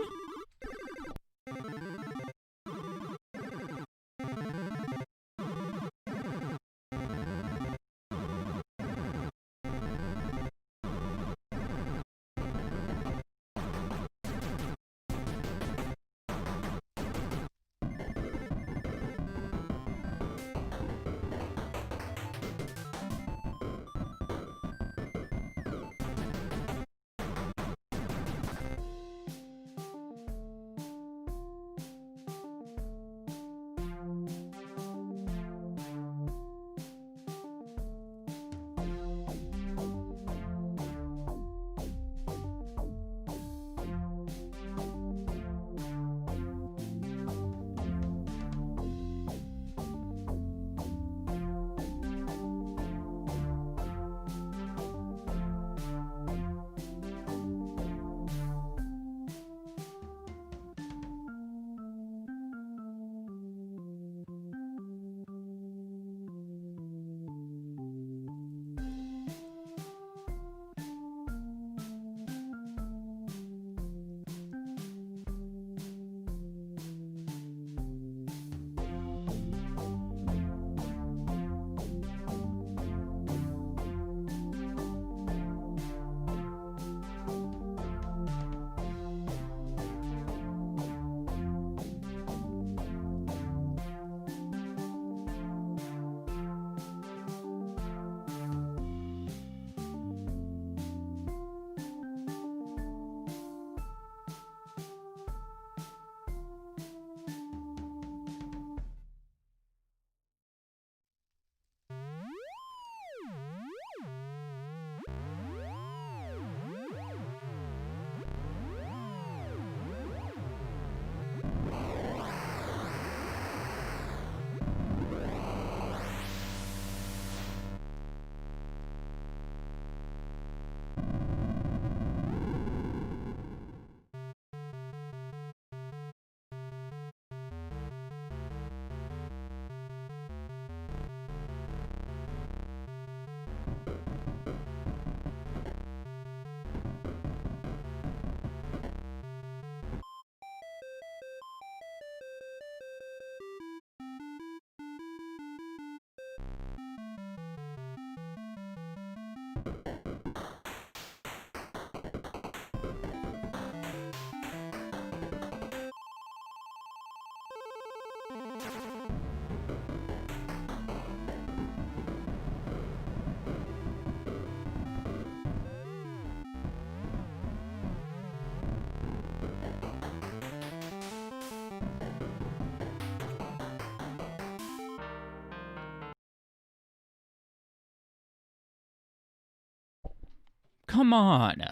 Come on.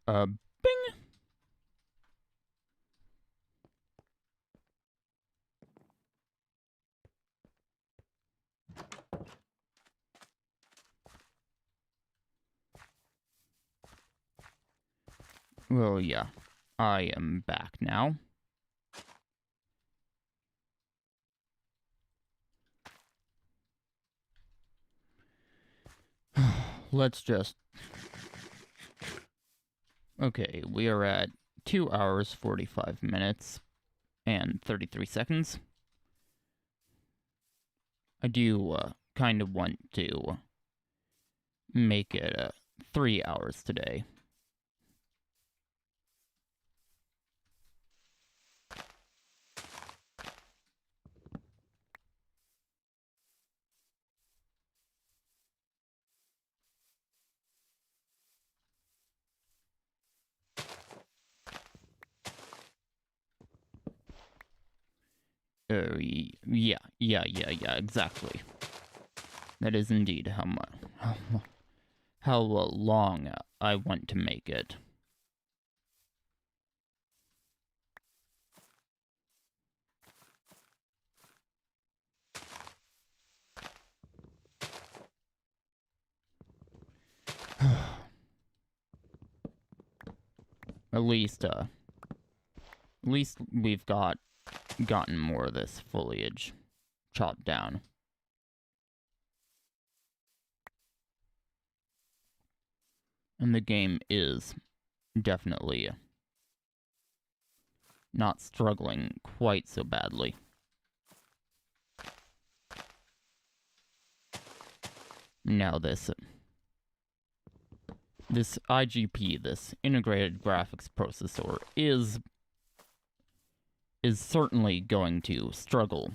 Bing. Well, yeah. I am back now. Let's just... Okay, we are at 2 hours, 45 minutes, and 33 seconds. I do kind of want to make it 3 hours today. Yeah, exactly. That is indeed how long I want to make it. At least we've gotten more of this foliage chopped down. And the game is definitely not struggling quite so badly. Now this IGP, this integrated graphics processor, is certainly going to struggle.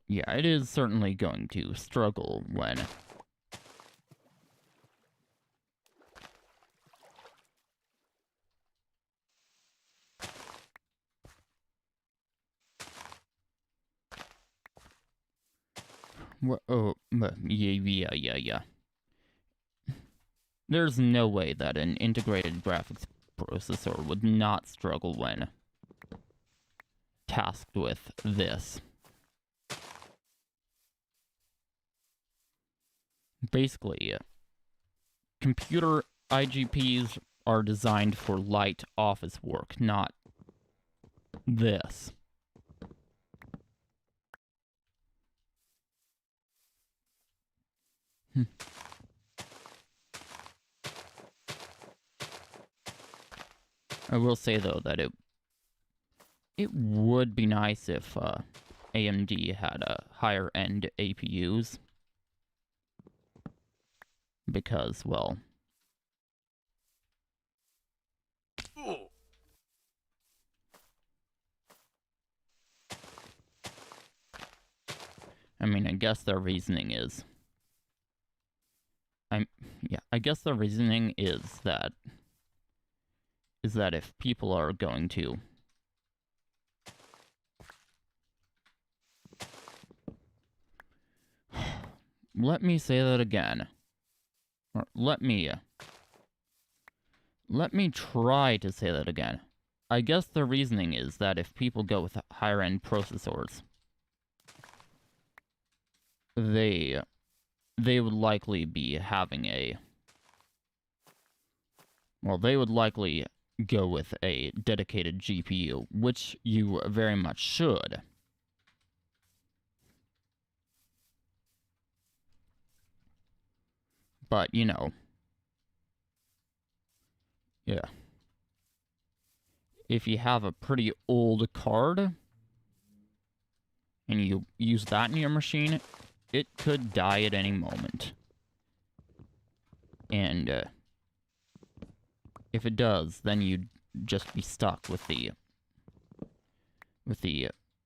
Yeah, it is certainly going to struggle when... Oh, yeah. There's no way that an integrated graphics processor would not struggle when tasked with this. Basically, computer IGPs are designed for light office work, not this. I will say, though, that it would be nice if AMD had higher-end APUs. Because, well... I mean, I guess their reasoning is... I guess their reasoning is that if people are going to... Let me say that again. Or let me try to say that again. I guess the reasoning is that if people go with higher-end processors, they would likely be having a... Well, they would likely go with a dedicated GPU, which you very much should. But, you know... Yeah. If you have a pretty old card, and you use that in your machine, it could die at any moment. And, if it does, then you'd just be stuck with the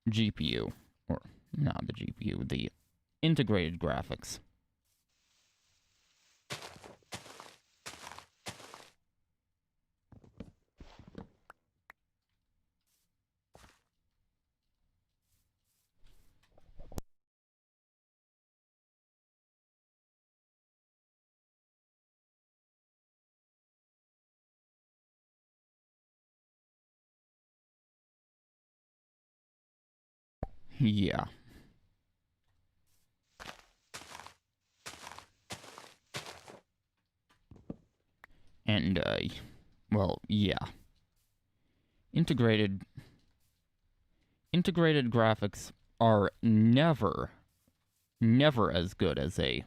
GPU. Or, not the GPU, the integrated graphics. Yeah. And, well, yeah. Integrated graphics are never as good as a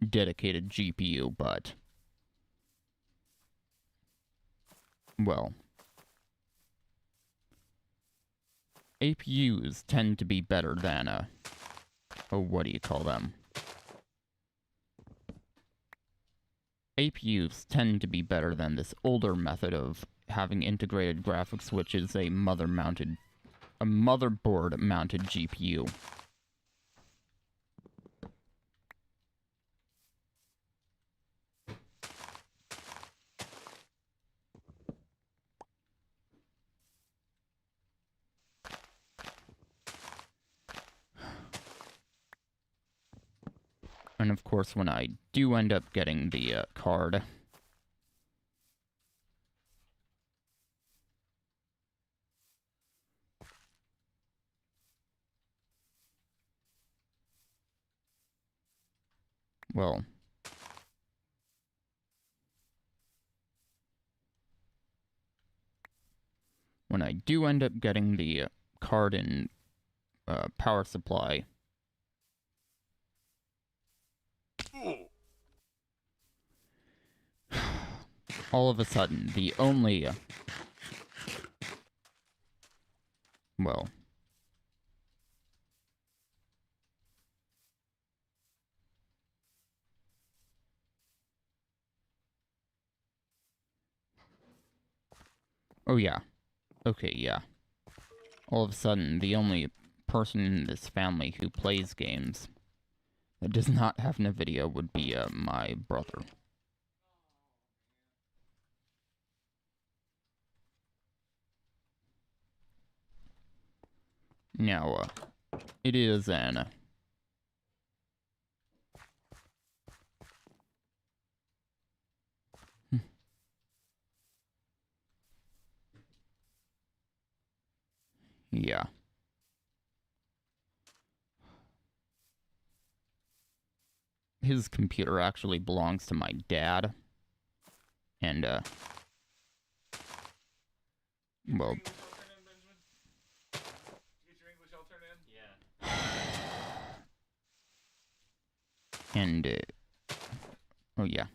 dedicated GPU, but, well, APUs tend to be better than, what do you call them? APUs tend to be better than this older method of having integrated graphics, which is a motherboard-mounted GPU. And of course, when I do end up getting the card, well, when I do end up getting the card and power supply, all of a sudden, the only, well, oh yeah, okay, yeah. All of a sudden, the only person in this family who plays games that does not have NVIDIA would be my brother. Now, it is an... yeah. His computer actually belongs to my dad. And, well... And, oh yeah.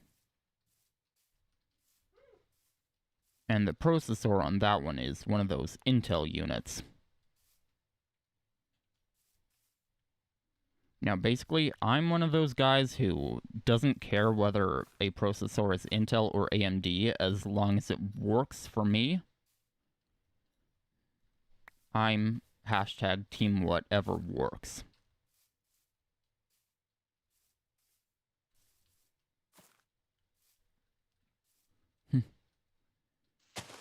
And the processor on that one is one of those Intel units. Now, basically, I'm one of those guys who doesn't care whether a processor is Intel or AMD as long as it works for me. I'm hashtag team whatever works.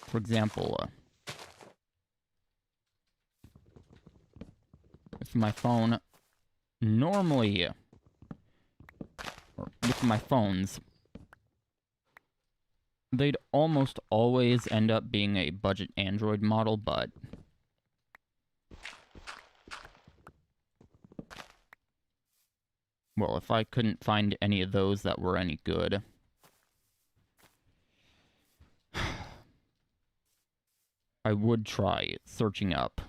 For example, if my phone normally, or with my phones, they'd almost always end up being a budget Android model, but well, if I couldn't find any of those that were any good, I would try searching up.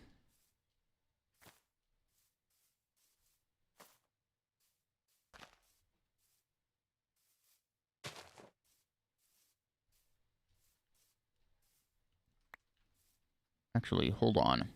Actually, hold on.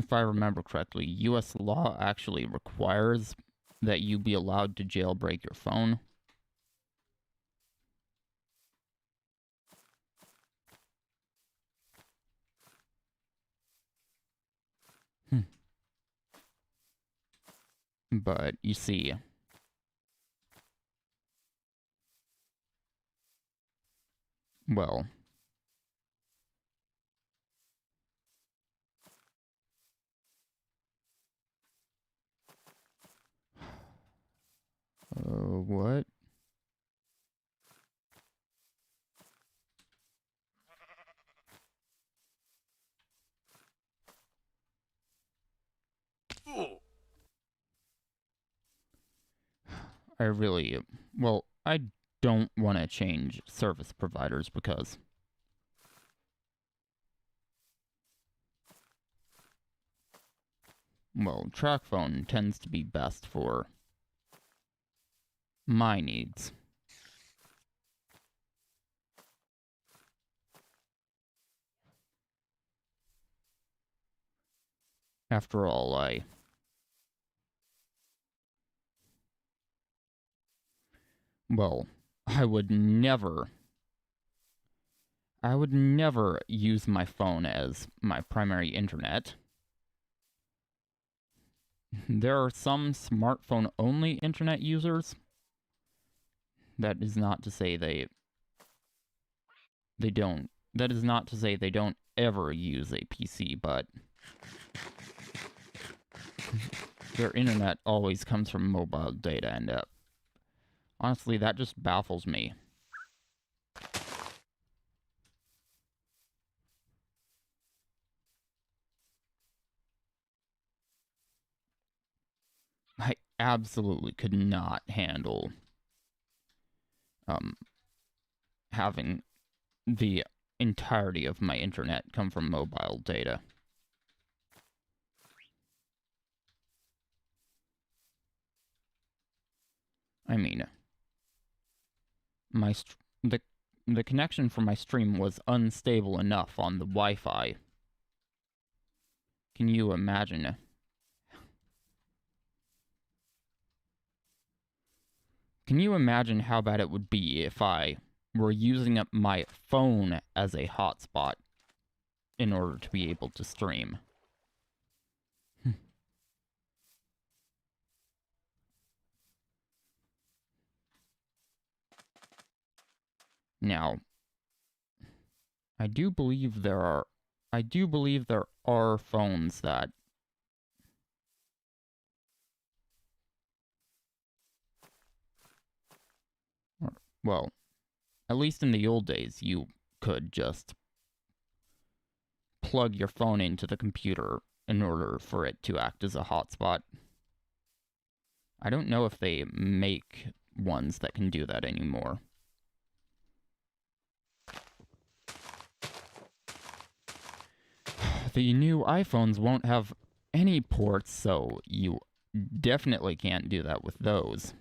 If I remember correctly, US law actually requires that you be allowed to jailbreak your phone. But, you see... well... What? I really... Well, I don't want to change service providers because... Well, TrackPhone tends to be best for my needs. After all, well, I would never use my phone as my primary internet. There are some smartphone-only internet users. That is not to say they don't. That is not to say they don't ever use a PC, but their internet always comes from mobile data, and honestly, that just baffles me. I absolutely could not handle having the entirety of my internet come from mobile data. I mean, the connection for my stream was unstable enough on the Wi-Fi. Can you imagine? Can you imagine how bad it would be if I were using up my phone as a hotspot in order to be able to stream? Now, I do believe there are phones that well, at least in the old days, you could just plug your phone into the computer in order for it to act as a hotspot. I don't know if they make ones that can do that anymore. The new iPhones won't have any ports, so you definitely can't do that with those.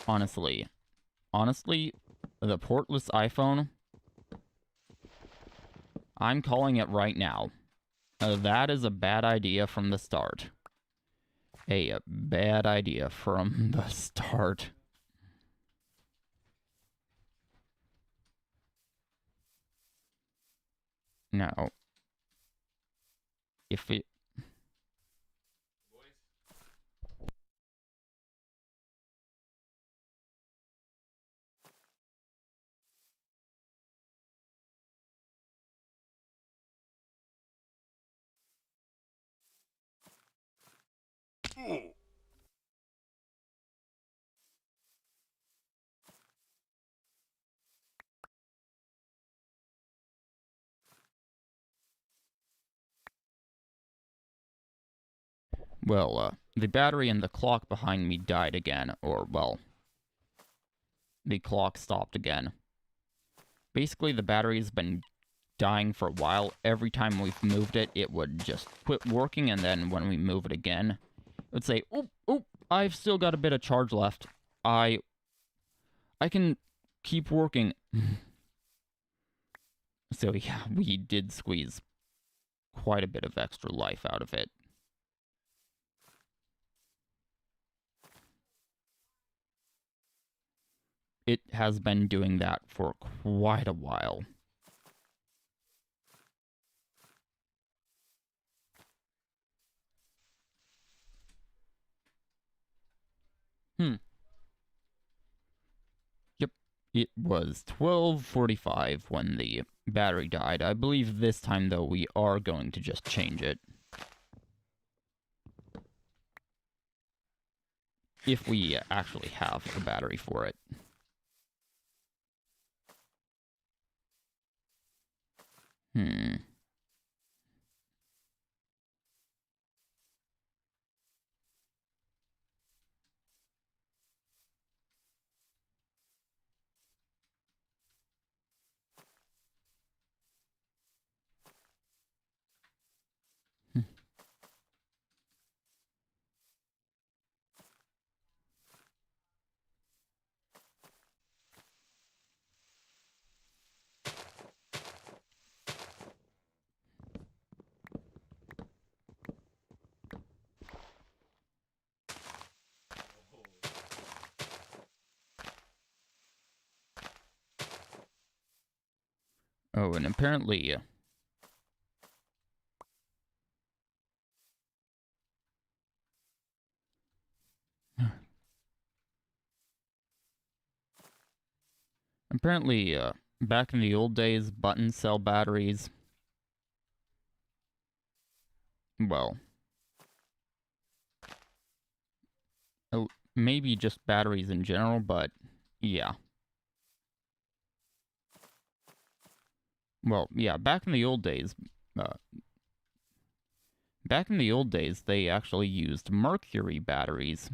Honestly, the portless iPhone, I'm calling it right now. That is a bad idea from the start. A bad idea from the start. Now, if it... Well, the battery and the clock behind me died again, or, well, the clock stopped again. Basically, the battery's been dying for a while. Every time we've moved it, it would just quit working, and then when we move it again, it would say, oh, I've still got a bit of charge left. I can keep working. So yeah, we did squeeze quite a bit of extra life out of it. It has been doing that for quite a while. Yep, it was 12:45 when the battery died. I believe this time, though, we are going to just change it. if we actually have a battery for it. Oh, and apparently... apparently, back in the old days, button cell batteries... well... maybe just batteries in general, but yeah. Well, yeah, back in the old days, they actually used mercury batteries.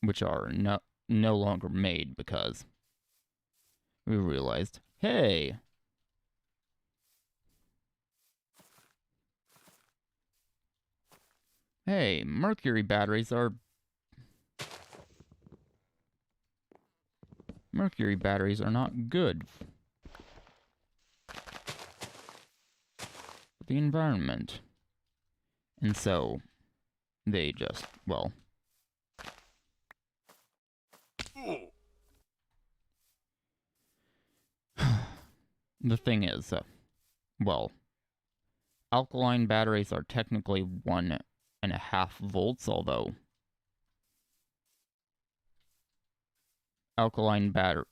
Which are no longer made because we realized, hey, mercury batteries are not good for the environment. And so they just, well, the thing is, well, alkaline batteries are technically 1.5 volts, although alkaline batteries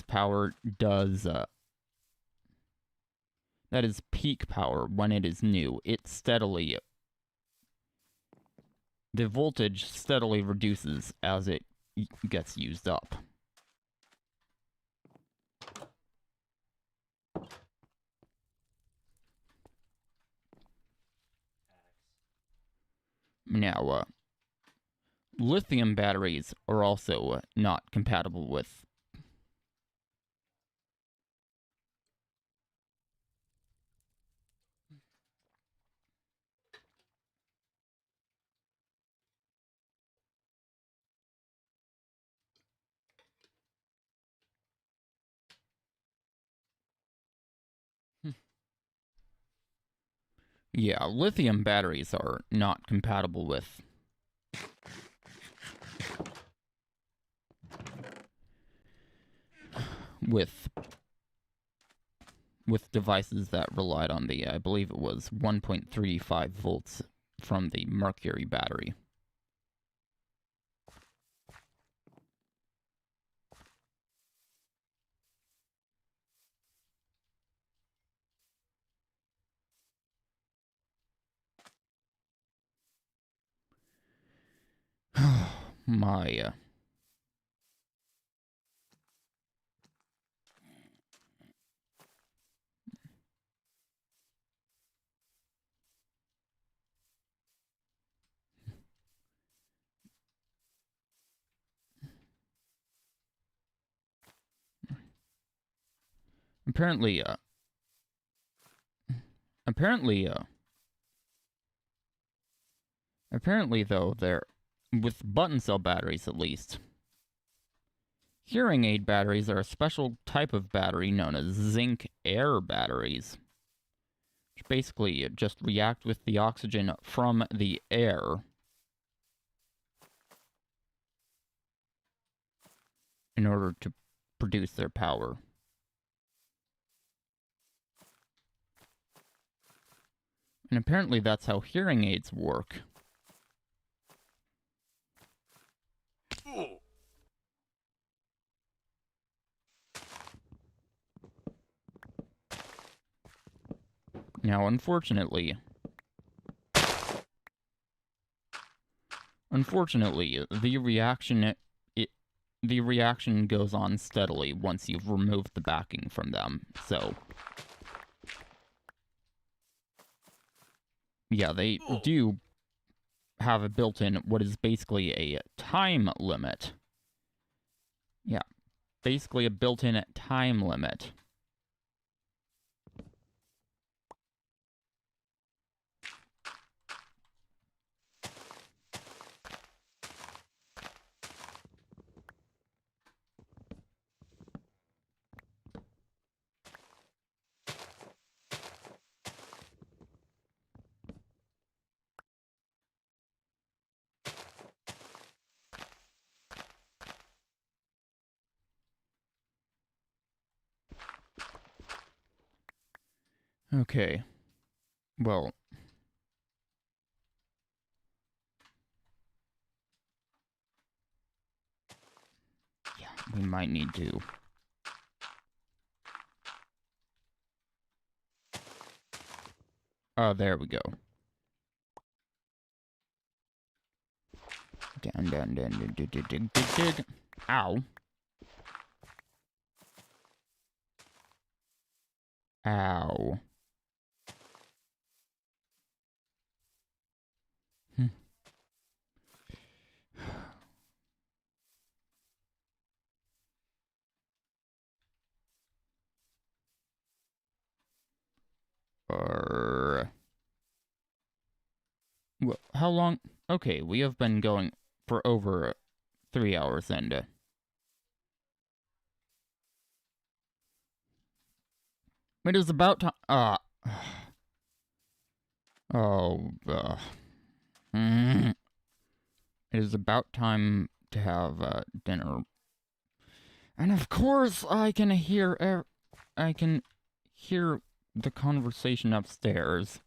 power does, that is peak power when it is new. The voltage steadily reduces as it gets used up. Now, lithium batteries are also not compatible with yeah, lithium batteries are not compatible with devices that relied on the, I believe it was 1.35 volts from the mercury battery. My, apparently, though, with button cell batteries at least, hearing aid batteries are a special type of battery known as zinc air batteries, which basically just react with the oxygen from the air in order to produce their power. And apparently that's how hearing aids work. Now, unfortunately, the reaction goes on steadily once you've removed the backing from them. So, yeah, they do have a built-in what is basically a time limit. Yeah, basically a built-in time limit. Okay. Well, yeah, we might need to. Oh, there we go. Down, down, down, dig, dig, dig, dig, dig. Ow. Ow. Well, how long? Okay, we have been going for over 3 hours and, it is about time. It is about time to have dinner. And of course, I can hear the conversation upstairs.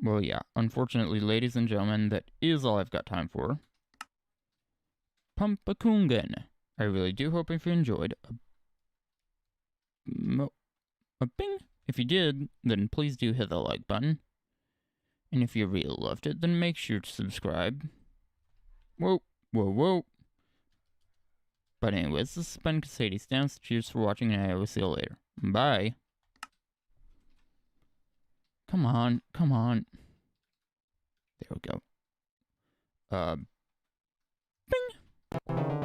Well, yeah. Unfortunately, ladies and gentlemen, that is all I've got time for. Pumpakungen. I really do hope if you enjoyed. A bing. If you did, then please do hit the like button. And if you really loved it, then make sure to subscribe. Whoa, whoa, whoa. But anyways, this has been Sadie Stamps. Cheers for watching, and I will see you later. Bye. Come on, come on. There we go. Bing.